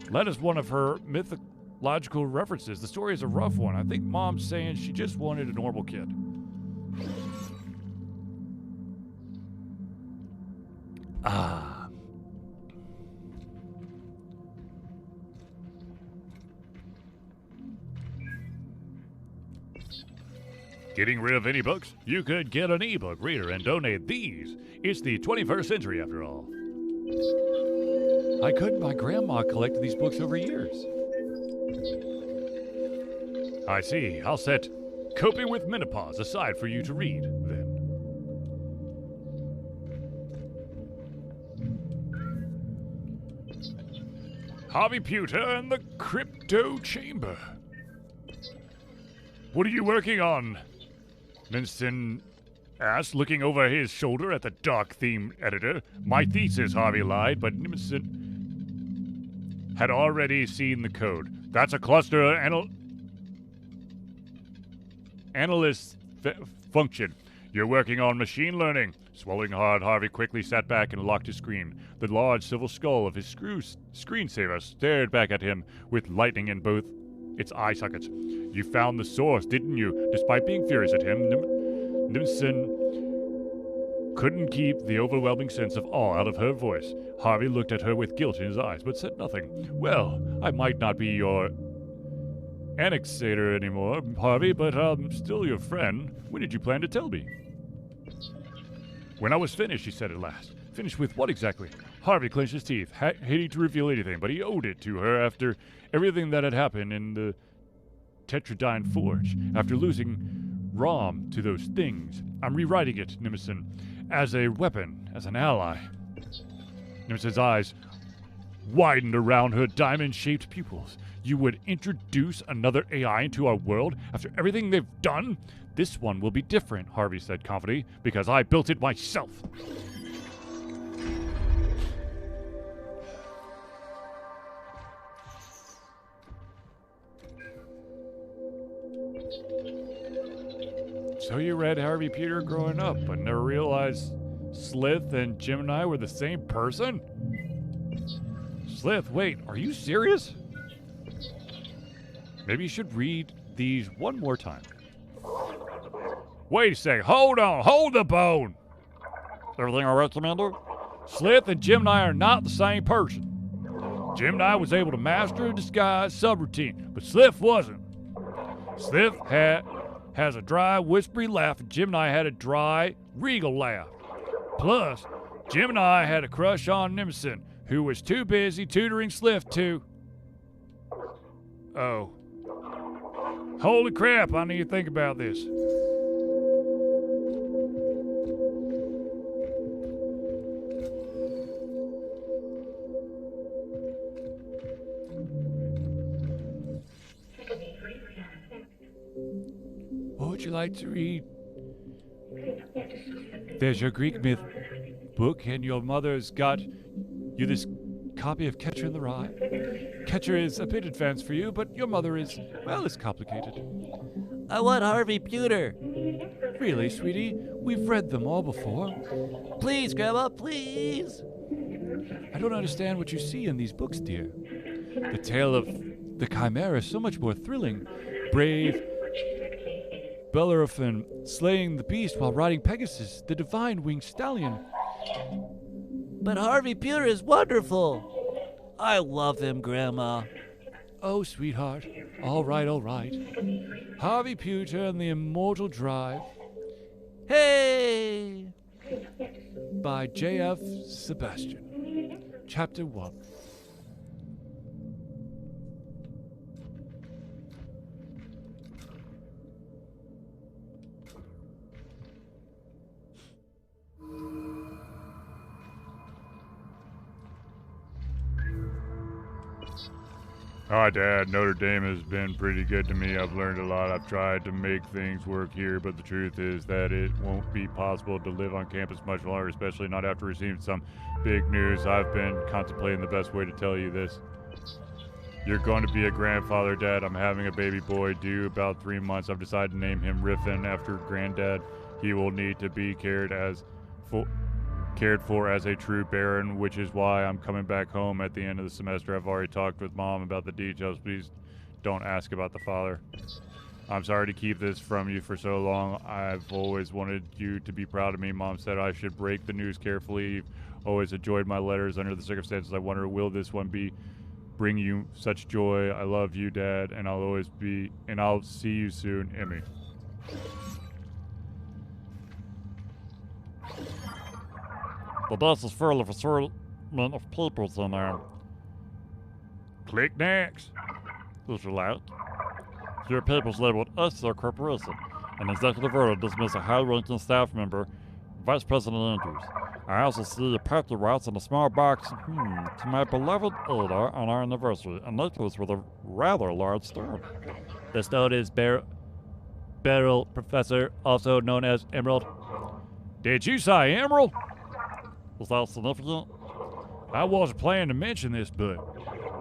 Letta's one of her mythological references. The story is a rough one. I think Mom's saying she just wanted a normal kid. Ah. Getting rid of any books? You could get an ebook reader and donate these. It's the 21st century, after all. I could. My grandma collected these books over years. I see. I'll set Coping with Menopause aside for you to read, then. Harvey Pewter and the Crypto Chamber. What are you working on? Winston asked, looking over his shoulder at the dark-themed editor. My thesis, Harvey lied, but Winston had already seen the code. That's a cluster analyst function. You're working on machine learning. Swallowing hard, Harvey quickly sat back and locked his screen. The large silver skull of his screensaver stared back at him with lightning in both its eye sockets. You found the source, didn't you? Despite being furious at him, Nimson couldn't keep the overwhelming sense of awe out of her voice. Harvey looked at her with guilt in his eyes, but said nothing. Well, I might not be your annexator anymore, Harvey, but I'm still your friend. When did you plan to tell me? When I was finished, he said at last. Finished with what exactly? Harvey clenched his teeth, hating to reveal anything, but he owed it to her after everything that had happened in the Tetradyne Forge. After losing Rom to those things, I'm rewriting it, Nimison, as a weapon, as an ally. Nimison's eyes widened around her diamond-shaped pupils. You would introduce another AI into our world after everything they've done? This one will be different, Harvey said confidently, because I built it myself. So you read Harvey Pewter growing up, but never realized Slith and Gemini were the same person? Slith, wait, are you serious? Maybe you should read these one more time. Wait a second, hold on, hold the bone! Everything all right, Commander? Slith and Gemini are not the same person. Gemini was able to master a disguise subroutine, but Slith wasn't. Slith has a dry, whispery laugh, and Gemini had a dry, regal laugh. Plus, Gemini had a crush on Nimson, who was too busy tutoring Slith to... Oh. Holy crap, I need to think about this. you like to read? There's your Greek myth book, and your mother's got you this copy of Catcher in the Rye. Catcher is a bit advanced for you, but your mother is, well, it's complicated. I want Harvey Pewter. Really, sweetie? We've read them all before. Please, Grandma, please. I don't understand what you see in these books, dear. The tale of the Chimera is so much more thrilling. Brave Bellerophon slaying the beast while riding Pegasus, the divine winged stallion. But Harvey Pewter is wonderful. I love him, Grandma. Oh, sweetheart. All right, all right. Harvey Pewter and the Immortal Drive. Hey! By J.F. Sebastian. Chapter 1. Hi, Dad. Notre Dame has been pretty good to me. I've learned a lot. I've tried to make things work here, but the truth is that it won't be possible to live on campus much longer, especially not after receiving some big news. I've been contemplating the best way to tell you this. You're going to be a grandfather, Dad. I'm having a baby boy due about 3 months. I've decided to name him Riffin after Granddad. He will need to be cared for as a true Baron, which is why I'm coming back home at the end of the semester. I've already talked with Mom about the details. Please don't ask about the father. I'm sorry to keep this from you for so long. I've always wanted you to be proud of me. Mom said I should break the news carefully. You've always enjoyed my letters under the circumstances. I wonder, will this one bring you such joy? I love you, Dad, and I'll see you soon, Emmy. The desk is full of assortment of papers in there. Click next. Would you like? Your papers labeled Exo Corporation. An executive order to dismiss a high-ranking staff member, Vice President Andrews. I also see a party rights in a small box, to my beloved Ada on our anniversary, a necklace with a rather large stone. The stone is Beryl Professor, also known as Emerald. Did you say Emerald? Is that significant? I wasn't planning to mention this, but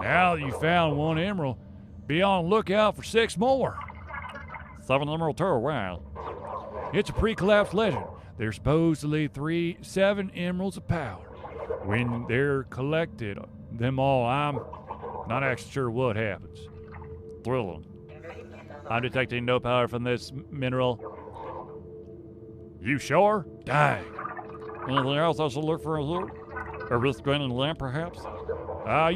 now that you found one emerald, be on the lookout for 6 more. 7 emerald too, wow. It's a pre-collapse legend. There's supposedly 7 emeralds of power. When they're collected, them all, I'm not actually sure what happens. Thrilling. I'm detecting no power from this mineral. You sure? Dang. Anything else I should look for here? A wrist-graining lamp, perhaps?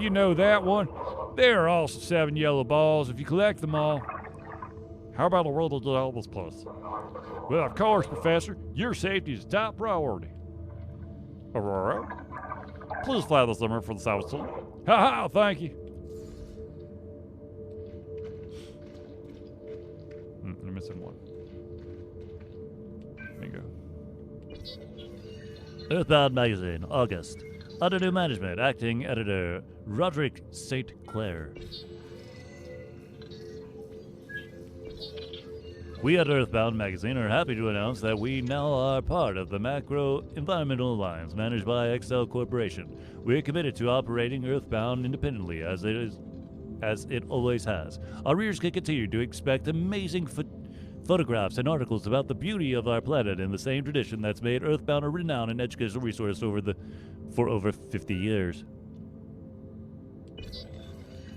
You know that one. There are also 7 yellow balls if you collect them all. How about a way to get out of this place? Well, of course, Professor. Your safety is top priority. Aurora? Please fly the Zimmer for the South Sea. Ha-ha, thank you. I'm missing one. There you go. Earthbound Magazine, August. Under new management, acting editor Roderick St. Clair. We at Earthbound Magazine are happy to announce that we now are part of the Macro Environmental Alliance managed by Excel Corporation. We're committed to operating Earthbound independently as it always has. Our readers can continue to expect amazing photographs and articles about the beauty of our planet in the same tradition that's made Earthbound a renowned and educational resource for over 50 years.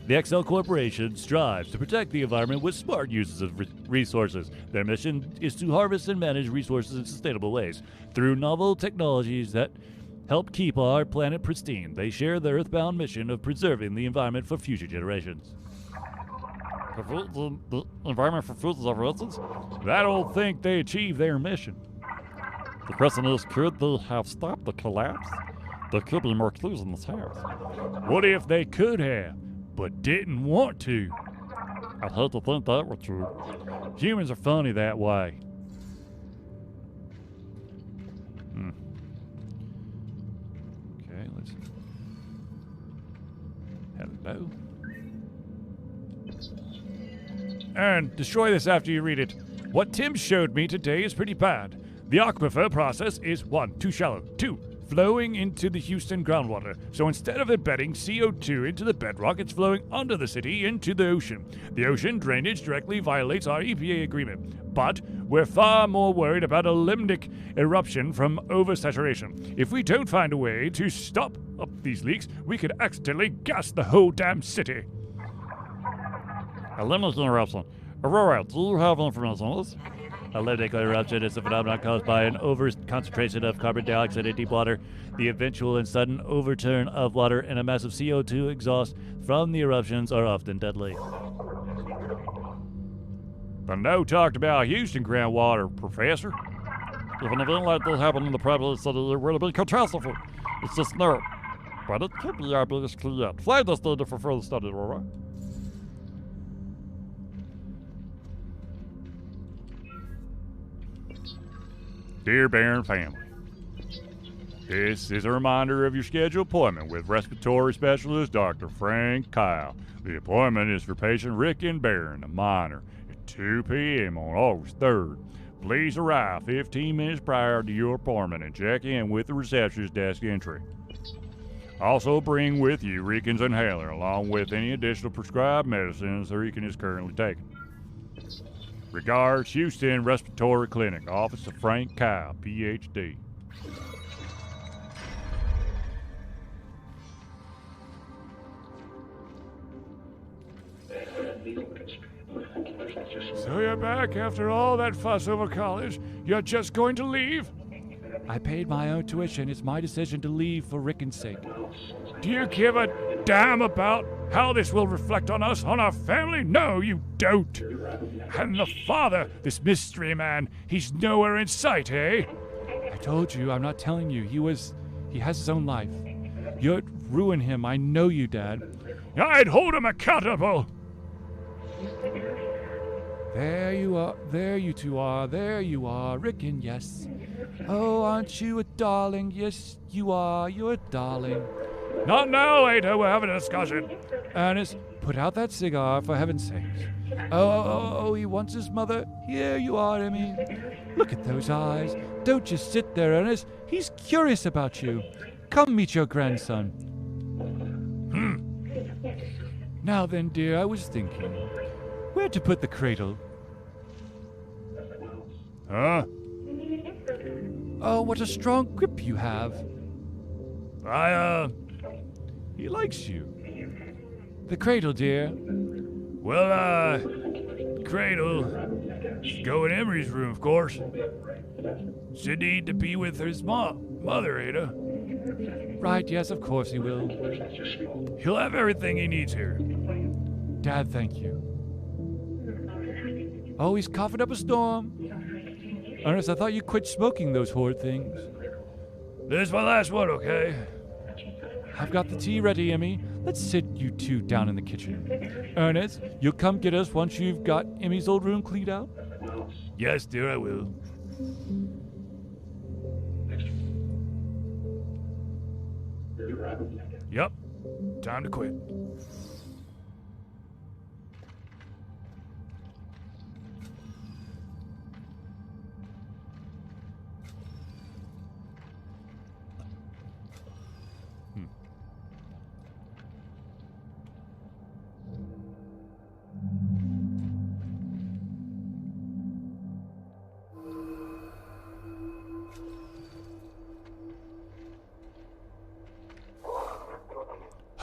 The Excel Corporation strives to protect the environment with smart uses of resources. Their mission is to harvest and manage resources in sustainable ways through novel technologies that help keep our planet pristine. They share the Earthbound mission of preserving the environment for future generations. The environment for food is of essence? I don't think they achieved their mission. The question is, could they have stopped the collapse? There could be more clues in this house. What if they could have, but didn't want to? I'd hate to think that were true. Humans are funny that way. Okay, let's... Hello. And destroy this after you read it. What Tim showed me today is pretty bad. The aquifer process is 1, too shallow, 2, flowing into the Houston groundwater. So instead of embedding CO2 into the bedrock, it's flowing under the city into the ocean. The ocean drainage directly violates our EPA agreement. But we're far more worried about a limbic eruption from oversaturation. If we don't find a way to stop up these leaks, we could accidentally gas the whole damn city. A limbic eruption. Aurora, do you have information on this? A limbic eruption is a phenomenon caused by an over-concentration of carbon dioxide in deep water. The eventual and sudden overturn of water and a massive CO2 exhaust from the eruptions are often deadly. But no talked about Houston groundwater, Professor. If an event like this happened in the Providence City, it would be catastrophe. It's just no. But it could be our biggest clue yet. Flag this data for further study, Aurora. Dear Barron family, this is a reminder of your scheduled appointment with respiratory specialist Dr. Frank Kyle. The appointment is for patient Rick and Barron, a minor, at 2 p.m. on August 3rd. Please arrive 15 minutes prior to your appointment and check in with the receptionist desk entry. Also bring with you Rickens inhaler along with any additional prescribed medicines that Ricken is currently taking. Regards, Houston Respiratory Clinic, Office of Frank Kyle, Ph.D. So you're back after all that fuss over college? You're just going to leave? I paid my own tuition. It's my decision to leave for Ricken's sake. Do you give a damn about how this will reflect on us, on our family? No, you don't. And the father, this mystery man, he's nowhere in sight, eh? I told you, I'm not telling you. He has his own life. You'd ruin him. I know you, Dad. I'd hold him accountable. There you are. There you two are. There you are. Ricken, yes. Oh, aren't you a darling? Yes, you are. You're a darling. Not now, later. We're having a discussion. Ernest, put out that cigar, for heaven's sakes. Oh, he wants his mother. Here you are, Emmy. Look at those eyes. Don't just sit there, Ernest. He's curious about you. Come meet your grandson. Now then, dear, I was thinking, where to put the cradle? Huh? Oh, what a strong grip you have. He likes you. The cradle, dear. Well, cradle should go in Emery's room, of course. Should need to be with his mother, Ada. Right, yes, of course he will. He'll have everything he needs here. Dad, thank you. Oh, he's coughing up a storm. Ernest, I thought you quit smoking those horrid things. This is my last one, okay? I've got the tea ready, Emmy. Let's sit you two down in the kitchen. Ernest, you'll come get us once you've got Emmy's old room cleaned out? Yes, dear, I will. Yep. Time to quit.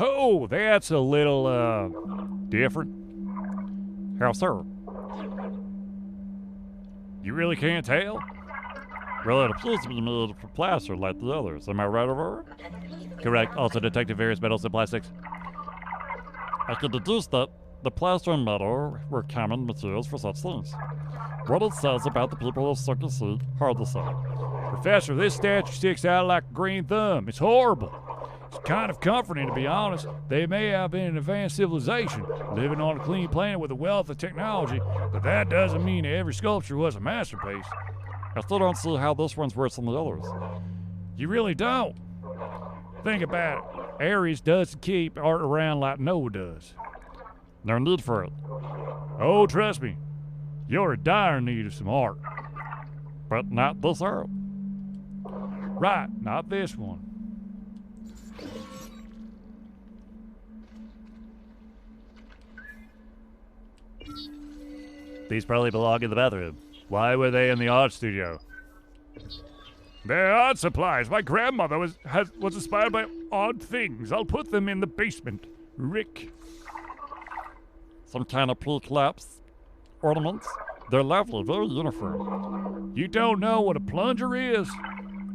Oh, that's a little, different. How so? You really can't tell? Well, it appears to be made from plaster like the others. Am I right, Aurora? Correct. Also detected various metals and plastics. I could deduce that the plaster and metal were common materials for such things. What it says about the people of Circle C, hard to say. Professor, this statue sticks out like a green thumb. It's horrible. It's kind of comforting, to be honest. They may have been an advanced civilization, living on a clean planet with a wealth of technology, but that doesn't mean every sculpture was a masterpiece. I still don't see how this one's worse than the others. You really don't. Think about it. Ares doesn't keep art around like Noah does. No need for it. Oh, trust me. You're in dire need of some art. But not this Earl. Right, not this one. These probably belong in the bathroom. Why were they in the art studio? They're art supplies. My grandmother was inspired by odd things. I'll put them in the basement. Rick. Some kind of peak laps ornaments. They're lovely, very uniform. You don't know what a plunger is?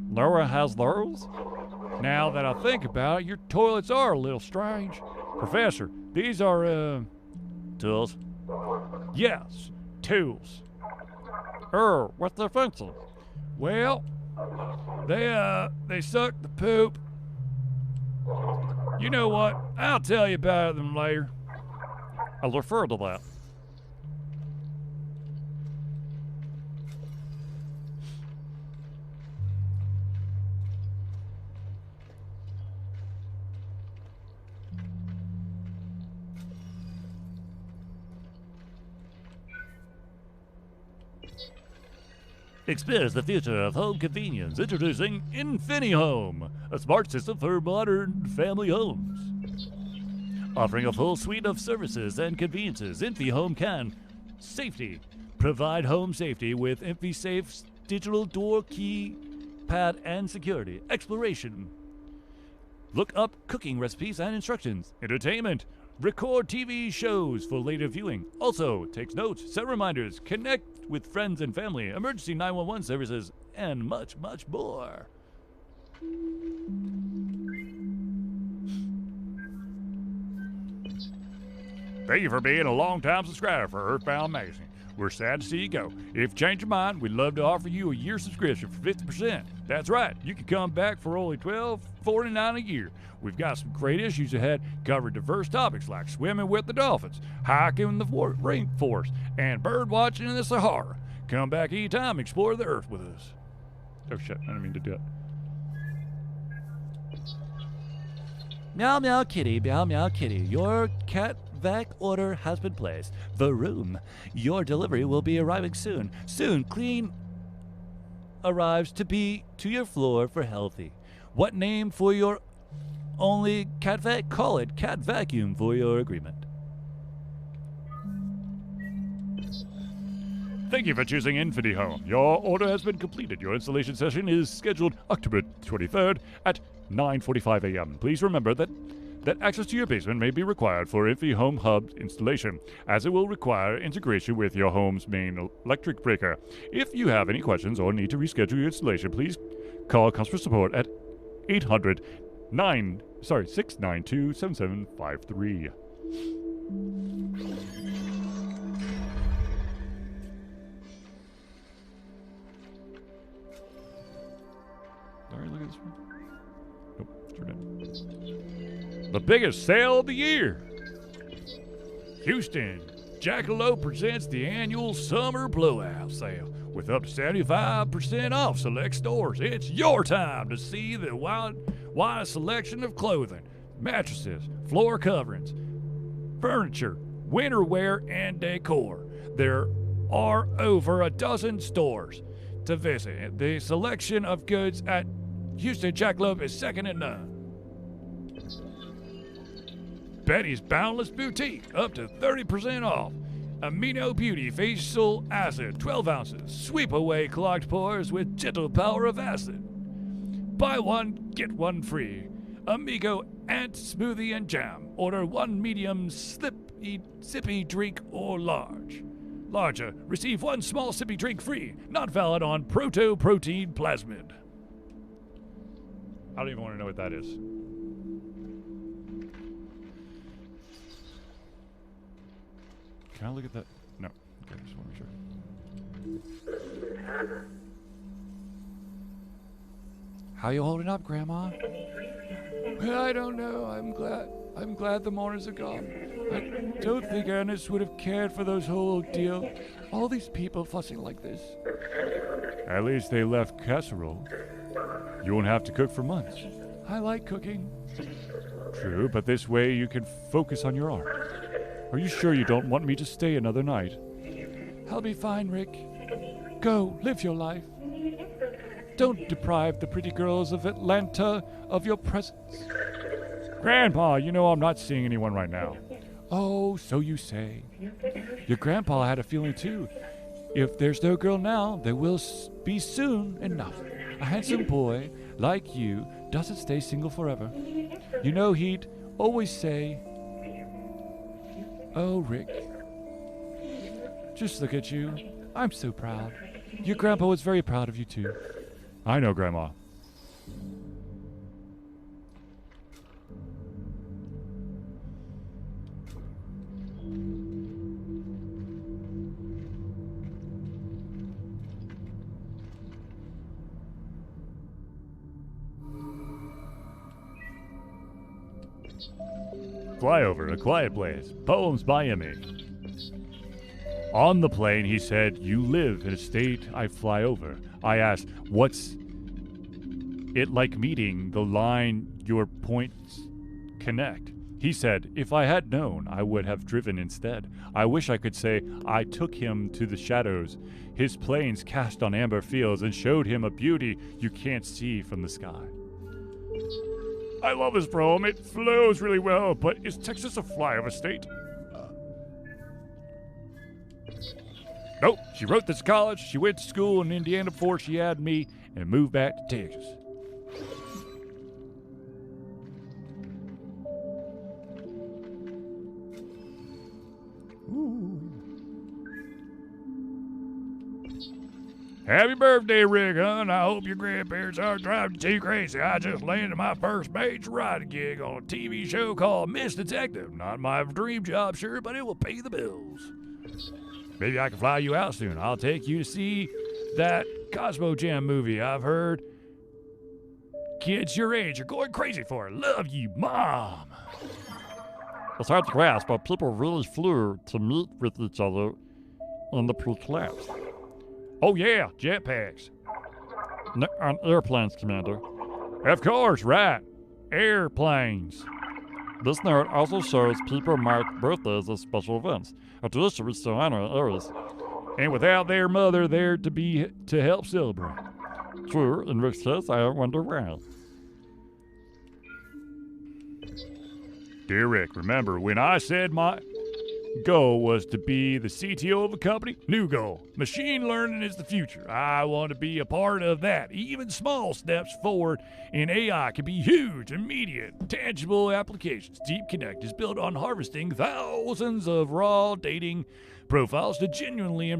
Nora has those? Now that I think about it, your toilets are a little strange. Professor, these are, tools? Yes, tools. What's their function? Well, they suck the poop. You know what? I'll tell you about them later. I'll refer to that. Experience the future of home convenience. Introducing InfiniHome, a smart system for modern family homes. Offering a full suite of services and conveniences, InfiniHome can provide home safety with InfiSafe's digital door key pad and security. Exploration. Look up cooking recipes and instructions. Entertainment. Record TV shows for later viewing. Also, takes notes, set reminders, connect with friends and family, emergency 911 services, and much, much more. Thank you for being a long-time subscriber for Earthbound Magazine. We're sad to see you go. If you change your mind, we'd love to offer you a year subscription for 50%. That's right, you can come back for only $12.49 a year. We've got some great issues ahead, covering diverse topics like swimming with the dolphins, hiking in the rainforest, and bird watching in the Sahara. Come back anytime and explore the Earth with us. Oh shit, I didn't mean to do it. Meow meow kitty, meow meow kitty. Your cat vac order has been placed. The room. Your delivery will be arriving soon. Soon, clean arrives to be to your floor for healthy. What name for your only cat vac? Call it cat vacuum for your agreement. Thank you for choosing InfiniHome. Your order has been completed. Your installation session is scheduled October 23rd at 9:45 a.m. Please remember that access to your basement may be required for InfiniHome Hub installation, as it will require integration with your home's main electric breaker. If you have any questions or need to reschedule your installation, please call customer support at 692-7753. Sorry, look at this one. Nope, sure didn't. The biggest sale of the year. Houston, Jackalope presents the annual Summer Blowout Sale with up to 75% off select stores. It's your time to see the wide selection of clothing, mattresses, floor coverings, furniture, winter wear, and decor. There are over a dozen stores to visit. The selection of goods at Houston Jackalope is second to none. Betty's Boundless Boutique, up to 30% off. Amino Beauty Facial Acid, 12 ounces. Sweep away clogged pores with gentle power of acid. Buy one, get one free. Amigo Ant Smoothie and Jam. Order one medium sippy drink or larger. Receive one small sippy drink free. Not valid on Protein Plasmid. I don't even want to know what that is. Can I look at that? No. Okay, just want to make sure. How you holding up, Grandma? Well, I don't know. I'm glad the mourners are gone. I don't think Ernest would have cared for those whole deal. All these people fussing like this. At least they left casserole. You won't have to cook for months. I like cooking. True, but this way you can focus on your art. Are you sure you don't want me to stay another night? I'll be fine, Rick. Go, live your life. Don't deprive the pretty girls of Atlanta of your presence. Grandpa, you know I'm not seeing anyone right now. Oh, so you say. Your grandpa had a feeling too. If there's no girl now, there will be soon enough. A handsome boy like you doesn't stay single forever. You know he'd always say, "Oh, Rick, just look at you. I'm so proud." Your grandpa was very proud of you too. I know, Grandma. Flyover, A Quiet Place, poems by Emmy. On the plane, he said, "You live in a state I fly over." I asked, "What's it like meeting the line your points connect?" He said, "If I had known, I would have driven instead. I wish I could say I took him to the shadows. His planes cast on amber fields and showed him a beauty you can't see from the sky." I love this poem. It flows really well, but is Texas a flyover state? Nope, she wrote this college, she went to school in Indiana before she had me, and moved back to Texas. Happy birthday, Rick, hon. I hope your grandparents aren't driving you too crazy. I just landed my first major writing gig on a TV show called Miss Detective. Not my dream job, sure, but it will pay the bills. Maybe I can fly you out soon. I'll take you to see that Cosmo Jam movie I've heard kids your age are going crazy for. Love you, Mom. It's hard to grasp, but people really flew to meet with each other in the pre-collapse. Oh yeah, jetpacks. On airplanes, Commander. Of course, right. Airplanes. This note also shows people mark birthdays as special events, a tradition we still honor in Aries. And without their mother there to help celebrate. True, in Rick's case, I wonder why. Dear Rick, remember when I said my goal was to be the CTO of a company? New goal. Machine learning is the future. I want to be a part of that. Even small steps forward in AI can be huge, immediate, tangible applications. Deep Connect is built on harvesting thousands of raw dating profiles to genuinely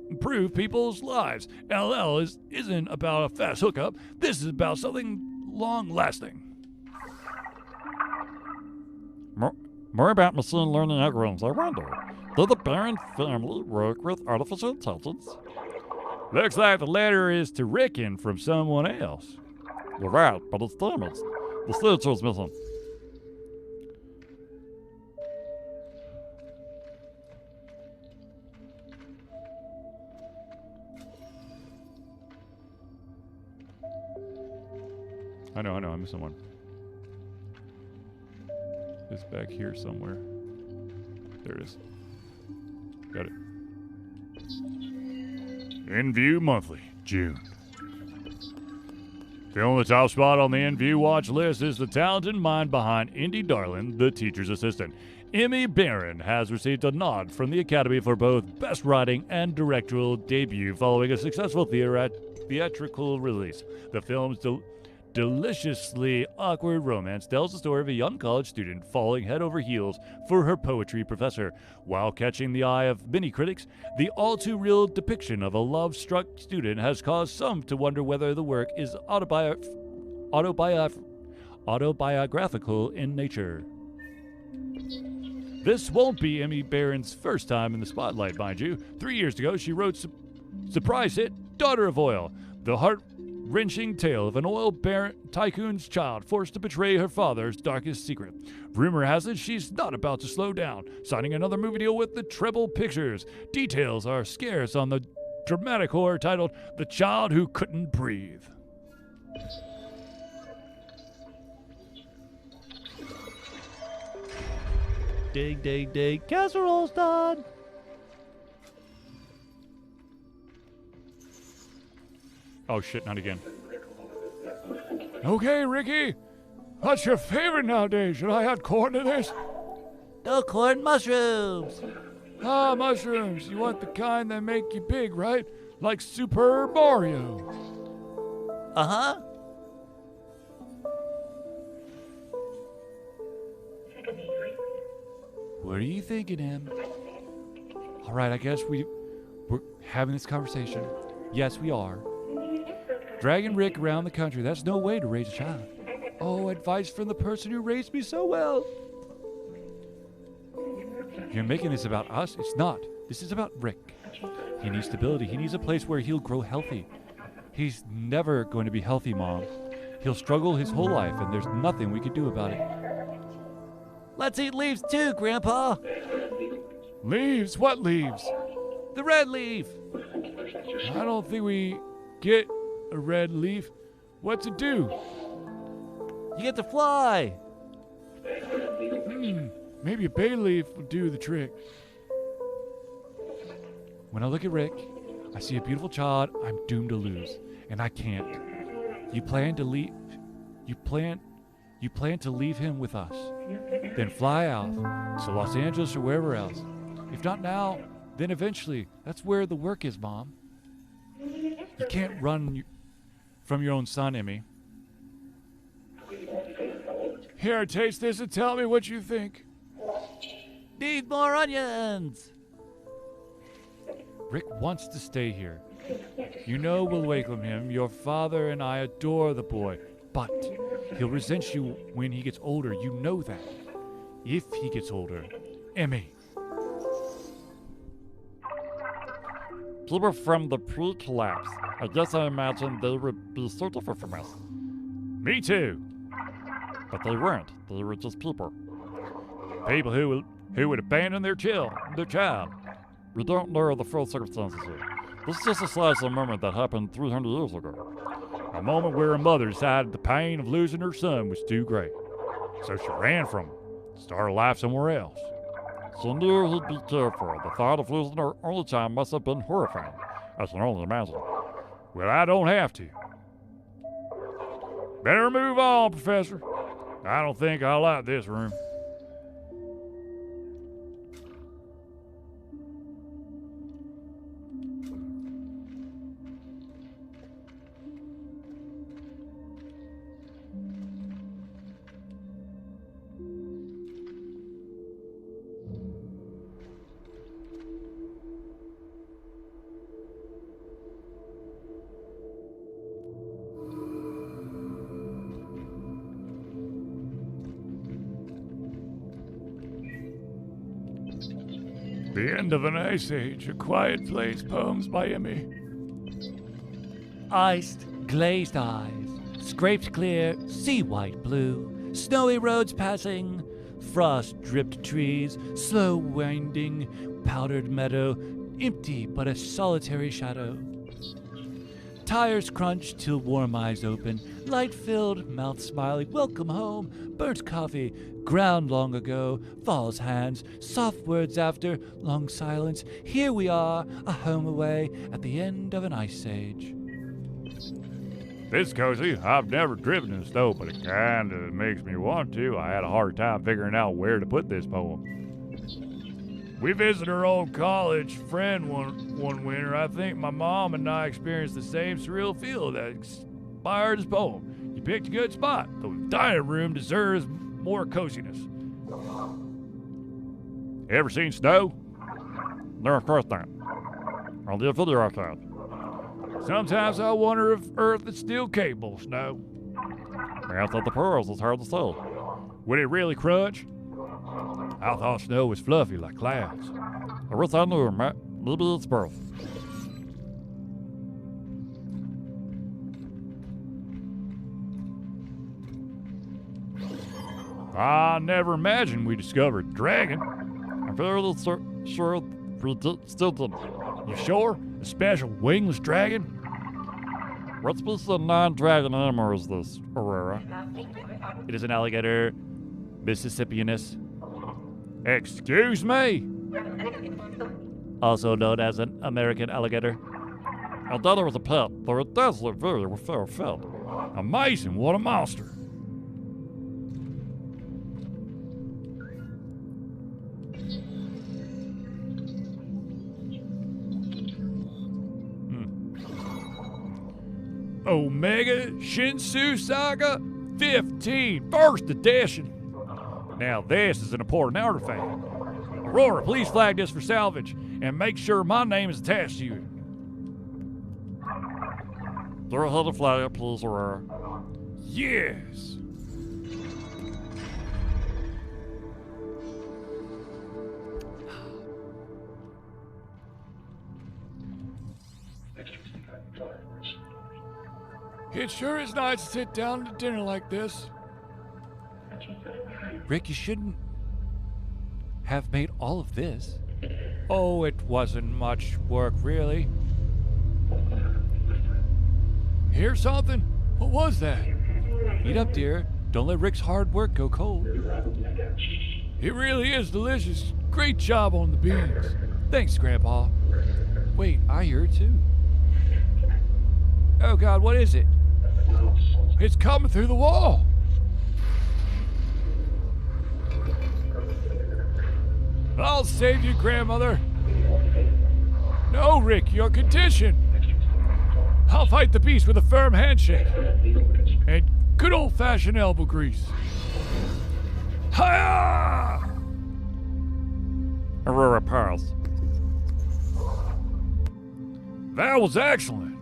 improve people's lives. LL isn't about a fast hookup. This is about something long-lasting. More about machine learning algorithms, I wonder. Did the Barron family work with artificial intelligence? Looks like the letter is to Rickon from someone else. You're right, but it's damaged. The signature's missing. I know, I'm missing one. It's back here somewhere. There it is. Got it. In View Monthly, June. Filling the top spot on the In View watch list is the talented mind behind Indy Darling, the teacher's assistant. Emmy Barron has received a nod from the Academy for both Best Writing and Directorial Debut following a successful theatrical release. The film's deliciously awkward romance tells the story of a young college student falling head over heels for her poetry professor. While catching the eye of many critics, the all-too-real depiction of a love-struck student has caused some to wonder whether the work is autobiographical in nature. This won't be Emmy Barron's first time in the spotlight, mind you. 3 years ago, she wrote surprise hit Daughter of Oil, the heart-wrenching tale of an oil baron tycoon's child forced to betray her father's darkest secret. Rumor has it she's not about to slow down, signing another movie deal with the Treble Pictures. Details are scarce on the dramatic horror titled The Child Who Couldn't Breathe. Dig, dig, dig. Casserole's done. Oh shit, not again. Okay, Ricky. What's your favorite nowadays? Should I add corn to this? No corn, mushrooms. Ah, mushrooms. You want the kind that make you big, right? Like Super Mario. Uh-huh. What are you thinking, Em? All right, I guess we're having this conversation. Yes, we are. Dragging Rick around the country, that's no way to raise a child. Oh, advice from the person who raised me so well. You're making this about us? It's not. This is about Rick. He needs stability. He needs a place where he'll grow healthy. He's never going to be healthy, Mom. He'll struggle his whole life, and there's nothing we can do about it. Let's eat leaves too, Grandpa. Leaves? What leaves? The red leaf. I don't think we get a red leaf. What's it do? You get to fly. Maybe a bay leaf would do the trick. When I look at Rick, I see a beautiful child I'm doomed to lose, and I can't. You plan to leave him with us, then fly out to Los Angeles or wherever else. If not now, then eventually. That's where the work is, Mom. You can't run from your own son, Emmy. Here, taste this and tell me what you think. Need more onions. Rick wants to stay here. You know we'll welcome him. Your father and I adore the boy. But he'll resent you when he gets older. You know that. If he gets older. Emmy. People from the pre-collapse. I guess I imagine they would be suitable for us. Me too. But they weren't. They were just people. People who would abandon their child. We don't know the full circumstances here. This is just a slice of a moment that happened 300 years ago. A moment where a mother decided the pain of losing her son was too great. So she ran from him, started life somewhere else. She knew he'd be cared for. The thought of losing her only child must have been horrifying. I can only imagine. Well, I don't have to. Better move on, Professor. I don't think I like this room. The End of an Ice Age, A Quiet Place, poems by Emmy. Iced, glazed eyes, scraped clear, sea white blue, snowy roads passing, frost-dripped trees, slow winding, powdered meadow, empty but a solitary shadow. Tires crunch till warm eyes open, light-filled, mouth smiling, welcome home, burnt coffee, ground long ago, falls hands, soft words after, long silence, here we are, a home away, at the end of an ice age. This cozy. I've never driven in snow, but it kinda makes me want to. I had a hard time figuring out where to put this poem. We visited our old college friend one winter. I think my mom and I experienced the same surreal feel that inspired his poem. You picked a good spot. The dining room deserves more coziness. Ever seen snow? No, of course not. I'll do a video archive. Sometimes I wonder if Earth is still capable of snow. Perhaps at the pearls, it's hard to say. Would it really crunch? I thought snow was fluffy like clouds. I wish I knew, maybe it's both. I never imagined we discovered dragon. I'm fairly sure we still didn't. You sure? A special wingless dragon? What species of non-dragon animal is this, Aurora? It is an alligator, Mississippianus. Excuse me? Also known as an American alligator. I thought it was a pet, though it does look very well fed. Amazing, what a monster. Omega Shinsu Saga 15, first edition. Now this is an important artifact. Aurora, please flag this for salvage and make sure my name is attached to it. Go ahead and flag it, please, Aurora. Yes. It sure is nice to sit down to dinner like this. Rick, you shouldn't have made all of this. Oh, it wasn't much work, really. Hear something? What was that? Eat up, dear. Don't let Rick's hard work go cold. It really is delicious. Great job on the beans. Thanks, Grandpa. Wait, I hear it too. Oh, God, what is it? It's coming through the wall. I'll save you, Grandmother. No, Rick, you're conditioned. I'll fight the beast with a firm handshake and good old-fashioned elbow grease. Hiya! Aurora paused. That was excellent.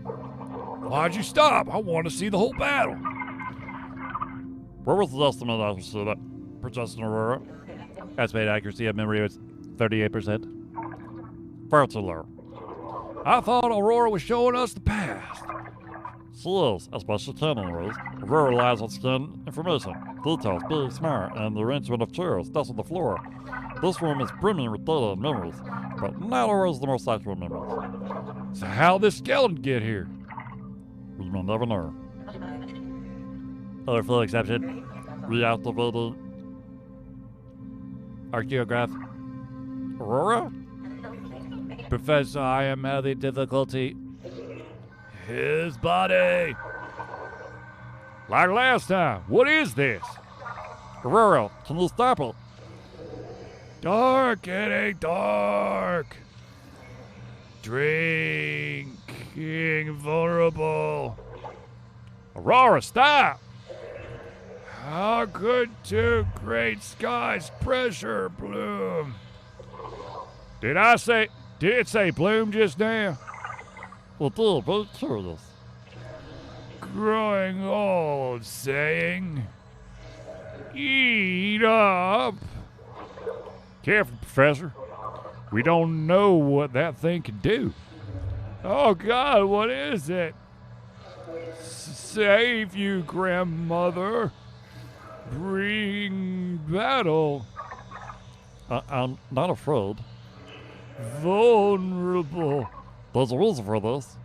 Why'd you stop? I want to see the whole battle. What was the estimate accuracy that projected Aurora? Estimated accuracy of memory was 38%. Far too low. I thought Aurora was showing us the past. She is, especially canon rules. Aurora relies on skin information, details, being smart, and the arrangement of chairs, desks on the floor. This room is brimming with data and memories, but not always the most accurate memories. So how'd this skeleton get here? We may never know. Overflow exception. Reactivating Archaeograph. Aurora? Professor, I am having difficulty. His body. Like last time. What is this? Aurora, can you stop it? Dark, getting dark. Drinking vulnerable. Aurora, stop! How could two great skies pressure bloom? Did it say bloom just now? Well, dear, very curious. Growing old, saying, eat up. Careful, Professor. We don't know what that thing can do. Oh, God, what is it? Save you, Grandmother. Bring battle. I'm not afraid. Vulnerable. There's a reason for this.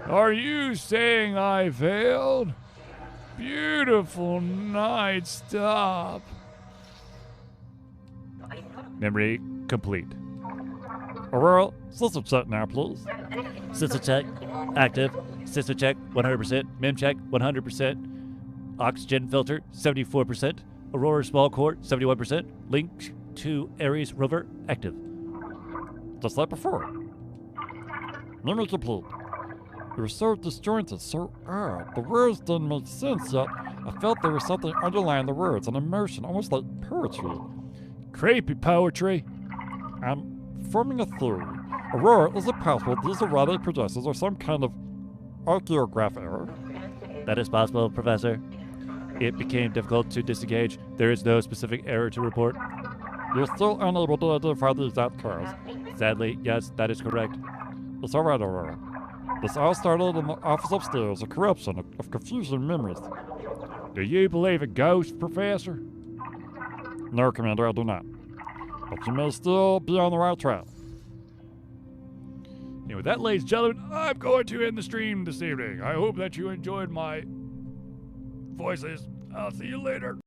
Are you saying I failed? Beautiful night, stop. Memory complete. Aurora, system check now, please. System check, active. System check, 100%. Mem check, 100%. Oxygen filter, 74%. Aurora small core, 71%. Link to Ares rover, active. Just like before. Memory complete. It was so disjointed, so odd. The words didn't make sense, yet I felt there was something underlying the words, an emotion, almost like poetry. Creepy poetry. I'm forming a theory. Aurora, is it possible these erratic projections are some kind of archaeograph error? That is possible, Professor. It became difficult to disengage. There is no specific error to report. You're still unable to identify the exact cause. Sadly, yes, that is correct. It's alright, Aurora. This all started in the office upstairs, a corruption of confusion memories. Do you believe in ghosts, Professor? No, Commander, I do not. But you may still be on the right track. And with that, ladies and gentlemen, I'm going to end the stream this evening. I hope that you enjoyed my voices. I'll see you later.